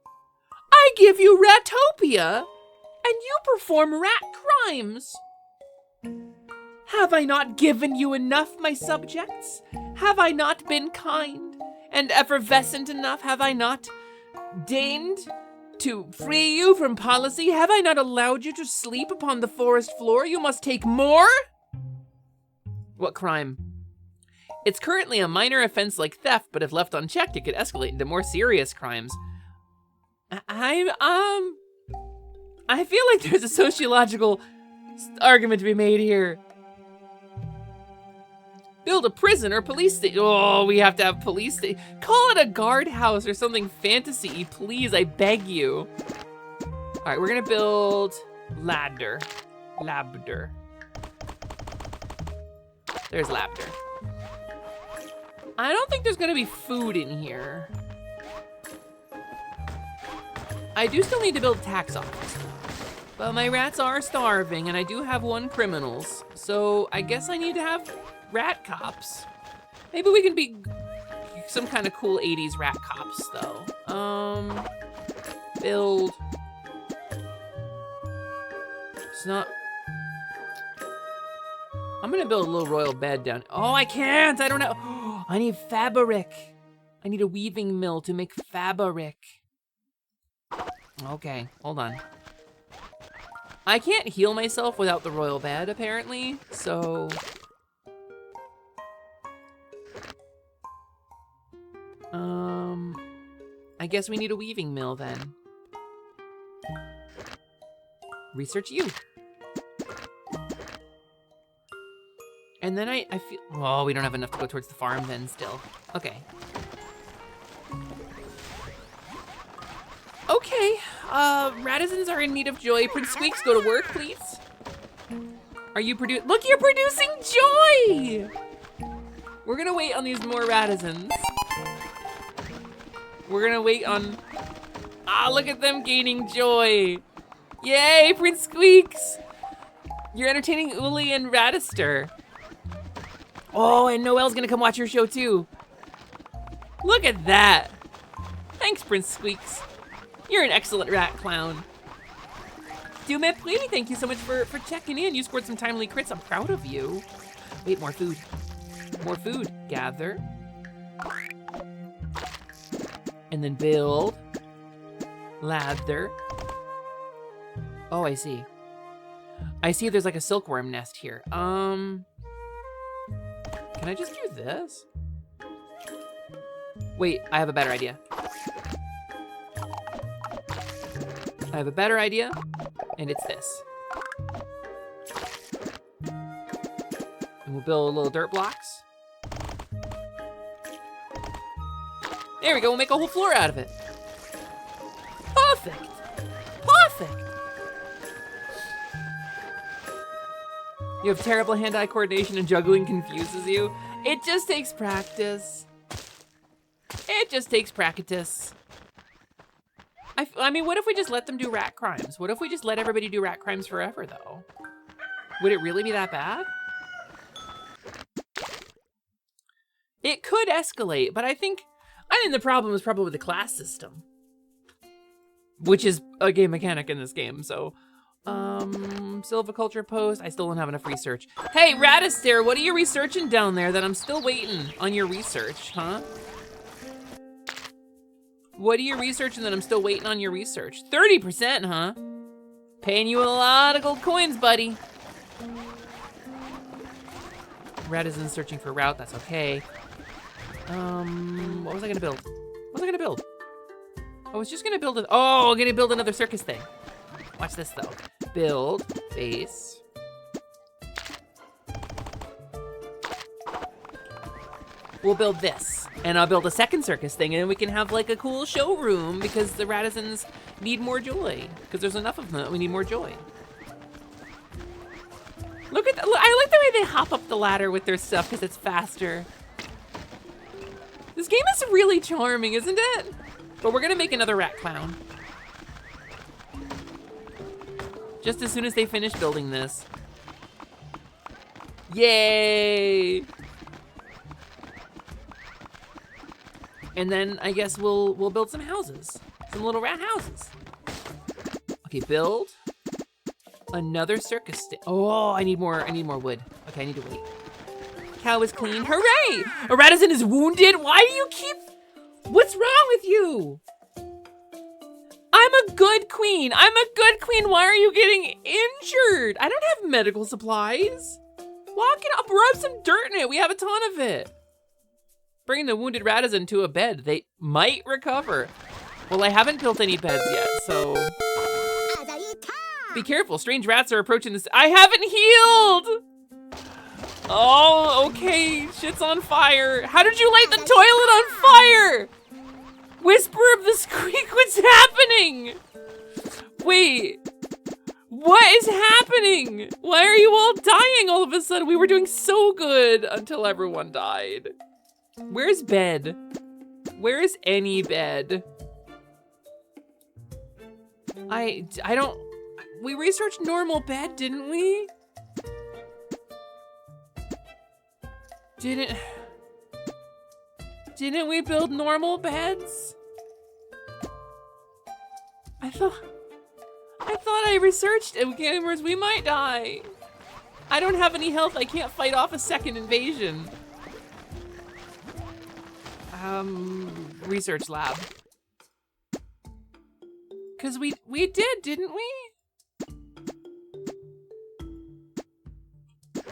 I give you Ratopia, and you perform rat crimes. Have I not given you enough, my subjects? Have I not been kind and effervescent enough? Have I not deigned to free you from policy? Have I not allowed you to sleep upon the forest floor? You must take more? What crime? It's currently a minor offense like theft, but if left unchecked, it could escalate into more serious crimes. I feel like there's a sociological argument to be made here. Build a prison or police station. Oh, we have to have police station. Call it a guardhouse or something fantasy, please, I beg you. All right, we're gonna build ladder. Labder. There's labder. I don't think there's gonna be food in here. I do still need to build a tax office. But my rats are starving and I do have 1 criminals. So I guess I need to have rat cops. Maybe we can be some kind of cool 80s rat cops though. Build. It's not... I'm gonna build a little royal bed down. Oh, I can't! I don't know. I need fabric. I need a weaving mill to make fabric. Okay, hold on. I can't heal myself without the royal bed, apparently, so... I guess we need a weaving mill then. Research you. And then I feel, oh, we don't have enough to go towards the farm then still. Okay. Okay, Radissons are in need of joy. Prince Squeaks, go to work, please. Are you look, you're producing joy! We're gonna wait on these more Radissons. We're gonna wait on, look at them gaining joy. Yay, Prince Squeaks! You're entertaining Uli and Radister. Oh, and Noelle's gonna come watch your show too. Look at that. Thanks, Prince Squeaks. You're an excellent rat clown. Du Mepris, thank you so much for checking in. You scored some timely crits. I'm proud of you. Wait, more food. More food. Gather. And then build. Lather. Oh, I see. I see there's like a silkworm nest here. Can I just do this? Wait, I have a better idea. I have a better idea, and it's this. And we'll build little dirt blocks. There we go, we'll make a whole floor out of it. Perfect. Perfect. You have terrible hand-eye coordination and juggling confuses you. It just takes practice. It just takes practice. I mean, what if we just let them do rat crimes? What if we just let everybody do rat crimes forever, though? Would it really be that bad? It could escalate, but I think the problem is probably the class system, which is a game mechanic in this game. So, silviculture post. I still don't have enough research. Hey, Radister, what are you researching down there that I'm still waiting on your research, huh? What are you researching that I'm still waiting on your research? 30%, huh? Paying you a lot of gold coins, buddy. Radisson searching for route, that's okay. What was I gonna build? What was I gonna build? I was just gonna build it. Oh, I'm gonna build another circus thing. Watch this though. Build, base. We'll build this, and I'll build a second circus thing, and then we can have like a cool showroom because the Radissons need more joy. Because there's enough of them that we need more joy. Look at that! I like the way they hop up the ladder with their stuff because it's faster. This game is really charming, isn't it? But we're gonna make another rat clown. Just as soon as they finish building this. Yay! And then I guess we'll build some houses. Some little rat houses. Okay, build another circus stick. Oh, I need more wood. Okay, I need to wait. Cow is clean. Hooray! A Radisson is wounded. Why do you keep... What's wrong with you? I'm a good queen. I'm a good queen. Why are you getting injured? I don't have medical supplies. Walk it up, rub some dirt in it. We have a ton of it. Bring the wounded Radisson to a bed. They might recover. Well, I haven't built any beds yet, so... Be careful, strange rats are approaching this. I haven't healed! Oh, okay, shit's on fire. How did you light the toilet on fire? Whisper of the Squeak, what's happening? Wait, what is happening? Why are you all dying all of a sudden? We were doing so good until everyone died. Where's bed? Where is any bed? I don't, we researched normal bed, didn't we? Didn't we build normal beds? I thought I researched it, gamers. We might die. I don't have any health. I can't fight off a second invasion. Research lab. Cause we did, didn't we?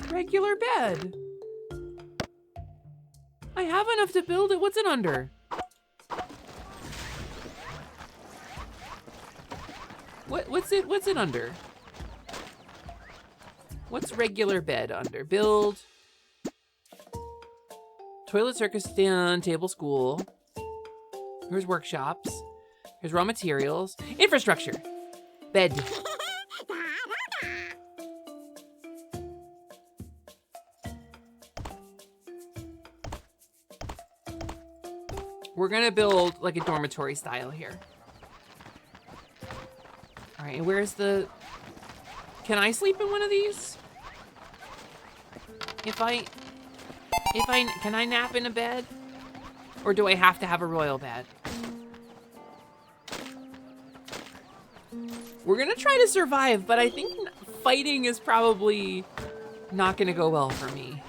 Regular bed. I have enough to build it. What's it under? What's it under? What's regular bed under? Build. Toilet, circus, stand, table, school. Here's workshops. Here's raw materials. Infrastructure. Bed. We're gonna build like a dormitory style here. All right, and where's the... Can I sleep in one of these? Can I nap in a bed? Or do I have to have a royal bed? We're gonna try to survive, but I think fighting is probably not gonna go well for me.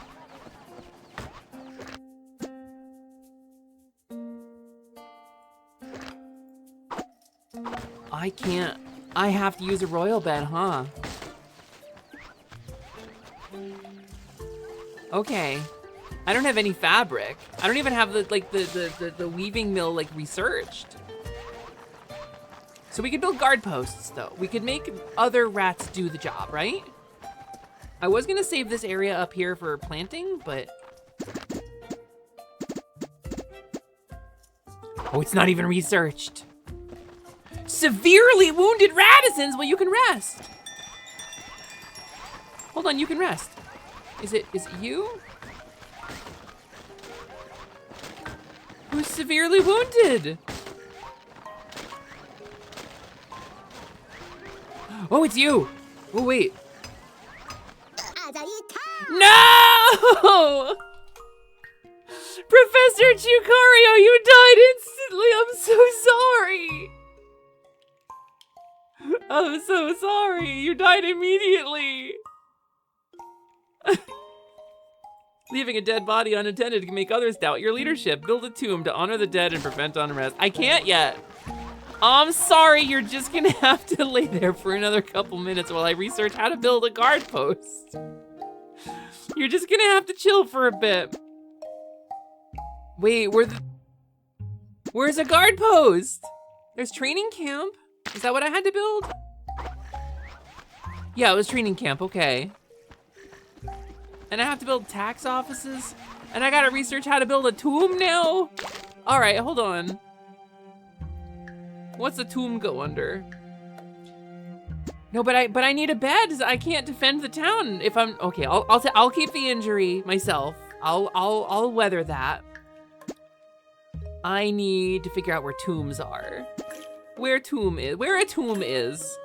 I can't. I have to use a royal bed, huh? Okay. I don't have any fabric. I don't even have the weaving mill like researched. So we could build guard posts though. We could make other rats do the job, right? I was gonna save this area up here for planting, but... Oh, it's not even researched. Severely wounded Radissons. Well, you can rest. Hold on, you can rest. Is it you? Who's severely wounded? Oh, it's you. Oh, wait. No! Professor Chukario, you died instantly. I'm so sorry. I'm so sorry. You died immediately. Leaving a dead body unattended can make others doubt your leadership. Build a tomb to honor the dead and prevent unrest. I can't yet. I'm sorry, you're just gonna have to lay there for another couple minutes while I research how to build a guard post. You're just gonna have to chill for a bit. Wait, where's a guard post? There's training camp. Is that what I had to build? Yeah, it was training camp, okay. And I have to build tax offices? And I gotta research how to build a tomb now? All right, hold on. What's the tomb go under? No, but I need a bed. I can't defend the town if I'm okay. I'll keep the injury myself. I'll weather that. I need to figure out where tombs are. Where a tomb is.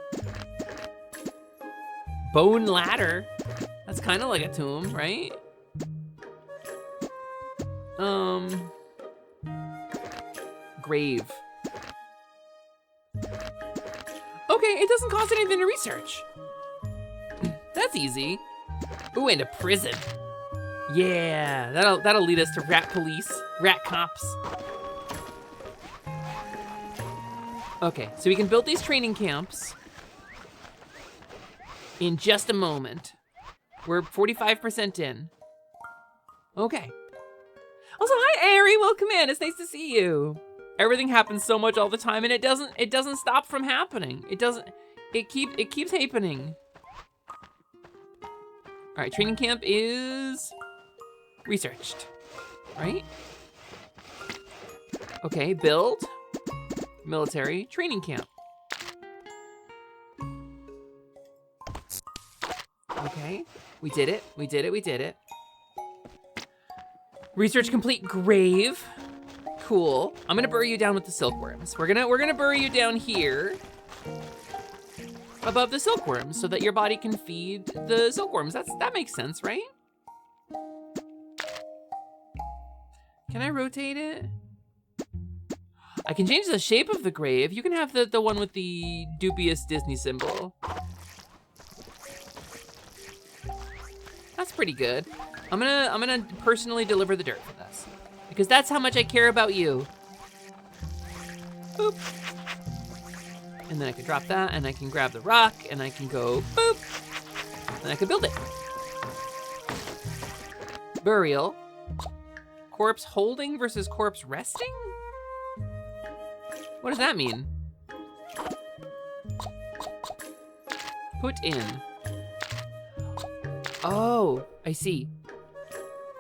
Bone ladder. That's kind of like a tomb, right? Grave. Okay, it doesn't cost anything to research. That's easy. Ooh, and a prison. Yeah, that'll lead us to rat police, rat cops. Okay, so we can build these training camps in just a moment. We're 45% in. Okay. Also, hi, Ari, welcome in. It's nice to see you. Everything happens so much all the time, and it doesn't stop from happening. It keeps happening. All right, training camp is researched, right? Okay, build. Military training camp. Okay, we did it. Research complete. Grave. Cool. I'm gonna bury you down with the silkworms. We're gonna bury you down here above the silkworms so that your body can feed the silkworms. That makes sense, right? Can I rotate it? I can change the shape of the grave. You can have the one with the dubious Disney symbol. That's pretty good. I'm gonna personally deliver the dirt for this because that's how much I care about you. Boop. And then I can drop that, and I can grab the rock, and I can go boop, and I can build it. Burial. Corpse holding versus corpse resting? What does that mean? Put in. Oh, I see.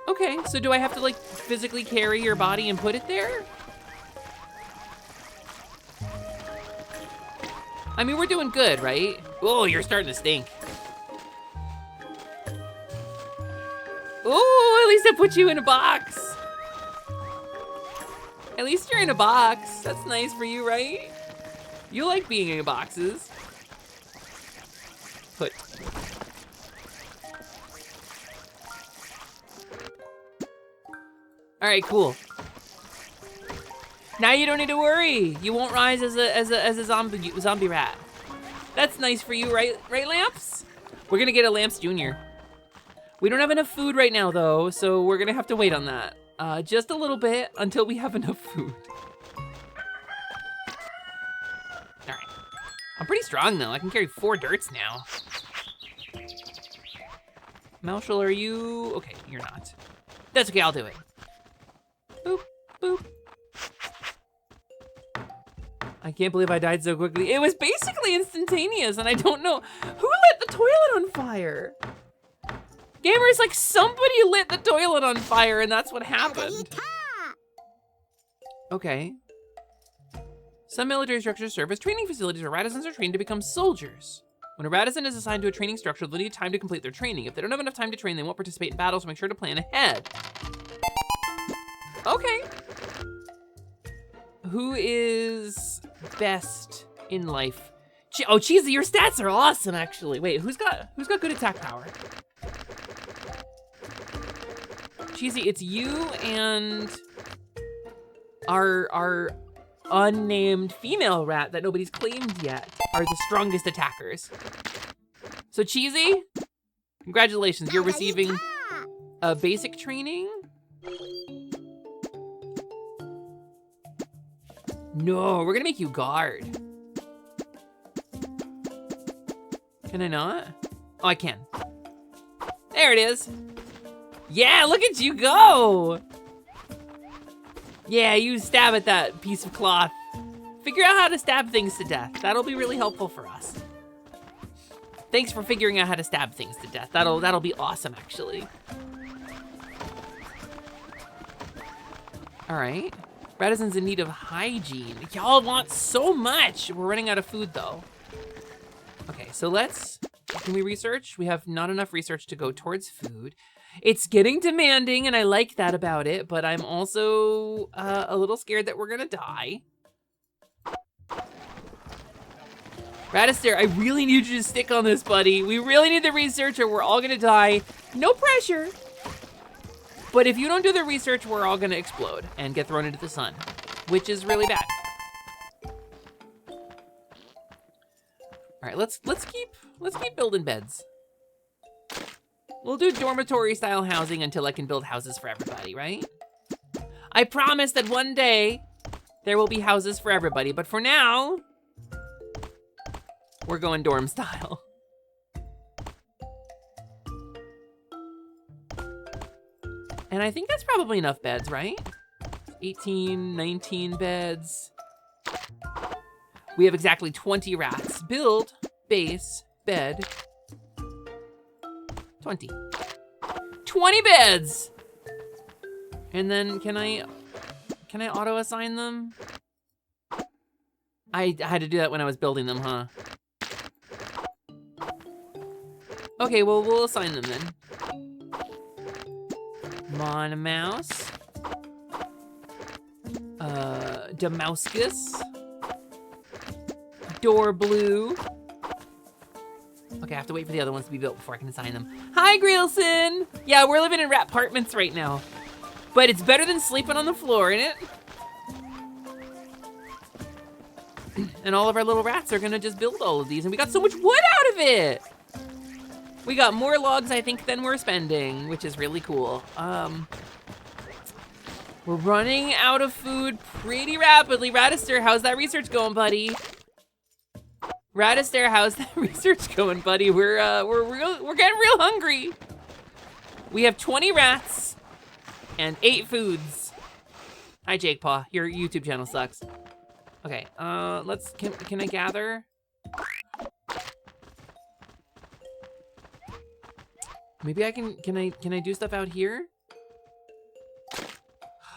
Okay, so do I have to like physically carry your body and put it there? I mean, we're doing good, right? Oh, you're starting to stink. Oh, at least I put you in a box. At least you're in a box. That's nice for you, right? You like being in boxes. Put. All right, cool. Now you don't need to worry. You won't rise as a zombie rat. That's nice for you, right, Lamps? We're gonna get a Lamps Jr. We don't have enough food right now though, so we're gonna have to wait on that. Just a little bit until we have enough food. All right. I'm pretty strong though. I can carry 4 dirts now. Marshall, are you? Okay, you're not. That's okay, I'll do it. Boop, boop. I can't believe I died so quickly. It was basically instantaneous, and I don't know who lit the toilet on fire. Gamers, like somebody lit the toilet on fire, and that's what happened. Okay. Some military structures serve as training facilities where Radissons are trained to become soldiers. When a Radisson is assigned to a training structure, they'll need time to complete their training. If they don't have enough time to train, they won't participate in battles, so make sure to plan ahead. Okay. Who is best in life? Oh, Cheesy, your stats are awesome, actually. Wait, who's got good attack power? Cheesy, it's you and our unnamed female rat that nobody's claimed yet are the strongest attackers. So Cheesy, congratulations, you're receiving a basic training. No, we're gonna make you guard. Can I not? Oh, I can. There it is. Yeah, look at you go. Yeah, you stab at that piece of cloth. Figure out how to stab things to death. That'll be really helpful for us. Thanks for figuring out how to stab things to death. That'll be awesome, actually. All right. Radisson's in need of hygiene. Y'all want so much. We're running out of food though. Okay, so can we research? We have not enough research to go towards food. It's getting demanding and I like that about it, but I'm also a little scared that we're gonna die. Radister, I really need you to stick on this, buddy. We really need the research or we're all gonna die. No pressure. But if you don't do the research, we're all gonna explode and get thrown into the sun, which is really bad. All right, let's keep building beds. We'll do dormitory style housing until I can build houses for everybody, right? I promise that one day there will be houses for everybody, but for now, we're going dorm style. And I think that's probably enough beds, right? 18, 19 beds. We have exactly 20 rats. Build, base, bed. 20. 20 beds! And then can I auto assign them? I had to do that when I was building them, huh? Okay, well, we'll assign them then. Monomouse. Damascus. Door blue. Okay, I have to wait for the other ones to be built before I can assign them. Hi, Greelson! Yeah, we're living in rat apartments right now. But it's better than sleeping on the floor, isn't it? And all of our little rats are gonna just build all of these, and we got so much wood out of it! We got more logs, I think, than we're spending, which is really cool. We're running out of food pretty rapidly. Radister, how's that research going, buddy? Radister, how's that research going, buddy? We're getting real hungry. We have 20 rats and 8 foods. Hi, Jake Paw. Your YouTube channel sucks. Okay, can I gather? Maybe I can I do stuff out here?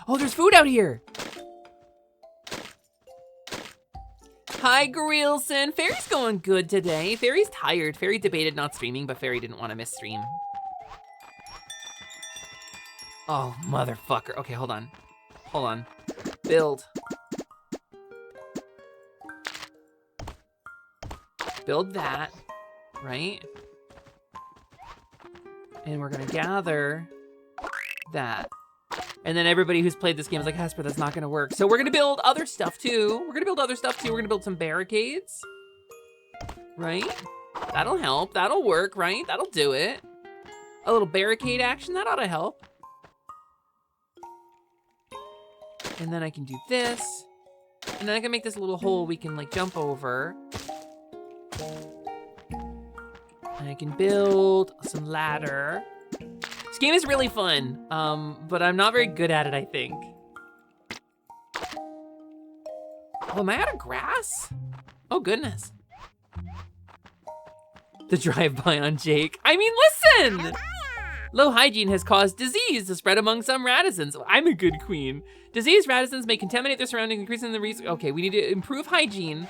Oh, there's food out here. Hi, Gorilson. Fairy's going good today. Fairy's tired. Fairy debated not streaming, but Fairy didn't want to miss stream. Oh, motherfucker. Okay, hold on. Hold on. Build. Build that, right? And we're gonna gather that. And then everybody who's played this game is like, Casper, that's not gonna work. So we're gonna build other stuff too. We're gonna build some barricades, right? That'll help, that'll work, right? That'll do it. A little barricade action, that ought to help. And then I can do this. And then I can make this little hole we can like jump over. And I can build some ladder. This game is really fun, but I'm not very good at it, I think. Oh, am I out of grass? Oh, goodness. The drive-by on Jake. I mean, listen! Low hygiene has caused disease to spread among some radisons. I'm a good queen. Diseased radisons may contaminate their surroundings, increasing the risk. Okay, we need to improve hygiene.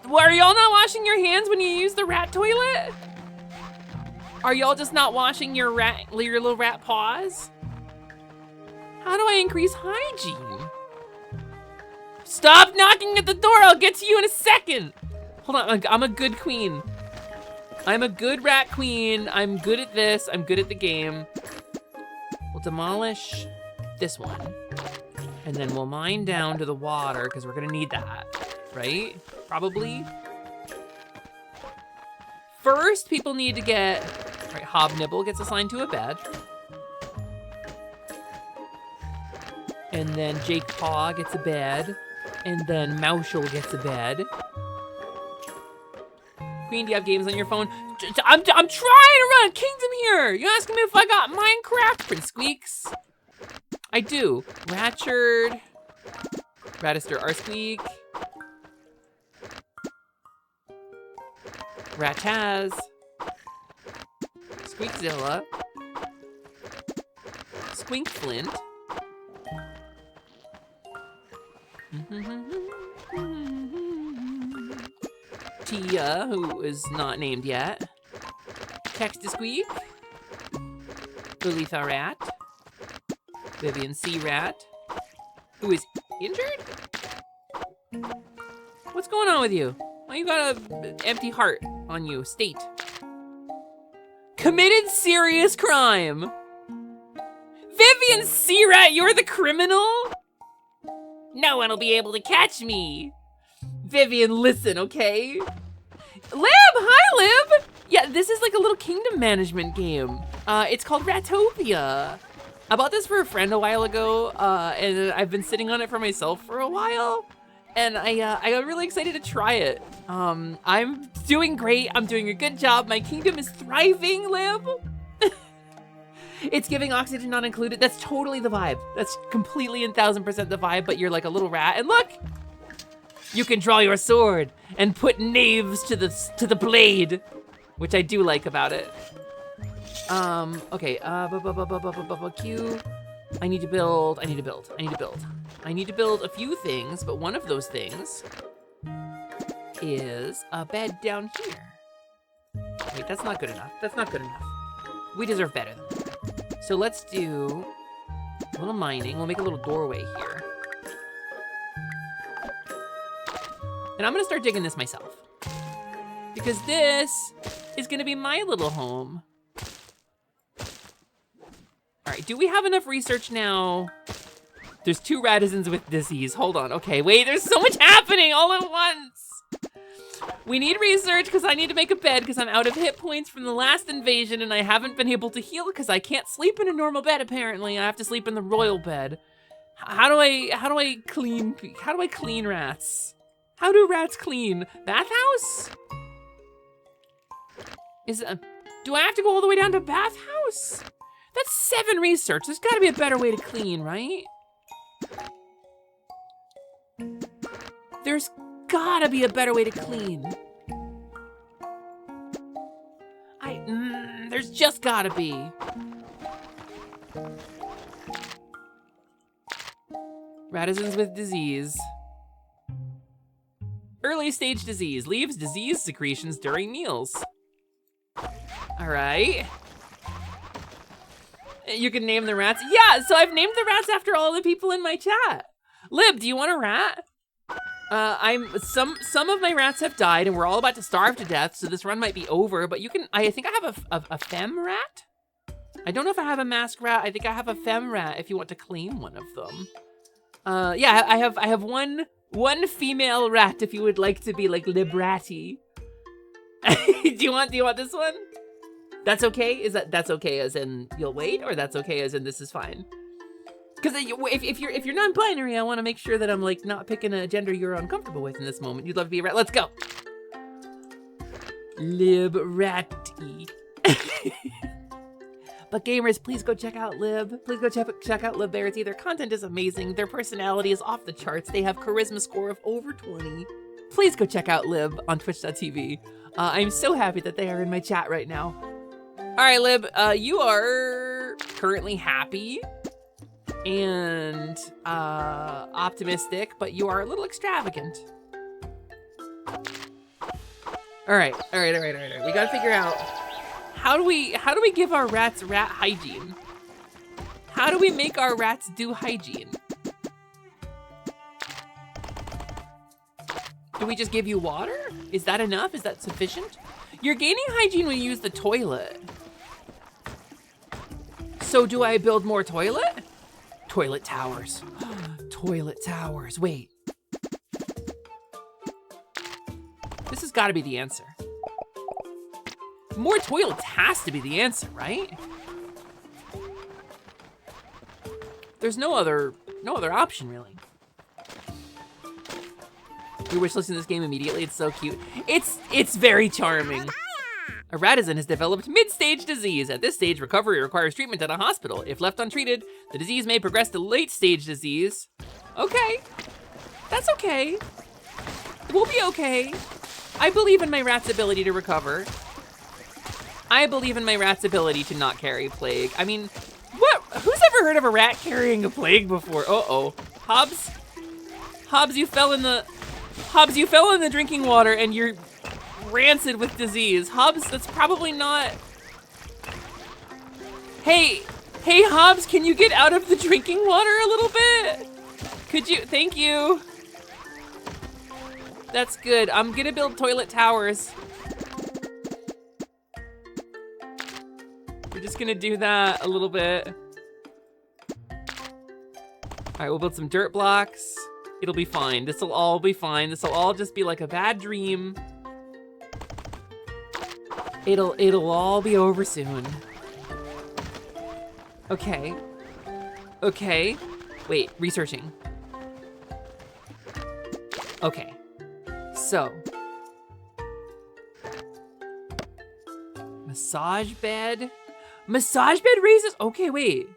What, are y'all not washing your hands when you use the rat toilet? Are y'all just not washing your little rat paws? How do I increase hygiene? Stop knocking at the door, I'll get to you in a second. Hold on, I'm a good queen. I'm a good rat queen. I'm good at this, I'm good at the game. We'll demolish this one. And then we'll mine down to the water, because we're gonna need that, right? Probably. First, people need to get, right, Hobnibble gets assigned to a bed. And then Jake Paw gets a bed. And then Maushel gets a bed. Queen, do you have games on your phone? I'm trying to run a kingdom here! You asking me if I got Minecraft? Prince Squeaks. I do. Ratchard. Radister R Squeak. Rataz. Squeakzilla. Squinkflint. Tia, who is not named yet. Text-a-Squeak. Ulitha Rat. Vivian C. Rat. Who is injured? What's going on with you? Why you got an empty heart on you? State. Committed serious crime. Vivian C. Rat, you're the criminal? No one will be able to catch me. Vivian, listen, okay? Lib, hi Lib! Yeah, this is like a little kingdom management game. It's called Ratopia. I bought this for a friend a while ago, and I've been sitting on it for myself for a while. And I got really excited to try it. I'm doing great, I'm doing a good job. My kingdom is thriving, Lib. It's giving oxygen not included. That's totally the vibe. That's completely and 1000% the vibe, but you're like a little rat. And look, you can draw your sword and put knaves to the blade, which I do like about it. Okay, Q. I need to build a few things, but one of those things is a bed down here. Wait, that's not good enough. That's not good enough. We deserve better than that. So let's do a little mining. We'll make a little doorway here. And I'm gonna start digging this myself, because this is gonna be my little home. All right, do we have enough research now? There's 2 radisons with disease. Hold on, okay, wait, there's so much happening all at once. We need research because I need to make a bed because I'm out of hit points from the last invasion and I haven't been able to heal because I can't sleep in a normal bed apparently. I have to sleep in the royal bed. How do I clean rats? How do rats clean? Bathhouse? Do I have to go all the way down to bathhouse? That's 7 research. There's gotta be a better way to clean, right? There's gotta be a better way to clean. There's just gotta be. Radisons with disease. Early stage disease leaves disease secretions during meals. All right. You can name the rats. Yeah, so I've named the rats after all the people in my chat. Lib, do you want a rat? Some of my rats have died and we're all about to starve to death, so this run might be over, but you can, I think I have a femme rat? I don't know if I have a masked rat. I think I have a femme rat if you want to claim one of them. Yeah, I have one female rat if you would like to be like Libratty. do you want this one? That's okay? That's okay as in you'll wait, or that's okay as in this is fine? Because if you're non-binary, I want to make sure that I'm like not picking a gender you're uncomfortable with in this moment. You'd love to be a rat. Let's go. Libratty. But gamers, please go check out Lib. Please go check out Liberty. Their content is amazing. Their personality is off the charts. They have charisma score of over 20. Please go check out Lib on twitch.tv. I'm so happy that they are in my chat right now. All right, Lib, you are currently happy and optimistic, but you are a little extravagant. All right. We gotta figure out how do we give our rats rat hygiene? How do we make our rats do hygiene? Do we just give you water? Is that enough? Is that sufficient? You're gaining hygiene when you use the toilet. So do I build more toilet? Toilet towers. Toilet towers. Wait. This has got to be the answer. More toilets has to be the answer, right? There's no other option, really. You wish listing this game immediately. It's so cute. It's very charming. A ratisan has developed mid-stage disease. At this stage, recovery requires treatment at a hospital. If left untreated, the disease may progress to late-stage disease. Okay, that's okay. We'll be okay. I believe in my rat's ability to recover. I believe in my rat's ability to not carry plague. I mean, what? Who's ever heard of a rat carrying a plague before? Uh-oh. Hobbs, you fell in the drinking water and you're rancid with disease. Hobbs, that's probably not... Hey, Hobbs, can you get out of the drinking water a little bit? Could you? Thank you. That's good. I'm gonna build toilet towers. We're just gonna do that a little bit. All right, we'll build some dirt blocks. It'll be fine. This'll all be fine. This'll all just be like a bad dream. It'll all be over soon. Okay. Okay. Wait, researching. Okay. So. Massage bed. Massage bed raises, okay, wait.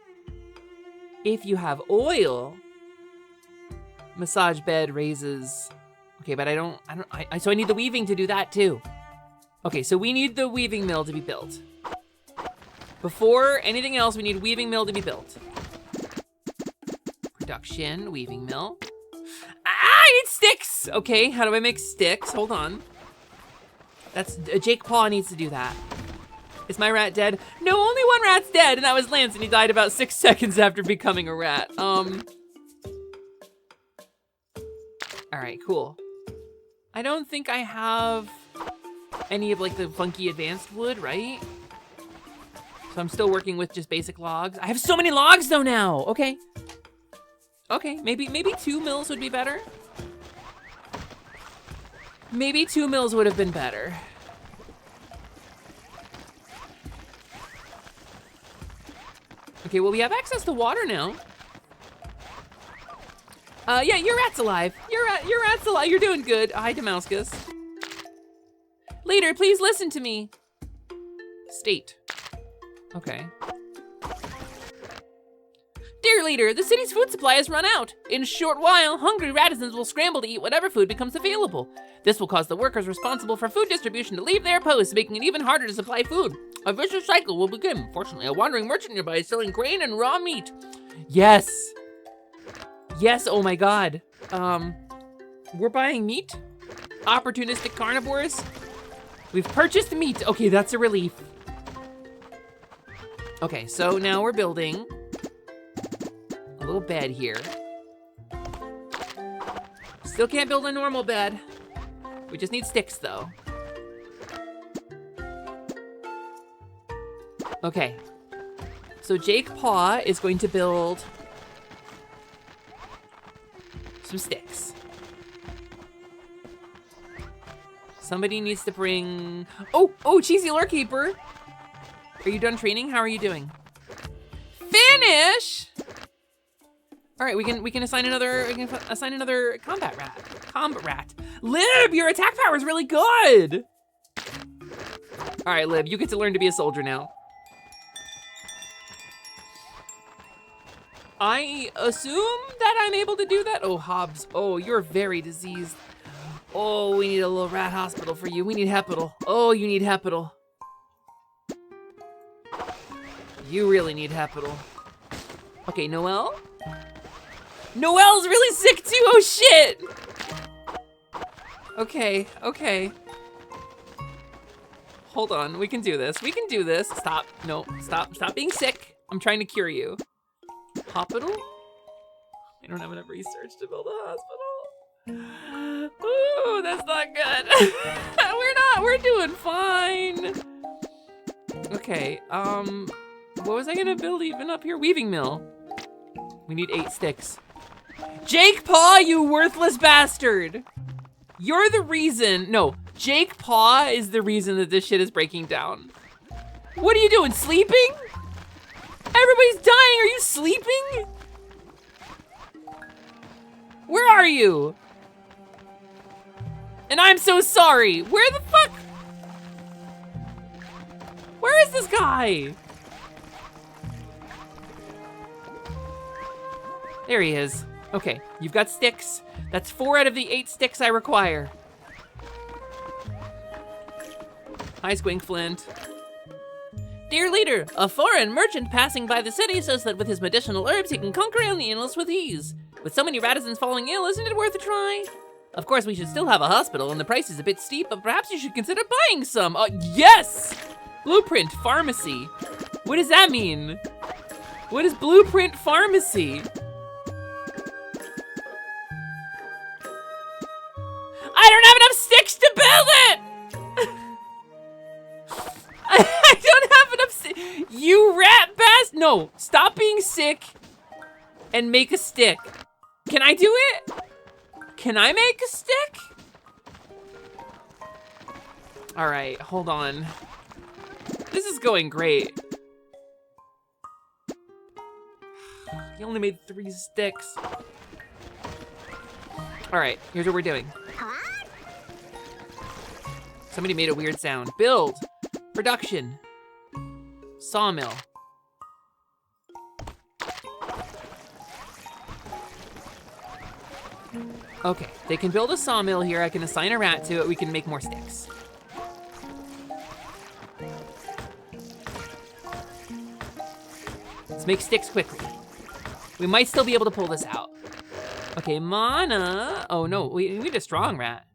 If you have oil, massage bed raises, okay, but so I need the weaving to do that too. Okay, so we need the weaving mill to be built. Before anything else, we need weaving mill to be built. Production, weaving mill. I need sticks! Okay, how do I make sticks? Hold on. That's, Jake Paul needs to do that. Is my rat dead? No, only one rat's dead, and that was Lance, and he died about 6 seconds after becoming a rat. All right, cool. I don't think I have any of like the funky advanced wood, right? So I'm still working with just basic logs. I have so many logs though now. Okay. Okay, maybe 2 mills would be better. Maybe 2 mils would have been better. Okay, well, we have access to water now. Yeah, your rat's alive. Your rat's alive. You're doing good. Hi, Damascus. Leader, please listen to me. State. Okay. Dear leader, the city's food supply has run out. In a short while, hungry radisons will scramble to eat whatever food becomes available. This will cause the workers responsible for food distribution to leave their posts, making it even harder to supply food. A vicious cycle will begin. Fortunately, a wandering merchant nearby is selling grain and raw meat. Yes. Yes, oh my god. We're buying meat? Opportunistic carnivores? We've purchased meat. Okay, that's a relief. Okay, so now we're building a little bed here. Still can't build a normal bed. We just need sticks though. Okay. So Jake Paw is going to build some sticks. Somebody needs to bring... Oh, Cheesy Lurkeeper. Are you done training? How are you doing? Finish! All right, we can assign another combat rat. Lib, your attack power is really good. All right, Lib, you get to learn to be a soldier now. I assume that I'm able to do that. Oh, Hobbs. Oh, you're very diseased. Oh, we need a little rat hospital for you. We need Hepital. Oh, you need Hepital. You really need Hepital. Okay, Noelle? Noelle's really sick too, oh shit! Okay. Hold on, we can do this. Stop, no, stop being sick. I'm trying to cure you. Hospital? I don't have enough research to build a hospital. Ooh, that's not good. We're doing fine. Okay, what was I gonna build even up here? Weaving mill. We need 8 sticks. Jake Paw, you worthless bastard! You're the reason. No, Jake Paw is the reason that this shit is breaking down. What are you doing, sleeping? Everybody's dying, are you sleeping? Where are you? And I'm so sorry. Where the fuck? Where is this guy? There he is. Okay, you've got sticks. That's 4 out of the 8 sticks I require. Hi, Squinkflint. Dear leader, a foreign merchant passing by the city says that with his medicinal herbs he can conquer aliens with ease. With so many radisons falling ill, isn't it worth a try? Of course, we should still have a hospital, and the price is a bit steep, but perhaps you should consider buying some. Yes! Blueprint Pharmacy. What does that mean? What is Blueprint Pharmacy? I don't have enough sticks to build it! I don't have enough sticks. You rat bastard! No, stop being sick and make a stick. Can I do it? Can I make a stick? All right, hold on. This is going great. He only made 3 sticks. All right, here's what we're doing. Somebody made a weird sound. Build. Production. Sawmill. Okay, they can build a sawmill here. I can assign a rat to it. We can make more sticks. Let's make sticks quickly. We might still be able to pull this out. Okay, Mana. Oh no, we need a strong rat.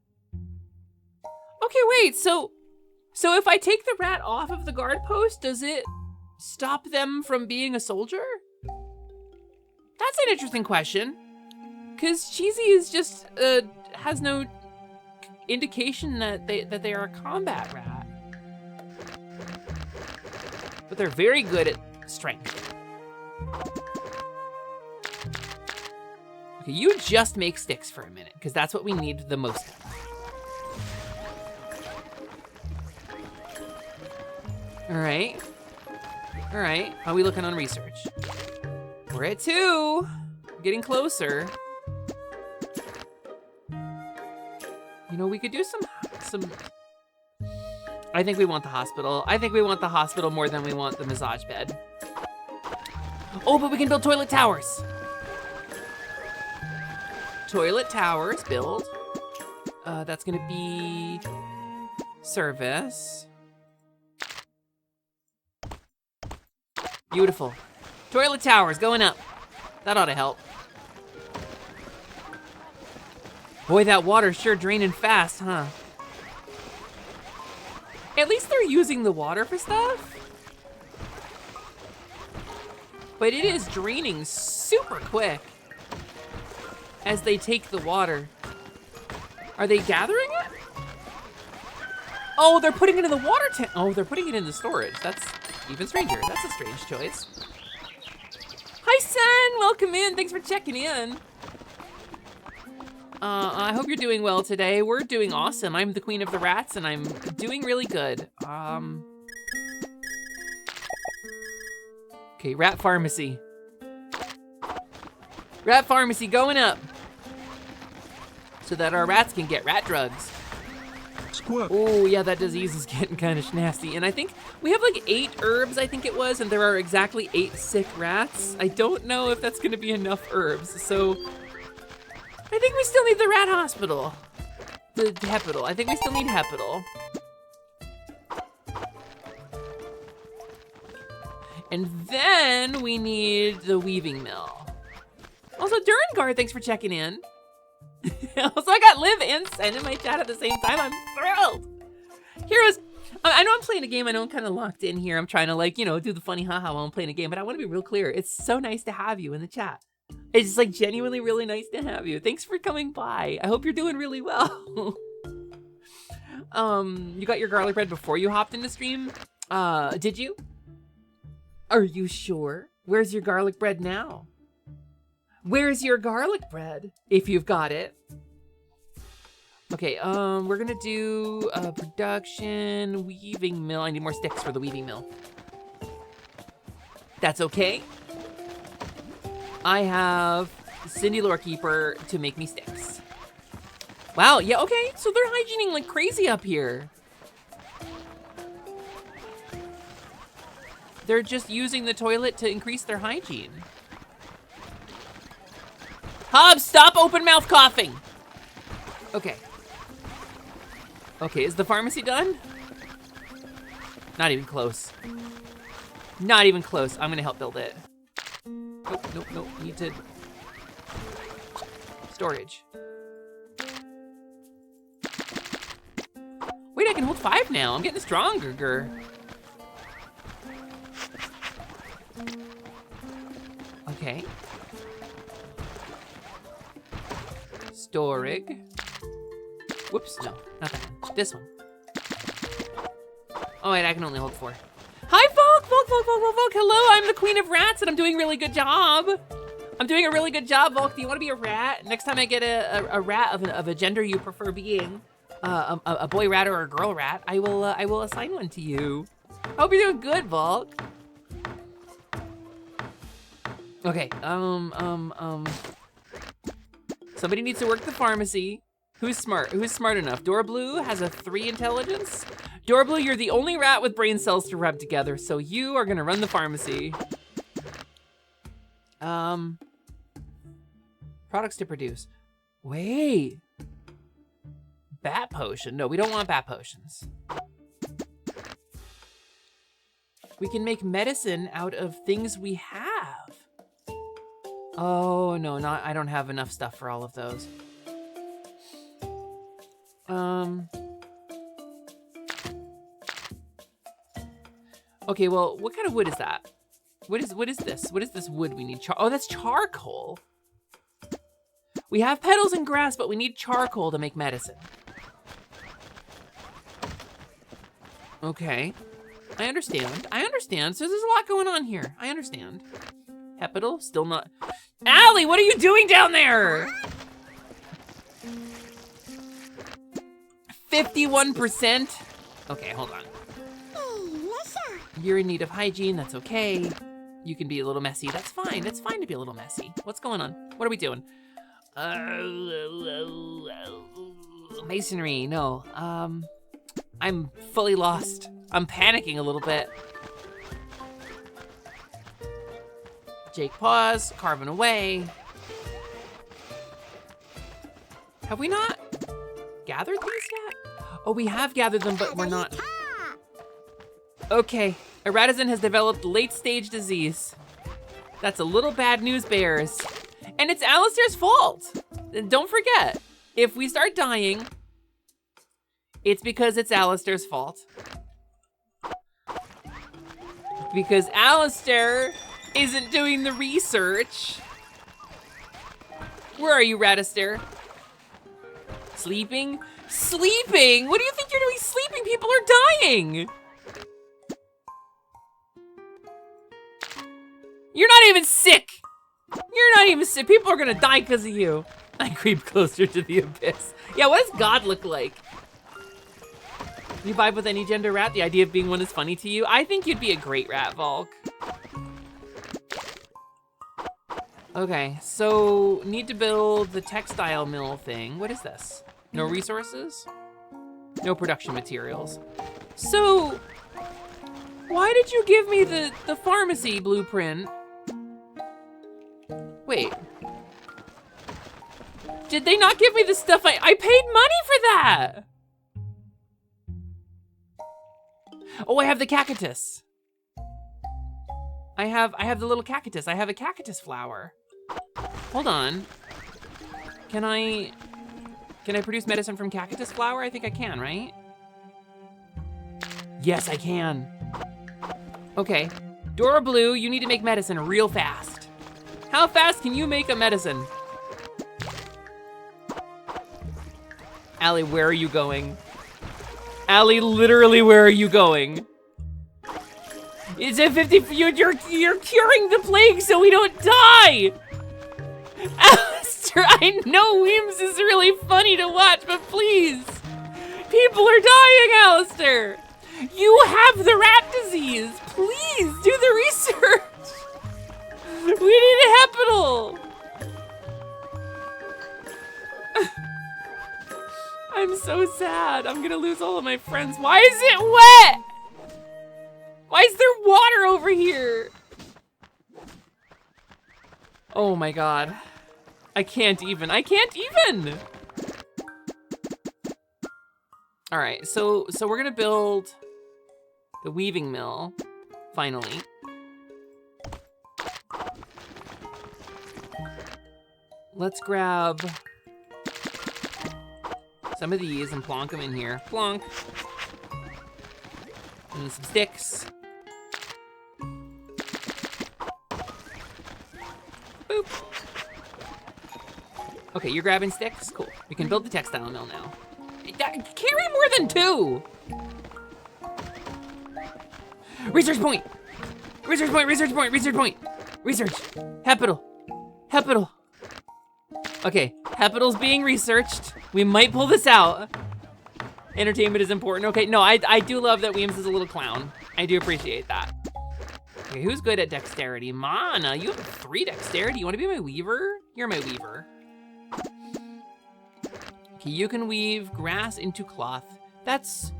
Okay, wait, so if I take the rat off of the guard post, does it stop them from being a soldier? That's an interesting question. Cause Cheesy is just, has no indication that they are a combat rat. But they're very good at strength. Okay, you just make sticks for a minute, because that's what we need the most of. All right. All right. How are we looking on research? We're at 2. Getting closer. You know, we could do some. I think we want the hospital. I think we want the hospital more than we want the massage bed. Oh, but we can build toilet towers. Toilet towers build. That's gonna be service. Beautiful. Toilet towers going up. That ought to help. Boy, that water's sure draining fast, huh? At least they're using the water for stuff. But it is draining super quick as they take the water. Are they gathering it? Oh, they're putting it in the water tank. Oh, they're putting it in the storage. That's even stranger. That's a strange choice. Hi, son. Welcome in. Thanks for checking in. I hope you're doing well today. We're doing awesome. I'm the queen of the rats, and I'm doing really good. Okay, rat pharmacy. Rat pharmacy going up. So that our rats can get rat drugs. Squeak. Oh, yeah, that disease is getting kind of nasty. And I think we have like 8 herbs, I think it was, and there are exactly 8 sick rats. I don't know if that's gonna be enough herbs, so I think we still need the rat hospital. The Hepital. I think we still need Hepital. And then we need the weaving mill. Also, Durangard, thanks for checking in. Also, I got Liv and Sen in my chat at the same time. I'm thrilled. Heroes, I know I'm playing a game. I know I'm kind of locked in here. I'm trying to, like, you know, do the funny haha while I'm playing a game, but I want to be real clear. It's so nice to have you in the chat. It's just, like, genuinely really nice to have you. Thanks for coming by. I hope you're doing really well. You got your garlic bread before you hopped into stream? Did you? Are you sure? Where's your garlic bread now? Where's your garlic bread, if you've got it? Okay, we're gonna do production, weaving mill. I need more sticks for the weaving mill. That's okay. I have Cindy Lorekeeper to make me sticks. Wow, yeah, okay, so they're hygiening like crazy up here. They're just using the toilet to increase their hygiene. Hobbs, stop open mouth coughing. Okay. Okay, is the pharmacy done? Not even close. Not even close. I'm gonna help build it. Nope, nope, nope. Need to... Storage. Wait, I can hold 5 now. I'm getting stronger. Okay. Storig. Whoops, no, not that one. This one. Oh wait, I can only hold 4. Hi, Volk! Hello, I'm the queen of rats and I'm doing a really good job. I'm doing a really good job, Volk. Do you want to be a rat? Next time I get a rat of a gender you prefer being, a boy rat or a girl rat, I will assign one to you. I hope you're doing good, Volk. Okay, somebody needs to work the pharmacy. Who's smart? Who's smart enough? Dorblue has a 3 intelligence. Dorblue, you're the only rat with brain cells to rub together, so you are gonna run the pharmacy. Products to produce. Wait. Bat potion. No, we don't want bat potions. We can make medicine out of things we have. Oh, no, I don't have enough stuff for all of those. Okay, well, what kind of wood is that? What is this? What is this wood we need? Oh, that's charcoal. We have petals and grass, but we need charcoal to make medicine. Okay, I understand. So there's a lot going on here. I understand. Hepital, still not. Allie, what are you doing down there? 51%. Okay, hold on. Hey, let's You're in need of hygiene, that's okay. You can be a little messy, that's fine. It's fine to be a little messy. What's going on? What are we doing? Masonry, no. I'm fully lost. I'm panicking a little bit. Jake paws, carving away. Have we not gathered these yet? Oh, we have gathered them, but we're not. Okay, Eratizin has developed late-stage disease. That's a little bad news, bears. And it's Alistair's fault. And don't forget, if we start dying, it's because it's Alistair's fault. Because Alistair isn't doing the research. Where are you, Ratister? Sleeping? Sleeping? What do you think you're doing sleeping? People are dying. You're not even sick. You're not even sick. People are gonna die because of you. I creep closer to the abyss. Yeah, what does God look like? You vibe with any gender rat? The idea of being one is funny to you? I think you'd be a great rat, Volk. Okay, so need to build the textile mill thing. What is this? No resources? No production materials. So, why did you give me the pharmacy blueprint? Wait. Did they not give me the stuff I paid money for that? Oh, I have the cactus. I have the little cactus. I have a cactus flower. Hold on. Can I produce medicine from cactus flower? I think I can, right? Yes, I can. Okay. Dora Blue, you need to make medicine real fast. How fast can you make a medicine? Allie, where are you going? Allie, literally, where are you going? It's a 50, you're curing the plague so we don't die! Alistair, I know Weems is really funny to watch, but please! People are dying, Alistair! You have the rat disease! Please, do the research! We need a hospital! I'm so sad. I'm gonna lose all of my friends. Why is it wet? Why is there water over here? Oh my god. I can't even. All right, so we're gonna build the weaving mill, finally. Let's grab some of these and plonk them in here. Plonk. And some sticks. Boop. Okay, you're grabbing sticks? Cool. We can build the textile mill now. Carry more than 2! Research point! Research point, research point, research point! Research! Hepital! Hepital! Okay, Hepital's being researched. We might pull this out. Entertainment is important. Okay, no, I do love that Weems is a little clown. I do appreciate that. Okay, who's good at dexterity? Mana, you have 3 dexterity. You wanna be my weaver? You're my weaver. Okay, you can weave grass into cloth. That's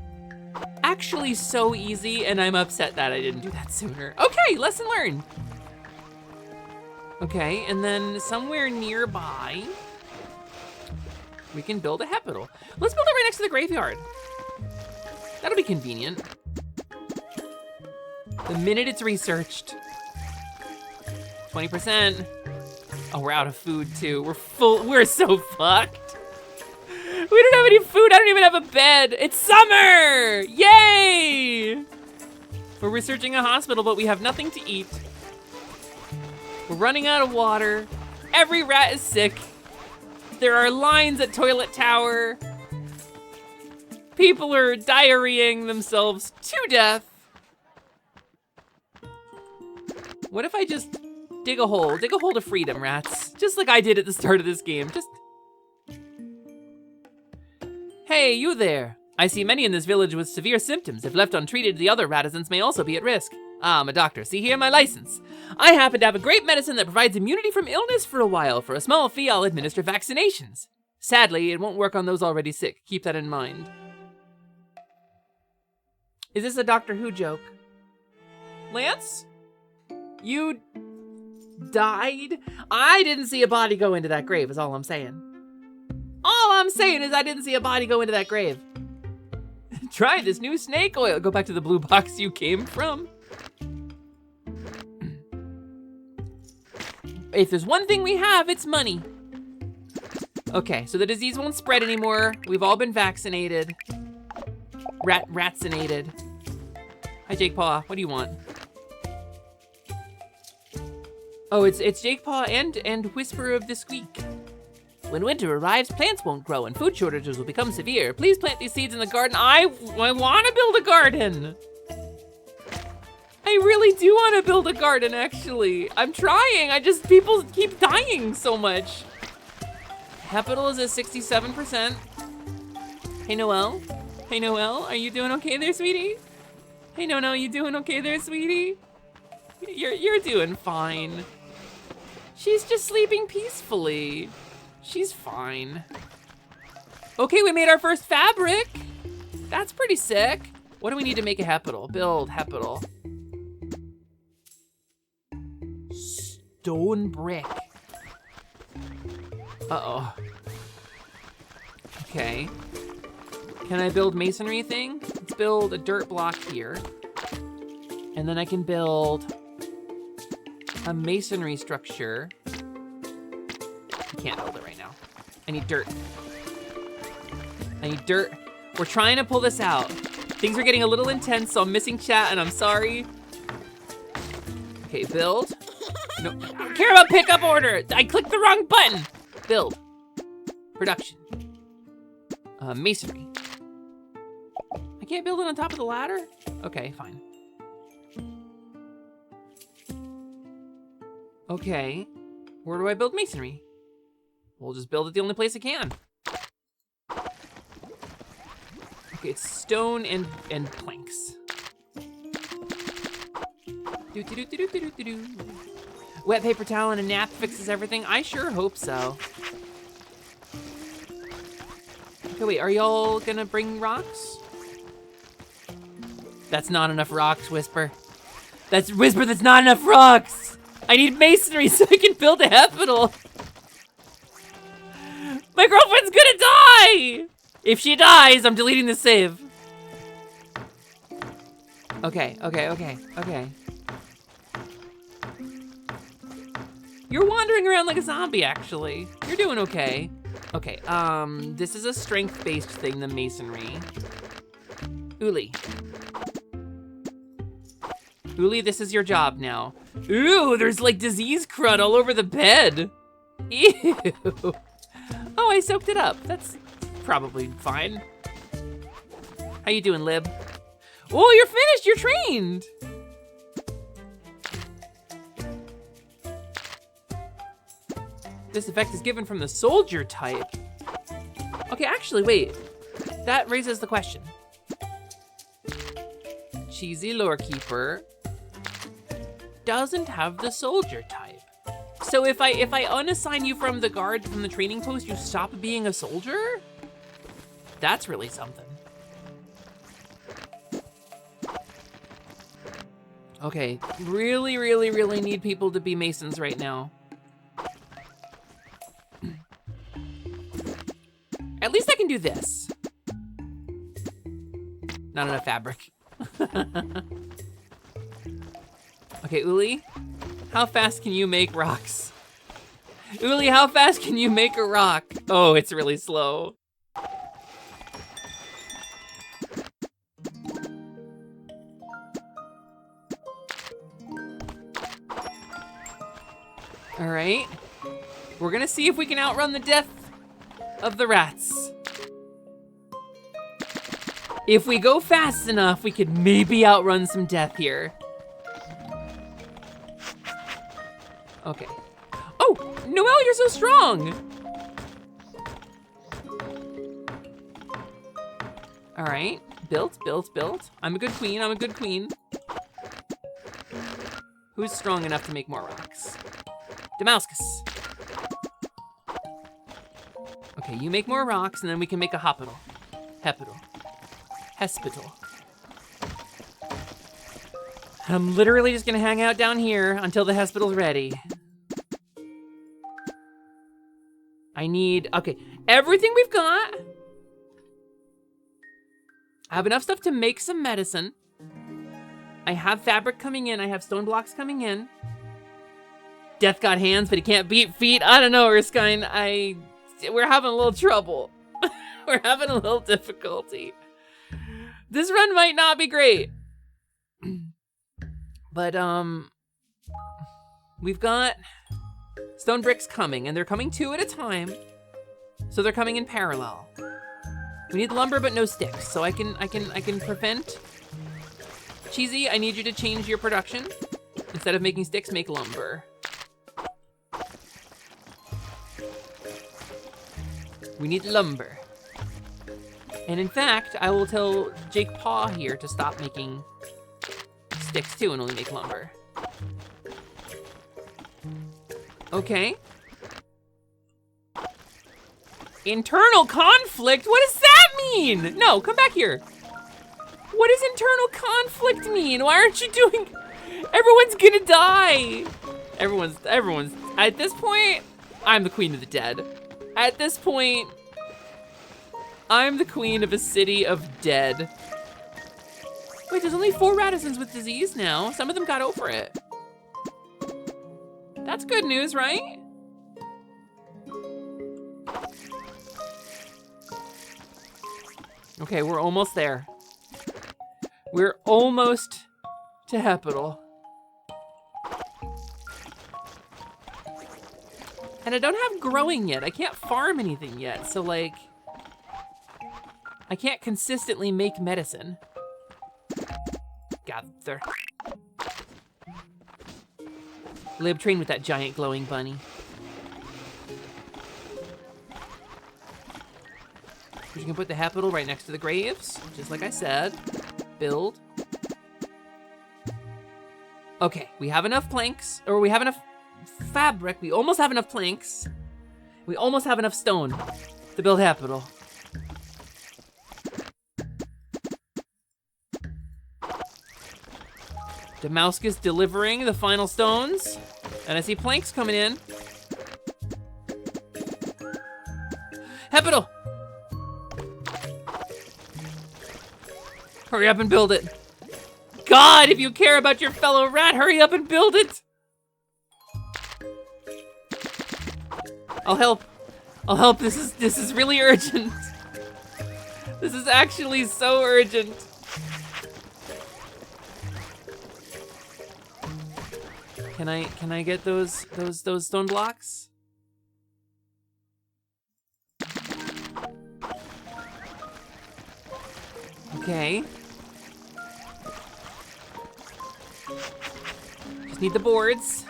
actually so easy, and I'm upset that I didn't do that sooner. Okay, lesson learned. Okay, and then somewhere nearby, we can build a Hepital. Let's build it right next to the graveyard. That'll be convenient. The minute it's researched. 20%. Oh, we're out of food too. We're full, we're so fucked. We don't have any food, I don't even have a bed. It's summer, yay! We're researching a hospital, but we have nothing to eat. We're running out of water. Every rat is sick. There are lines at Toilet Tower. People are diarrheaing themselves to death. What if I just dig a hole to freedom, rats? Just like I did at the start of this game, just. Hey, you there. I see many in this village with severe symptoms. If left untreated, the other Radizans may also be at risk. Ah, I'm a doctor. See here, my license. I happen to have a great medicine that provides immunity from illness for a while. For a small fee, I'll administer vaccinations. Sadly, it won't work on those already sick. Keep that in mind. Is this a Doctor Who joke? Lance? You died? I didn't see a body go into that grave, is all I'm saying. All I'm saying is I didn't see a body go into that grave. Try this new snake oil. Go back to the blue box you came from. If there's one thing we have, it's money. Okay, so the disease won't spread anymore. We've all been vaccinated. Ratsinated. Hi, Jake Paw. What do you want? Oh, it's Jake Paw and Whisper of the Squeak. When winter arrives, plants won't grow and food shortages will become severe. Please plant these seeds in the garden. I want to build a garden. I really do want to build a garden, actually. I'm trying. People keep dying so much. Capital is at 67%. Hey, Noelle. Hey, Noelle. Are you doing okay there, sweetie? Hey, no, you doing okay there, sweetie? You're doing fine. She's just sleeping peacefully. She's fine. Okay, we made our first fabric. That's pretty sick. What do we need to make a capital? Build capital. Stone brick. Uh-oh. Okay. Can I build masonry thing? Let's build a dirt block here. And then I can build a masonry structure. I can't build it right now. I need dirt. I need dirt. We're trying to pull this out. Things are getting a little intense, so I'm missing chat and I'm sorry. Okay, build. No, I don't care about pickup order. I clicked the wrong button. Build. Production. Masonry. I can't build it on top of the ladder? Okay, fine. Okay, where do I build masonry? We'll just build it the only place I can. Okay, it's stone and planks. Wet paper towel and a nap fixes everything? I sure hope so. Okay, wait, are y'all gonna bring rocks? That's not enough rocks, Whisper. That's not enough rocks! I need masonry so I can build a capital. My girlfriend's gonna die! If she dies, I'm deleting the save. Okay. You're wandering around like a zombie, actually. You're doing okay. Okay, this is a strength-based thing, the masonry. Uli. Uli, this is your job now. Ooh, there's like disease crud all over the bed. Ew. Oh, I soaked it up. That's probably fine. How you doing, Lib? Oh, you're finished, you're trained. This effect is given from the soldier type. Okay, actually, wait. That raises the question. Cheesy lore keeper doesn't have the soldier type. So if I unassign you from the guard, from the training post, you stop being a soldier? That's really something. Okay, really need people to be masons right now. At least I can do this. Not enough fabric. Okay, Uli, how fast can you make rocks? Uli, how fast can you make a rock? Oh, it's really slow. All right, we're gonna see if we can outrun the death of the rats. If we go fast enough, we could maybe outrun some death here. Okay. Oh, Noelle, you're so strong. All right, built. I'm a good queen, I'm a good queen. Who's strong enough to make more rocks? Damascus. Okay, you make more rocks and then we can make a hospital. Hospital. I'm literally just gonna hang out down here until the hospital's ready. I need, okay, everything we've got. I have enough stuff to make some medicine. I have fabric coming in, I have stone blocks coming in. Death got hands, but he can't beat feet. I don't know, Erskine, we're having a little trouble. We're having a little difficulty. This run might not be great. But, we've got stone bricks coming, and they're coming 2 at a time. So they're coming in parallel. We need lumber, but no sticks, so I can prevent. Cheesy, I need you to change your production. Instead of making sticks, make lumber. We need lumber. And in fact, I will tell Jake Paw here to stop making sticks too and only make lumber. Okay. Internal conflict? What does that mean? No, come back here. What does internal conflict mean? Why aren't you doing... Everyone's gonna die. Everyone's, at this point, I'm the queen of the dead. At this point, I'm the queen of a city of dead. Wait, there's only 4 radisons with disease now. Some of them got over it. That's good news, right? Okay, we're almost there. We're almost to Hepital. And I don't have growing yet. I can't farm anything yet, so like, I can't consistently make medicine. Gather. Lib, train with that giant glowing bunny. You can put the Hepital right next to the graves, just like I said. Build. Okay, we have enough planks, or we have enough fabric. We almost have enough planks. We almost have enough stone to build Hepital. Damascus delivering the final stones. And I see planks coming in. Hepital! Hurry up and build it. God, if you care about your fellow rat, hurry up and build it. I'll help. I'll help. This is really urgent. This is actually so urgent. Can I get those stone blocks? Okay. Just need the boards.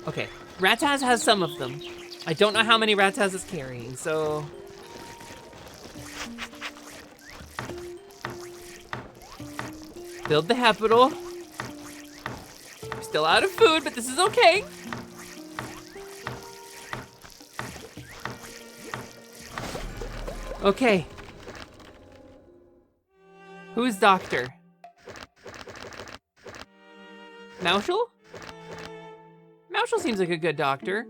Okay, Rataz has some of them. I don't know how many Rataz is carrying, so... Build the Hepital. We're still out of food, but this is okay. Okay. Who's doctor? Maushel? Maushel seems like a good doctor.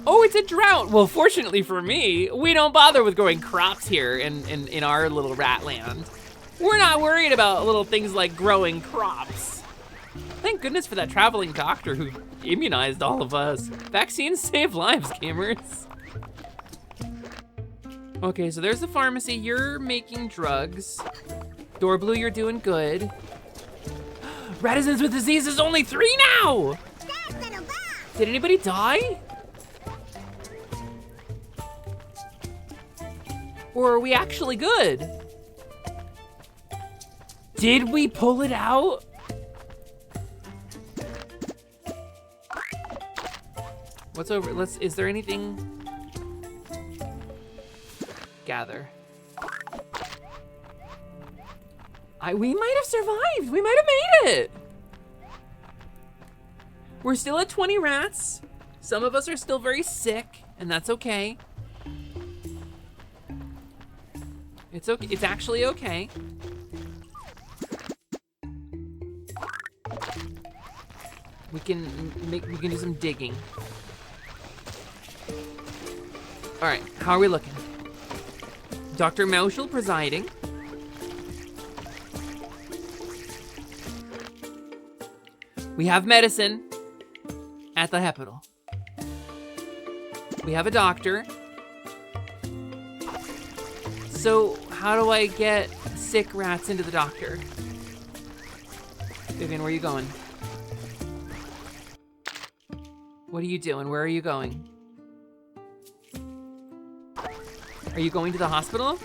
Oh, it's a drought. Well, fortunately for me, we don't bother with growing crops here in our little rat land. We're not worried about little things like growing crops. Thank goodness for that traveling doctor who immunized all of us. Vaccines save lives, gamers. Okay, so there's the pharmacy. You're making drugs. Door Blue, you're doing good. Radisons with disease is only 3 now! Did anybody die? Or are we actually good? Did we pull it out? What's over? Is there anything? Gather. We might have survived. We might have made it. We're still at 20 rats. Some of us are still very sick, and that's okay. It's okay. It's actually okay. We can do some digging. All right, how are we looking? Dr. Mauschel presiding. We have medicine at the hospital. We have a doctor. So how do I get sick rats into the doctor? Vivian, where are you going? What are you doing? Where are you going? Are you going to the hospital?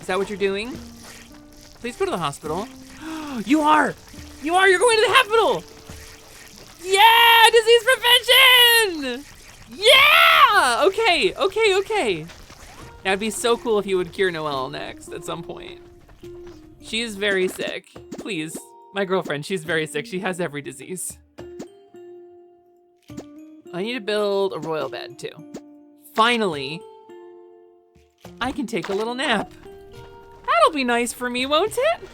Is that what you're doing? Please go to the hospital. You are! You are! You're going to the hospital! Yeah! Disease prevention! Yeah! Okay, okay, okay. That'd be so cool if you would cure Noelle next at some point. She is very sick. Please. My girlfriend, she's very sick. She has every disease. I need to build a royal bed too. Finally, I can take a little nap. That'll be nice for me, won't it?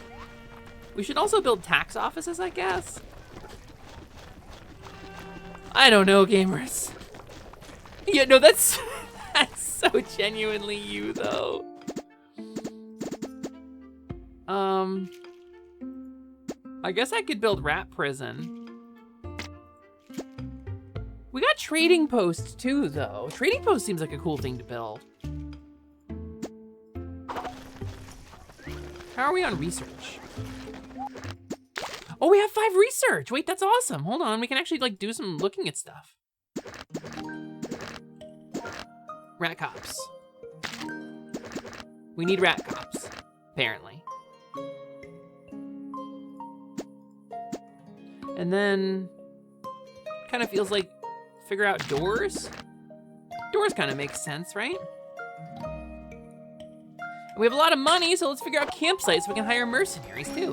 We should also build tax offices, I guess. I don't know, gamers. Yeah, no, that's so genuinely you, though. I guess I could build rat prison. We got trading posts too, though. Trading post seems like a cool thing to build. How are we on research? Oh, we have 5 research. Wait, that's awesome. Hold on, we can actually like do some looking at stuff. Rat cops. We need rat cops, apparently. And then, kind of feels like figure out doors. Doors kind of make sense, right? We have a lot of money, so let's figure out campsites so we can hire mercenaries too.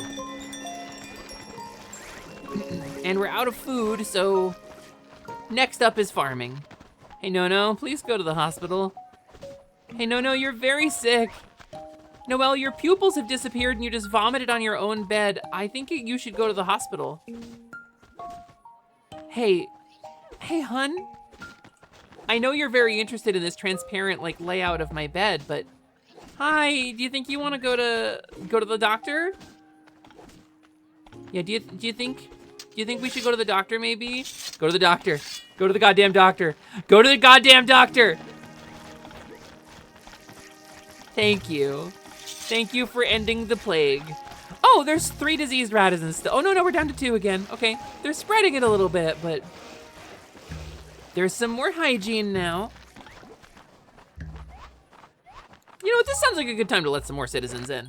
And we're out of food, so next up is farming. Hey, No, please go to the hospital. Hey, No, you're very sick. Noelle, your pupils have disappeared and you just vomited on your own bed. I think you should go to the hospital. Hey, hun. I know you're very interested in this transparent like layout of my bed, but hi, do you think you want to go to the doctor? Yeah, do you think we should go to the doctor maybe? Go to the doctor. Go to the goddamn doctor. Go to the goddamn doctor. Thank you. Thank you for ending the plague. Oh, there's 3 diseased radishes still. Oh, no, we're down to 2 again. Okay, they're spreading it a little bit, but there's some more hygiene now. You know what, this sounds like a good time to let some more citizens in.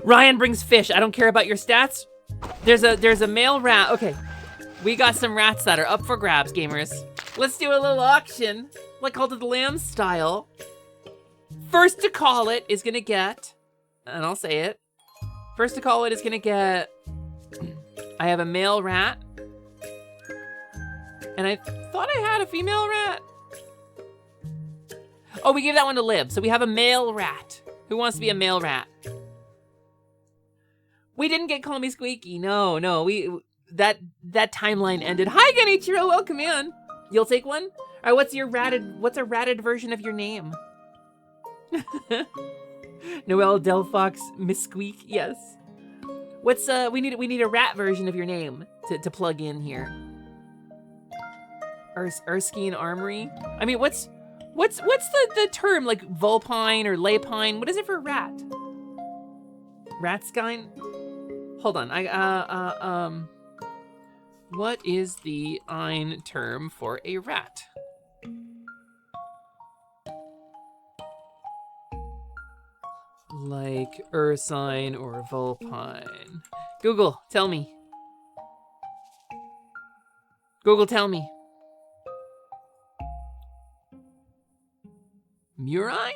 Ryan brings fish. I don't care about your stats. There's a male rat. Okay, we got some rats that are up for grabs, gamers. Let's do a little auction, like Cult of the Lamb style. First to call it is gonna get, and I'll say it. First to call it is gonna get, I have a male rat. And I thought I had a female rat. Oh, we gave that one to Lib, so we have a male rat. Who wants to be a male rat? We didn't get Call Me Squeaky, no, that timeline ended. Hi, Genichiro, welcome in. You'll take one? All right, what's a ratted version of your name? Noelle Delphox Miss Squeak, yes. What's we need a rat version of your name to plug in here. Erskine Armory. I mean, what's the term, like vulpine or lapine? What is it for rat? Ratskine? Hold on. What is the Ein term for a rat? Like ursine or vulpine. Google, tell me. Google, tell me. Murine?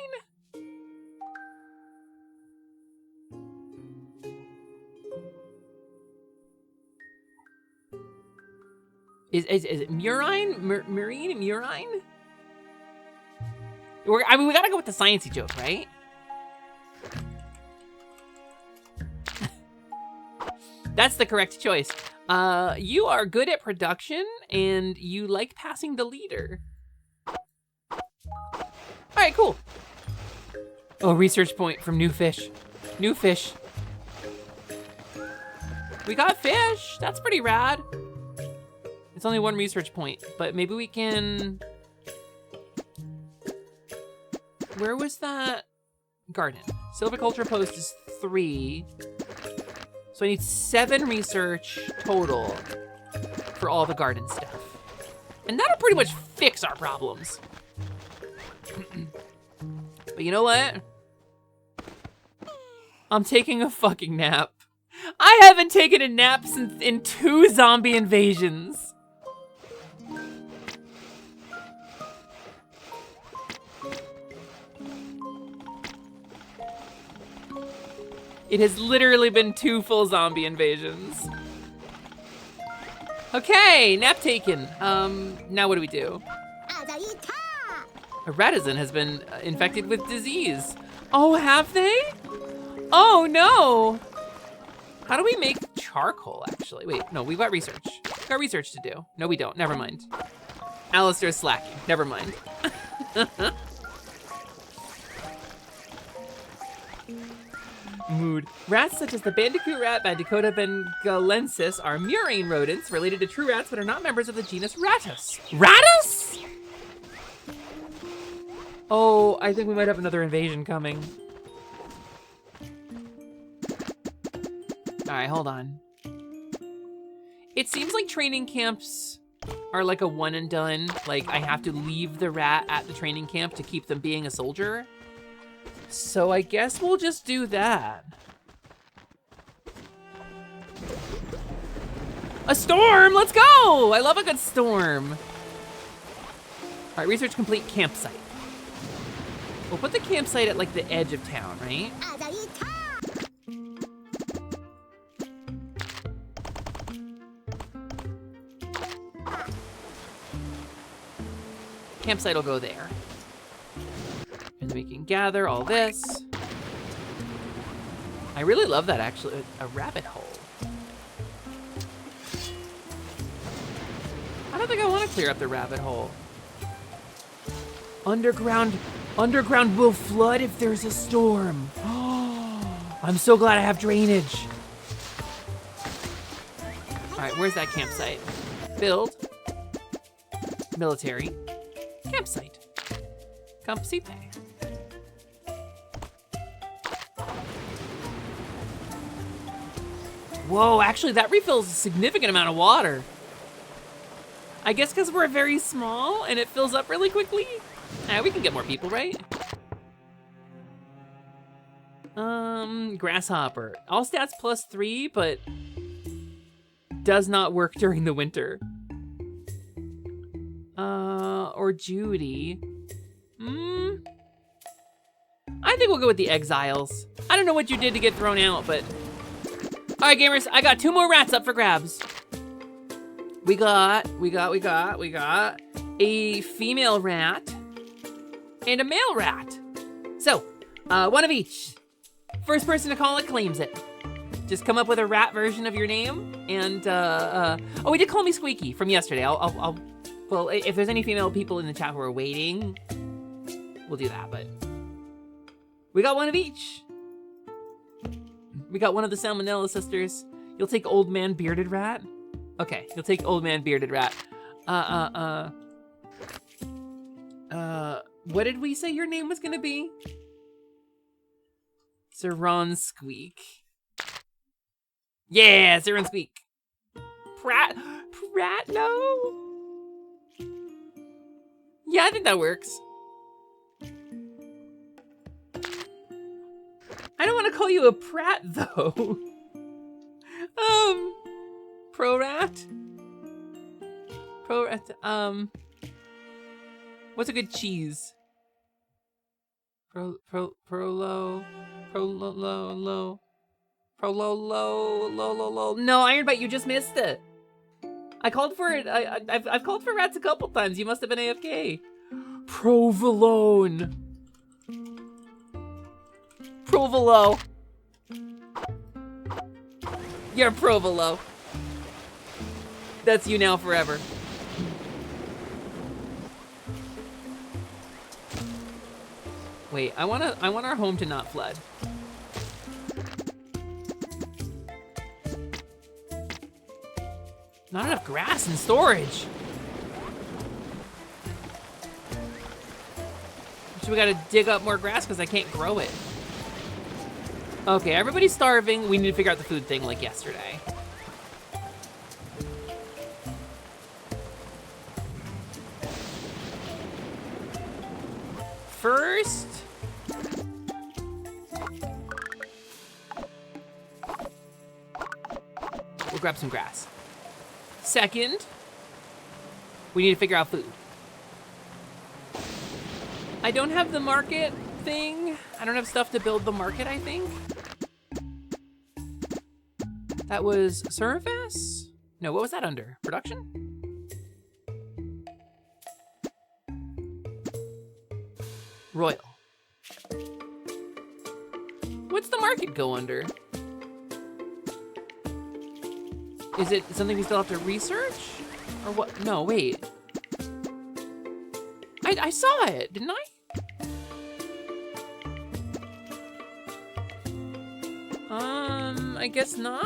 Is it murine? Marine? Murine? I mean, we gotta go with the sciencey joke, right? That's the correct choice. You are good at production, and you like passing the leader. All right, cool. Oh, research point from new fish. New fish. We got fish. That's pretty rad. It's only one research point, but maybe we can... Where was that garden? Silviculture post is 3. So I need 7 research total for all the garden stuff. And that'll pretty much fix our problems. But you know what? I'm taking a fucking nap. I haven't taken a nap since in 2 zombie invasions. It has literally been 2 full zombie invasions. Okay, nap taken. Now what do we do? A retizen has been infected with disease. Oh, have they? Oh no. How do we make charcoal, actually? Wait, no, we've got research. We've got research to do. No, we don't, never mind. Alistair's slacking, never mind. Mood. Rats such as the bandicoot rat, Bandicoota bengalensis, are murine rodents related to true rats but are not members of the genus Rattus. Rattus? Oh, I think we might have another invasion coming. All right, hold on. It seems like training camps are like a one and done. Like I have to leave the rat at the training camp to keep them being a soldier. So I guess we'll just do that. A storm, let's go! I love a good storm. All right, research complete campsite. We'll put the campsite at like the edge of town, right? Campsite will go there. And then we can gather all this. I really love that, actually, a rabbit hole. I don't think I want to clear up the rabbit hole. Underground will flood if there's a storm. Oh, I'm so glad I have drainage. All right, where's that campsite? Build. Military. Campsite. Campsite. Whoa, actually that refills a significant amount of water. I guess because we're very small and it fills up really quickly. We can get more people, right? Grasshopper. All stats +3, but does not work during the winter. Or Judy. I think we'll go with the exiles. I don't know what you did to get thrown out, but... All right, gamers, I got 2 more rats up for grabs. We got a female rat and a male rat. So, one of each. First person to call it claims it. Just come up with a rat version of your name, and oh, we did call me Squeaky from yesterday. Well, if there's any female people in the chat who are waiting, we'll do that, but we got one of each. We got one of the Salmonella sisters. You'll take old man bearded rat? Okay, you'll take old man bearded rat. What did we say your name was gonna be? Zeron Squeak. Yeah, Zeron Squeak. Pratno? Yeah, I think that works. I don't want to call you a Pratt though. Pro-rat? Pro-rat, what's a good cheese? Low. No, Ironbite, you just missed it. I called for it. I've called for rats a couple times. You must have been AFK. Provolone. Provolo. You're Provolo. That's you now forever. Wait, I want our home to not flood. Not enough grass in storage. So we gotta dig up more grass because I can't grow it. Okay, everybody's starving. We need to figure out the food thing like yesterday. First, we'll grab some grass. Second, we need to figure out food. I don't have the market thing. I don't have stuff to build the market, I think. That was service? No, what was that under? Production? Royal. What's the market go under? Is it something we still have to research? Or what? No, wait. I saw it, didn't I? I guess not.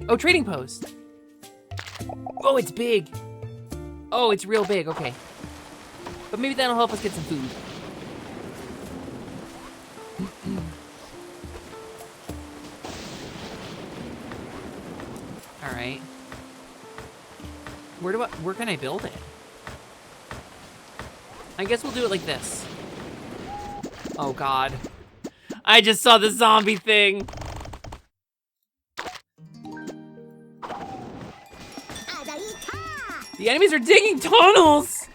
Oh, trading post. Oh, it's big. Oh, it's real big, okay. But maybe that'll help us get some food. All right. Where can I build it? I guess we'll do it like this. Oh God. I just saw the zombie thing. The enemies are digging tunnels.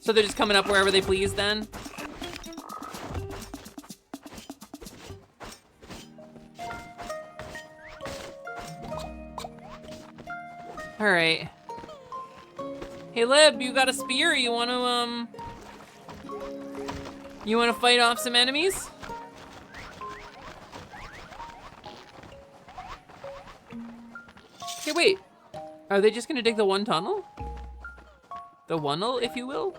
So they're just coming up wherever they please then? All right. Hey Lib, you got a spear? You wanna fight off some enemies? Okay, wait. Are they just gonna dig the one tunnel? The one-nel, if you will?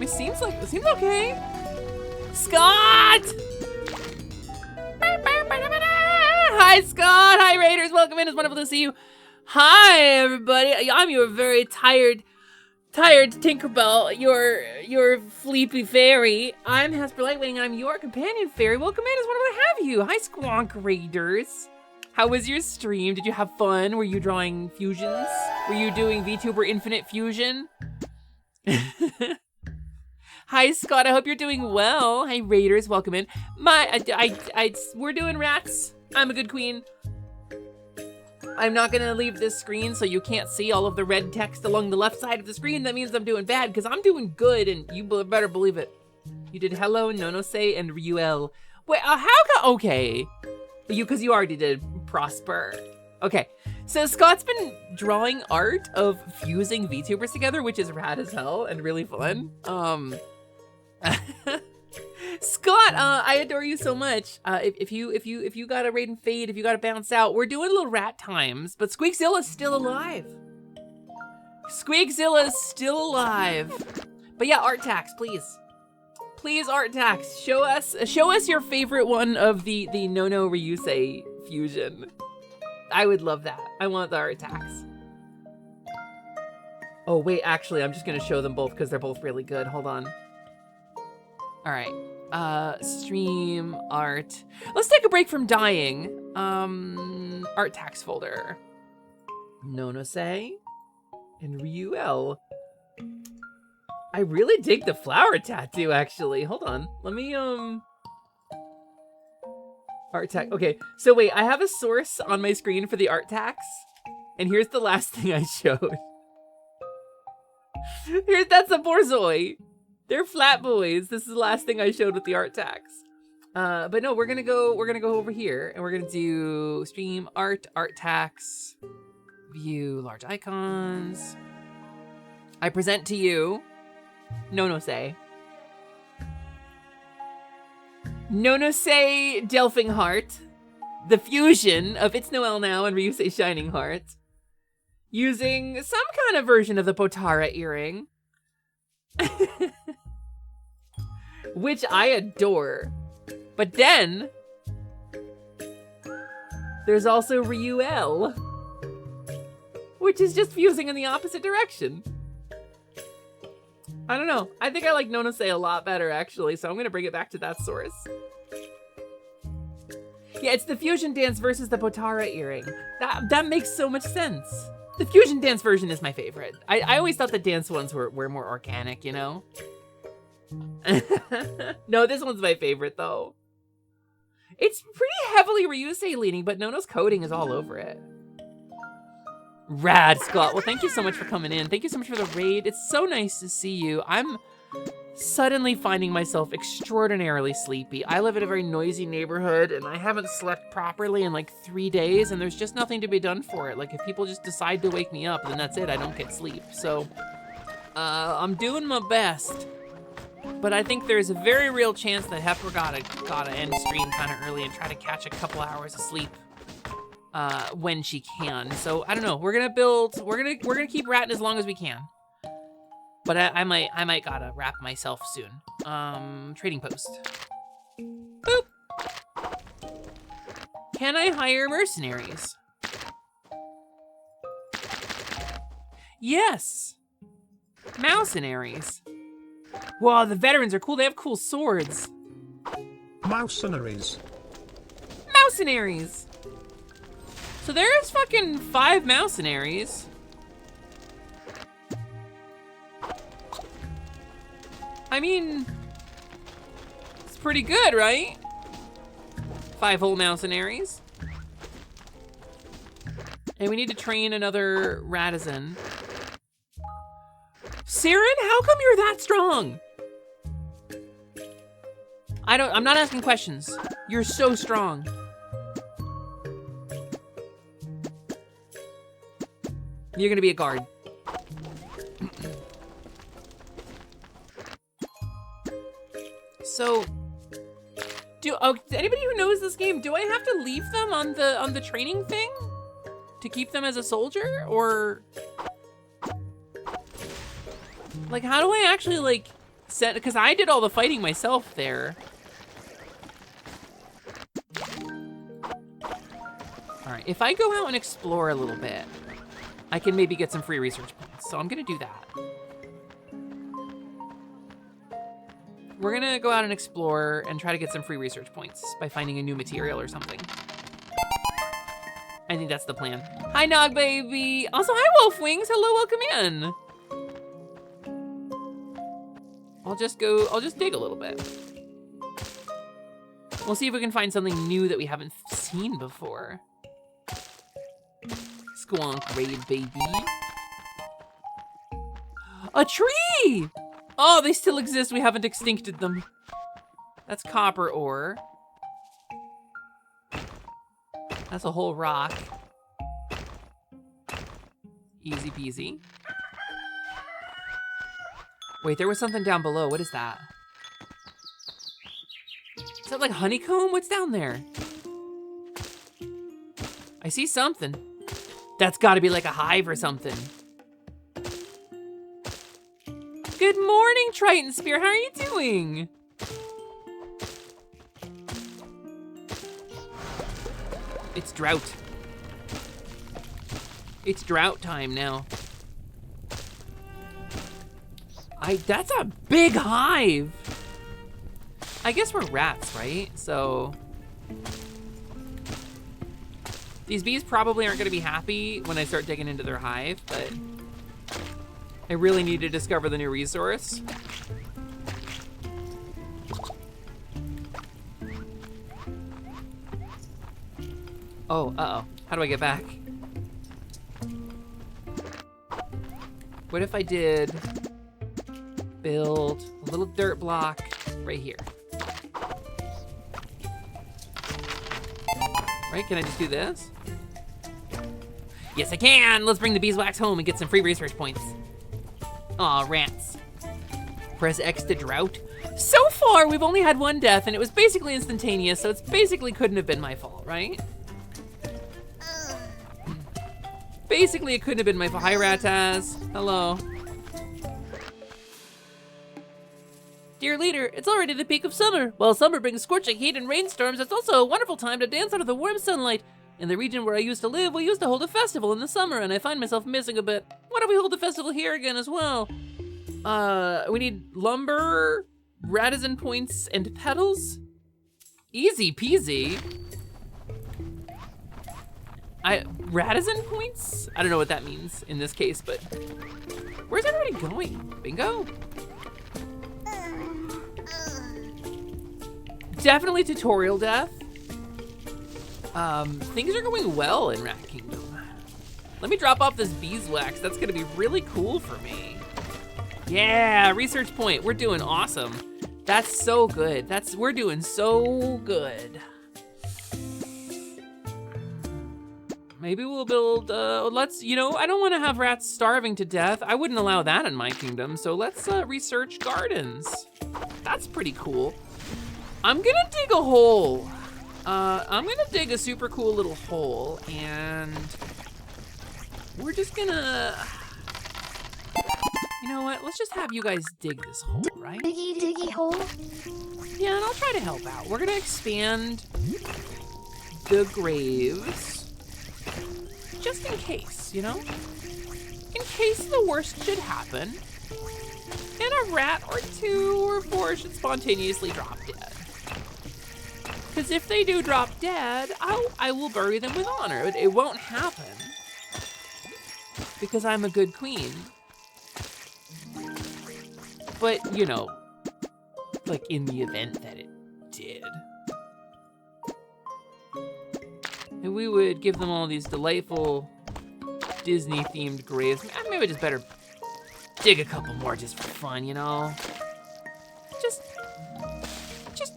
It seems okay. Scott! Hi, Scott. Hi, Raiders. Welcome in. It's wonderful to see you. Hi, everybody. I'm your very tired Tinkerbell, your sleepy fairy. I'm Hasper Lightwing. I'm your companion fairy. Welcome in. It's wonderful to have you. Hi, Squonk Raiders. How was your stream? Did you have fun? Were you drawing fusions? Were you doing VTuber Infinite Fusion? Hi, Scott. I hope you're doing well. Hi, Raiders. Welcome in. We're doing rats. I'm a good queen. I'm not gonna leave this screen so you can't see all of the red text along the left side of the screen. That means I'm doing bad, because I'm doing good, and you better believe it. You did hello, Nonose, and Ryuel. Wait, okay. Because you already did Prosper. Okay, so Scott's been drawing art of fusing VTubers together, which is rad as hell and really fun. Scott, I adore you so much. If you gotta raid and fade, if you gotta bounce out, we're doing little rat times, but Squeakzilla's still alive. Squeakzilla's still alive. But yeah, art tax, please. Please, art tax. Show us your favorite one of the Nono Ryusei fusion. I would love that. I want the art tax. Oh wait, actually, I'm just gonna show them both because they're both really good. Hold on. All right. Stream art. Let's take a break from dying. Art tax folder. Nonose and Ryuel. I really dig the flower tattoo, actually. Hold on. Let me, All Art tax. Okay, so wait, I have a source on my screen for the art tax, and here's the last thing I showed. That's a borzoi. They're flat boys. This is the last thing I showed with the art tax. But no, we're gonna go over here, and we're gonna do stream art tax, view large icons. I present to you, Nonose Delphing Heart, the fusion of It's Noel Now and Ryusei Shining Heart, using some kind of version of the Potara earring, which I adore. But then, there's also Ryuel, which is just fusing in the opposite direction. I don't know. I think I like Nonose a lot better, actually, so I'm gonna bring it back to that source. Yeah, it's the fusion dance versus the Potara earring. That makes so much sense. The fusion dance version is my favorite. I always thought the dance ones were more organic, you know? No, this one's my favorite, though. It's pretty heavily Ryusei leaning, but Nono's coding is all over it. Rad, Scott. Well, thank you so much for coming in. Thank you so much for the raid. It's so nice to see you. I'm suddenly finding myself extraordinarily sleepy. I live in a very noisy neighborhood, and I haven't slept properly in like 3 days, and there's just nothing to be done for it. Like, if people just decide to wake me up, then that's it. I don't get sleep. So, I'm doing my best. But I think there's a very real chance that Heifer gotta end stream kind of early and try to catch a couple hours of sleep when she can. So I don't know. We're gonna keep ratting as long as we can. But I might gotta wrap myself soon. Trading post. Boop. Can I hire mercenaries? Yes. Mousenaries. Wow, the veterans are cool. They have cool swords. Mousenaries. Mousenaries. So there's fucking 5 mousenaries. I mean, it's pretty good, right? 5 whole mousenaries. And we need to train another Radizan. Siren, how come you're that strong? I'm not asking questions. You're so strong. You're gonna be a guard. So, anybody who knows this game, do I have to leave them on the training thing to keep them as a soldier, or like how do I actually like set? Because I did all the fighting myself there. All right, if I go out and explore a little bit, I can maybe get some free research points. So I'm gonna do that. We're gonna go out and explore and try to get some free research points by finding a new material or something. I think that's the plan. Hi, Nog Baby. Also, hi, Wolf Wings. Hello, welcome in. I'll just dig a little bit. We'll see if we can find something new that we haven't seen before. Squonk raid, baby. A tree! Oh, they still exist. We haven't extincted them. That's copper ore. That's a whole rock. Easy peasy. Wait, there was something down below. What is that? Is that like honeycomb? What's down there? I see something. That's gotta be like a hive or something. Good morning, Triton Spear. How are you doing? It's drought. It's drought time now. That's a big hive. I guess we're rats, right? So these bees probably aren't gonna be happy when I start digging into their hive, but I really need to discover the new resource. Oh, uh-oh. How do I get back? What if I did build a little dirt block right here? Right, can I just do this? Yes, I can! Let's bring the beeswax home and get some free research points. Aw, rats. Press X to drought. So far, we've only had one death, and it was basically instantaneous, so it's basically couldn't have been my fault, right? Basically, it couldn't have been my fault. Hi, Rataz. Hello. Dear leader, it's already the peak of summer. While summer brings scorching heat and rainstorms, it's also a wonderful time to dance under the warm sunlight. In the region where I used to live, we used to hold a festival in the summer, and I find myself missing a bit. Why don't we hold the festival here again as well? We need lumber, radizen points, and petals? Easy peasy. Radizen points? I don't know what that means in this case, but where's everybody going? Bingo? Definitely tutorial death. Things are going well in Rat Kingdom. Let me drop off this beeswax. That's gonna be really cool for me. Yeah, research point. We're doing awesome. That's so good. We're doing so good. Maybe we'll build, I don't wanna have rats starving to death. I wouldn't allow that in my kingdom, so let's research gardens. That's pretty cool. I'm gonna dig a hole. I'm gonna dig a super cool little hole, and we're just gonna, you know what? Let's just have you guys dig this hole, right? Diggy diggy hole. Yeah, and I'll try to help out. We're gonna expand the graves, just in case, you know? In case the worst should happen, and a rat or 2 or 4 should spontaneously drop dead. Because if they do drop dead, I will bury them with honor. It won't happen, because I'm a good queen. But, you know, like in the event that it did. And we would give them all these delightful Disney-themed graves. Maybe I just better dig a couple more just for fun, you know? Just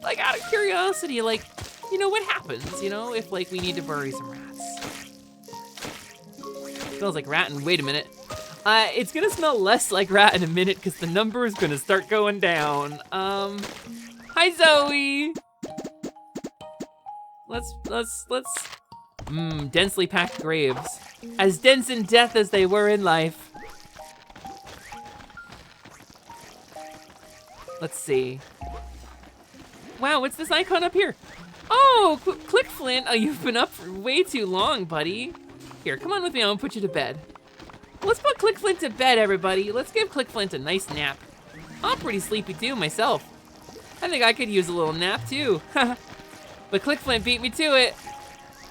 like out of curiosity, like, you know, what happens, you know, if like we need to bury some rats? Smells like rat and wait a minute. It's gonna smell less like rat in a minute because the number is gonna start going down. Hi Zoe. Let's densely packed graves. As dense in death as they were in life. Let's see. Wow, what's this icon up here? Oh, Click Flint. Oh, you've been up for way too long, buddy. Here, come on with me, I'm gonna put you to bed. Let's put Click Flint to bed, everybody. Let's give Click Flint a nice nap. I'm pretty sleepy too, myself. I think I could use a little nap too. But Click Flint beat me to it.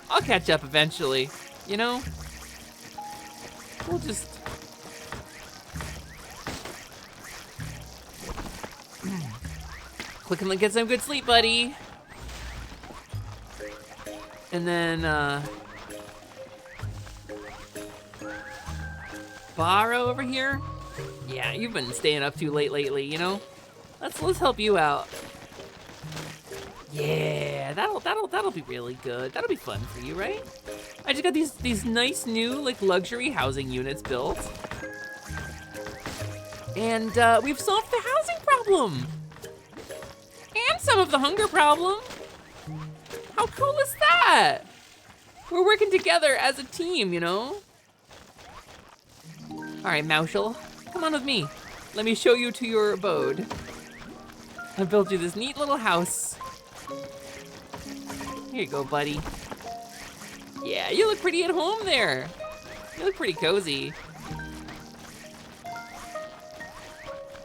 I'll catch up eventually, you know? We'll just... Click and get some good sleep, buddy. And then, Borrow over here? Yeah, you've been staying up too late lately, you know? Let's help you out. Yeah, that'll be really good. That'll be fun for you, right? I just got these nice new like luxury housing units built. And we've solved the housing problem. And some of the hunger problem. How cool is that? We're working together as a team, you know? All right, Maushel, come on with me. Let me show you to your abode. I built you this neat little house. Here you go, buddy. Yeah, you look pretty at home there. You look pretty cozy.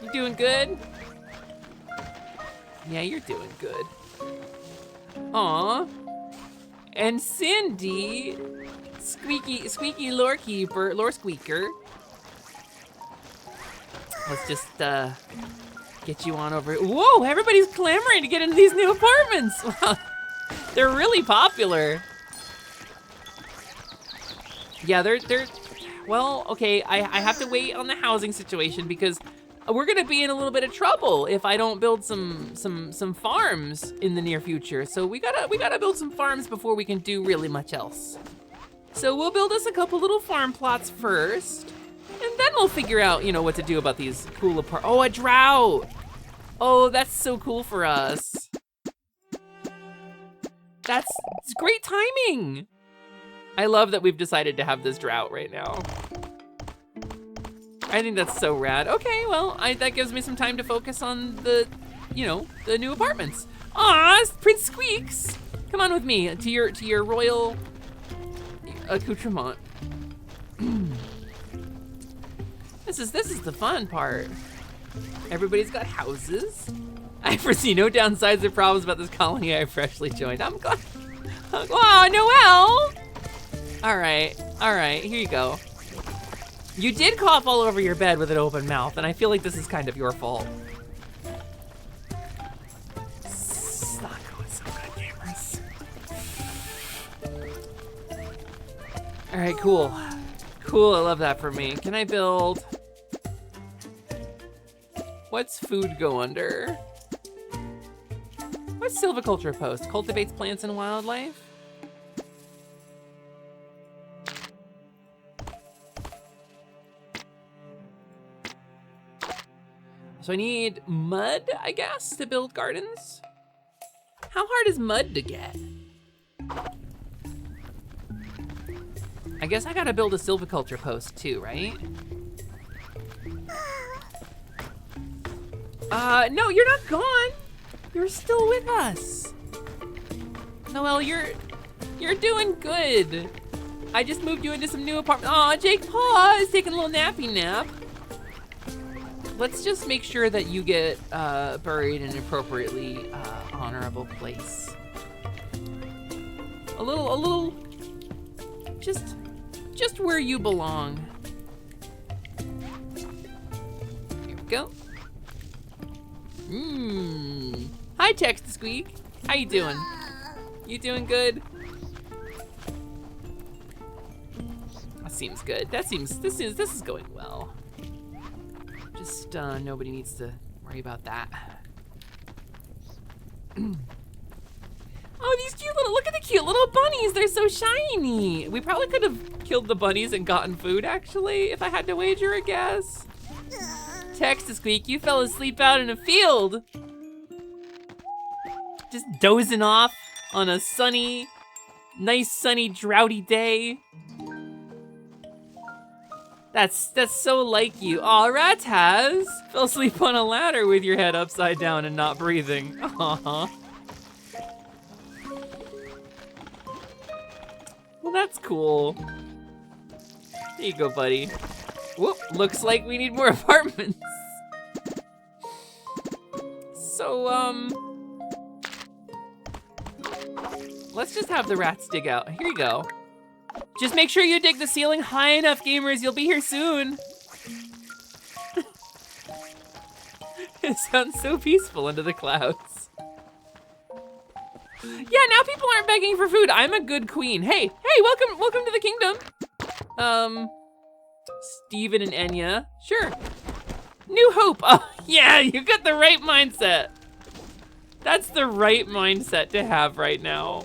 You doing good? Yeah, you're doing good. Aw. And Cindy, squeaky lore squeaker. Let's just get you on over. Whoa, everybody's clamoring to get into these new apartments. Wow, they're really popular. Yeah, they're well, okay, I have to wait on the housing situation because we're gonna be in a little bit of trouble if I don't build some farms in the near future. So we gotta build some farms before we can do really much else. So we'll build us a couple little farm plots first, and then we'll figure out, you know, what to do about these cool Oh, a drought! Oh, that's so cool for us. It's great timing. I love that we've decided to have this drought right now. I think that's so rad. Okay, well, that gives me some time to focus on the, you know, the new apartments. Aw, Prince Squeaks! Come on with me to your royal accoutrement. This is the fun part. Everybody's got houses. I foresee no downsides or problems about this colony I freshly joined. I'm glad. Oh, Noelle! All right, here you go. You did cough all over your bed with an open mouth, and I feel like this is kind of your fault. It's not going so good, gamers. All right, cool. Cool, I love that for me. Can I build? What's food go under? What's silviculture post? Cultivates plants and wildlife? So I need mud, I guess, to build gardens. How hard is mud to get? I guess I gotta build a silviculture post too, right? No, you're not gone. You're still with us. Noelle, you're doing good. I just moved you into some new apartment. Aw, Jake Paw is taking a little nappy nap. Let's just make sure that you get buried in an appropriately honorable place. A little, just where you belong. Here we go. Hi, Text Squeak. How you doing? You doing good? That seems good. This is going well. Just nobody needs to worry about that. Oh, these cute look at the cute little bunnies. They're so shiny. We probably could have killed the bunnies and gotten food, actually, if I had to wager a guess. Text to Squeak, you fell asleep out in a field. Just dozing off on a nice sunny, droughty day. That's so like you. Aw, Rataz! Fell asleep on a ladder with your head upside down and not breathing. Aww. Well, that's cool. There you go, buddy. Whoop, looks like we need more apartments. So, let's just have the rats dig out. Here you go. Just make sure you dig the ceiling high enough, gamers. You'll be here soon. It sounds so peaceful under the clouds. Yeah, now people aren't begging for food. I'm a good queen. Hey, welcome to the kingdom. Steven and Enya, sure. New Hope. Oh, yeah, you got the right mindset. That's the right mindset to have right now.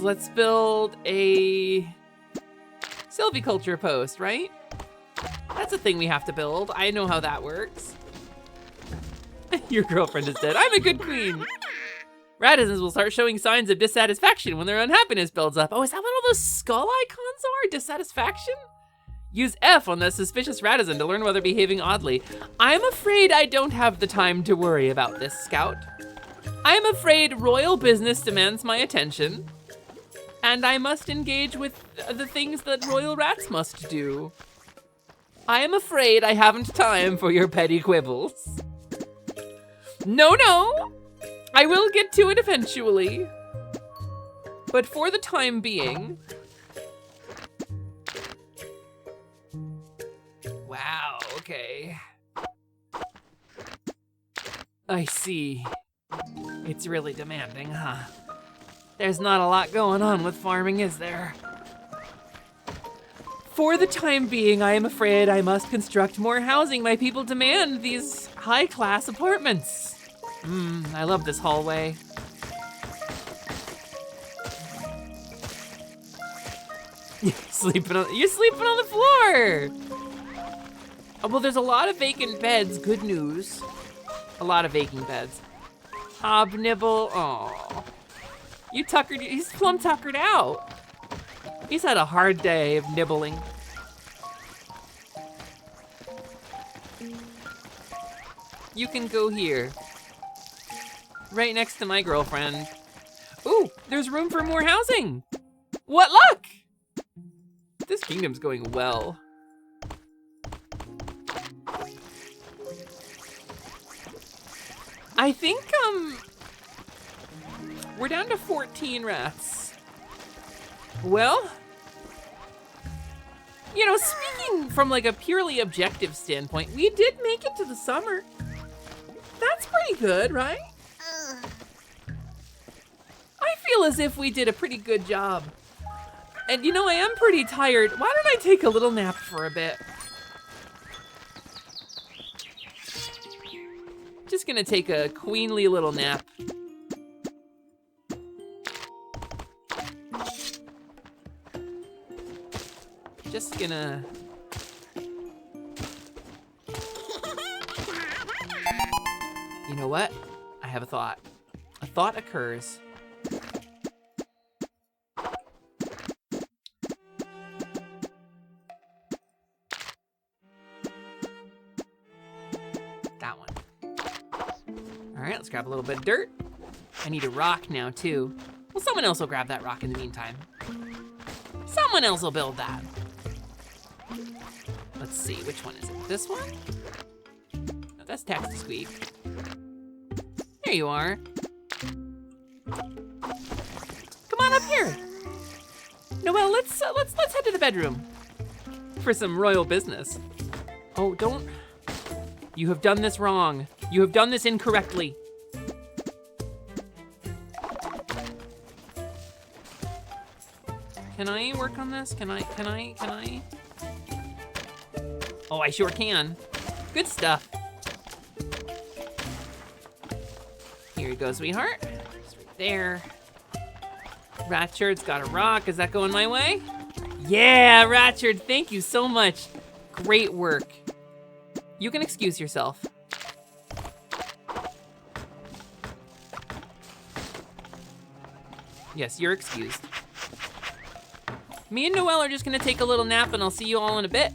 Let's build a silviculture post, right? That's a thing we have to build. I know how that works. Your girlfriend is dead. I'm a good queen. Radisons will start showing signs of dissatisfaction when their unhappiness builds up. Oh, is that what all those skull icons are? Dissatisfaction? Use F on the suspicious Radisson to learn whether behaving oddly. I'm afraid I don't have the time to worry about this, Scout. I'm afraid royal business demands my attention, and I must engage with the things that royal rats must do. I am afraid I haven't time for your petty quibbles. No, I will get to it eventually. But for the time being... Wow, okay. I see. It's really demanding, huh? There's not a lot going on with farming, is there? For the time being, I am afraid I must construct more housing. My people demand these high-class apartments. I love this hallway. You're sleeping on the floor! Oh, well, there's a lot of vacant beds, good news. A lot of vacant beds. Hobnibble, aw. He's plumb tuckered out. He's had a hard day of nibbling. You can go here. Right next to my girlfriend. Ooh, there's room for more housing. What luck! This kingdom's going well. I think, we're down to 14 rats. Well, you know, speaking from like a purely objective standpoint, we did make it to the summer. That's pretty good, right? I feel as if we did a pretty good job. And you know, I am pretty tired. Why don't I take a little nap for a bit? Just gonna take a queenly little nap. Just gonna... You know what? I have a thought. A thought occurs. That one. All right, let's grab a little bit of dirt. I need a rock now too. Well, someone else will grab that rock in the meantime. Someone else will build that. Let's see, which one is it? This one? No, that's text to Squeak. There you are. Come on up here. Noelle, let's head to the bedroom for some royal business. Oh, don't. You have done this wrong. You have done this incorrectly. Can I work on this? Can I? Oh, I sure can. Good stuff. Here you go, sweetheart. It's right there. Ratchard's got a rock. Is that going my way? Yeah, Ratchard, thank you so much. Great work. You can excuse yourself. Yes, you're excused. Me and Noelle are just gonna take a little nap and I'll see you all in a bit.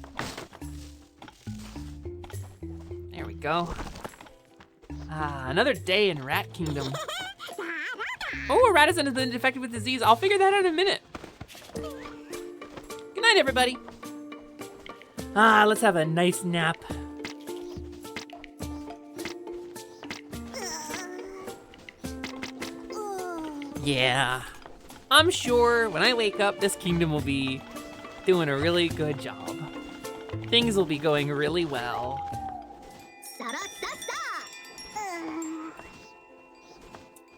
There we go. Ah, another day in Rat Kingdom. Oh, a rat has been infected with disease. I'll figure that out in a minute. Good night, everybody. Ah, let's have a nice nap. Yeah, I'm sure when I wake up, this kingdom will be doing a really good job. Things will be going really well.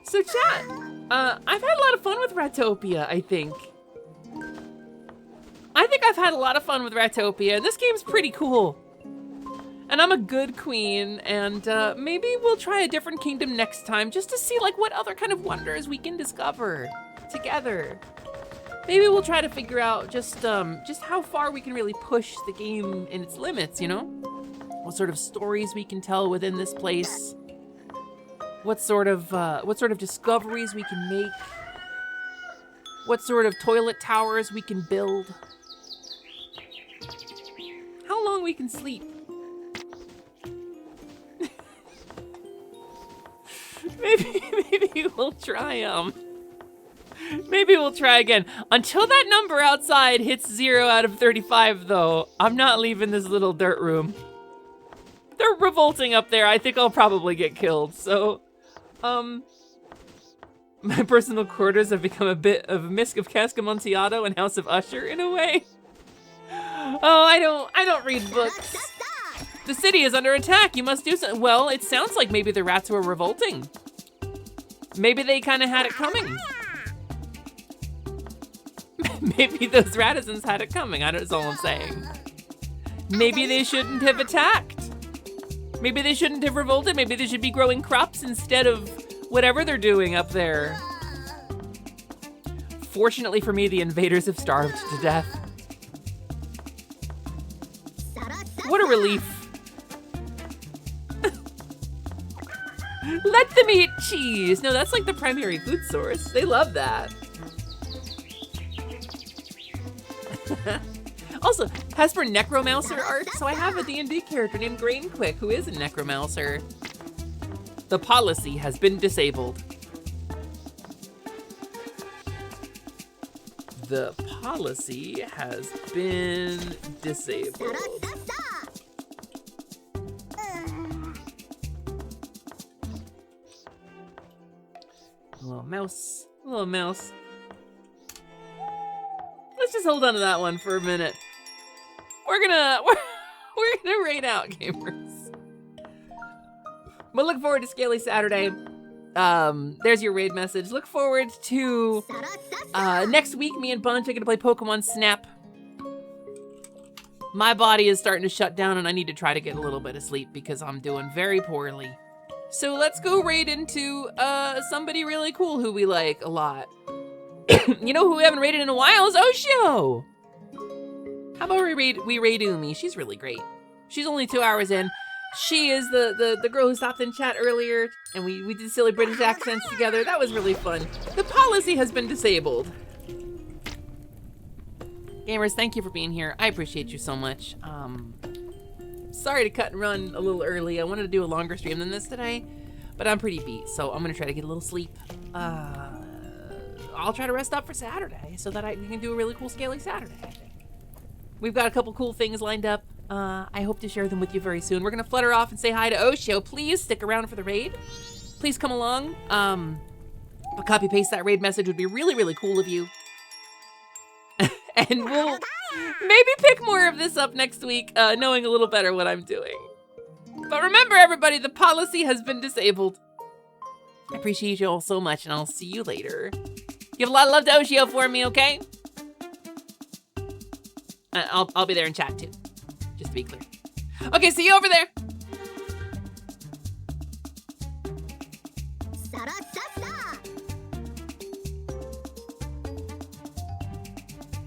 So chat, I've had a lot of fun with Ratopia, I think. I've had a lot of fun with Ratopia, and this game's pretty cool. And I'm a good queen, and maybe we'll try a different kingdom next time just to see like what other kind of wonders we can discover together. Maybe we'll try to figure out just how far we can really push the game in its limits, you know? What sort of stories we can tell within this place. What sort of discoveries we can make. What sort of toilet towers we can build. How long we can sleep. Maybe we'll try, maybe we'll try again. Until that number outside hits 0 out of 35, though, I'm not leaving this little dirt room. They're revolting up there. I think I'll probably get killed, so, my personal quarters have become a bit of a mix of Casca Amontillado and House of Usher, in a way. Oh, I don't read books. The city is under attack. You must do something. Well, it sounds like maybe the rats were revolting. Maybe they kind of had it coming. Maybe those Radissons had it coming. That's all I'm saying. Maybe they shouldn't have attacked. Maybe they shouldn't have revolted. Maybe they should be growing crops instead of whatever they're doing up there. Fortunately for me, the invaders have starved to death. What a relief. Let them eat cheese. No, that's like the primary food source. They love that. Also, Hesper Necromouser art. So I have a D&D character named Grainquick who is a Necromouser. The policy has been disabled. The policy has been disabled. Little mouse, little mouse. Let's just hold on to that one for a minute. We're gonna raid out, gamers. But look forward to Scaly Saturday. There's your raid message. Look forward to next week. Me and Bunch are gonna play Pokemon Snap. My body is starting to shut down, and I need to try to get a little bit of sleep because I'm doing very poorly. So let's go raid into somebody really cool who we like a lot. You know who we haven't raided in a while is Oshio. How about we raid Umi? She's really great. She's only 2 hours in. She is the girl who stopped in chat earlier, and we did silly British accents together. That was really fun. The policy has been disabled. Gamers, thank you for being here. I appreciate you so much. Sorry to cut and run a little early. I wanted to do a longer stream than this today, but I'm pretty beat, so I'm gonna try to get a little sleep. I'll try to rest up for Saturday so that we can do a really cool Scaly Saturday. We've got a couple cool things lined up. I hope to share them with you very soon. We're gonna flutter off and say hi to Oshio. Please stick around for the raid. Please come along. Copy paste that raid message would be really, really cool of you. And we'll maybe pick more of this up next week, knowing a little better what I'm doing. But remember, everybody, the policy has been disabled. I appreciate you all so much, and I'll see you later. Give a lot of love to Oshio for me, okay? I'll be there in chat too, just to be clear. Okay, see you over there.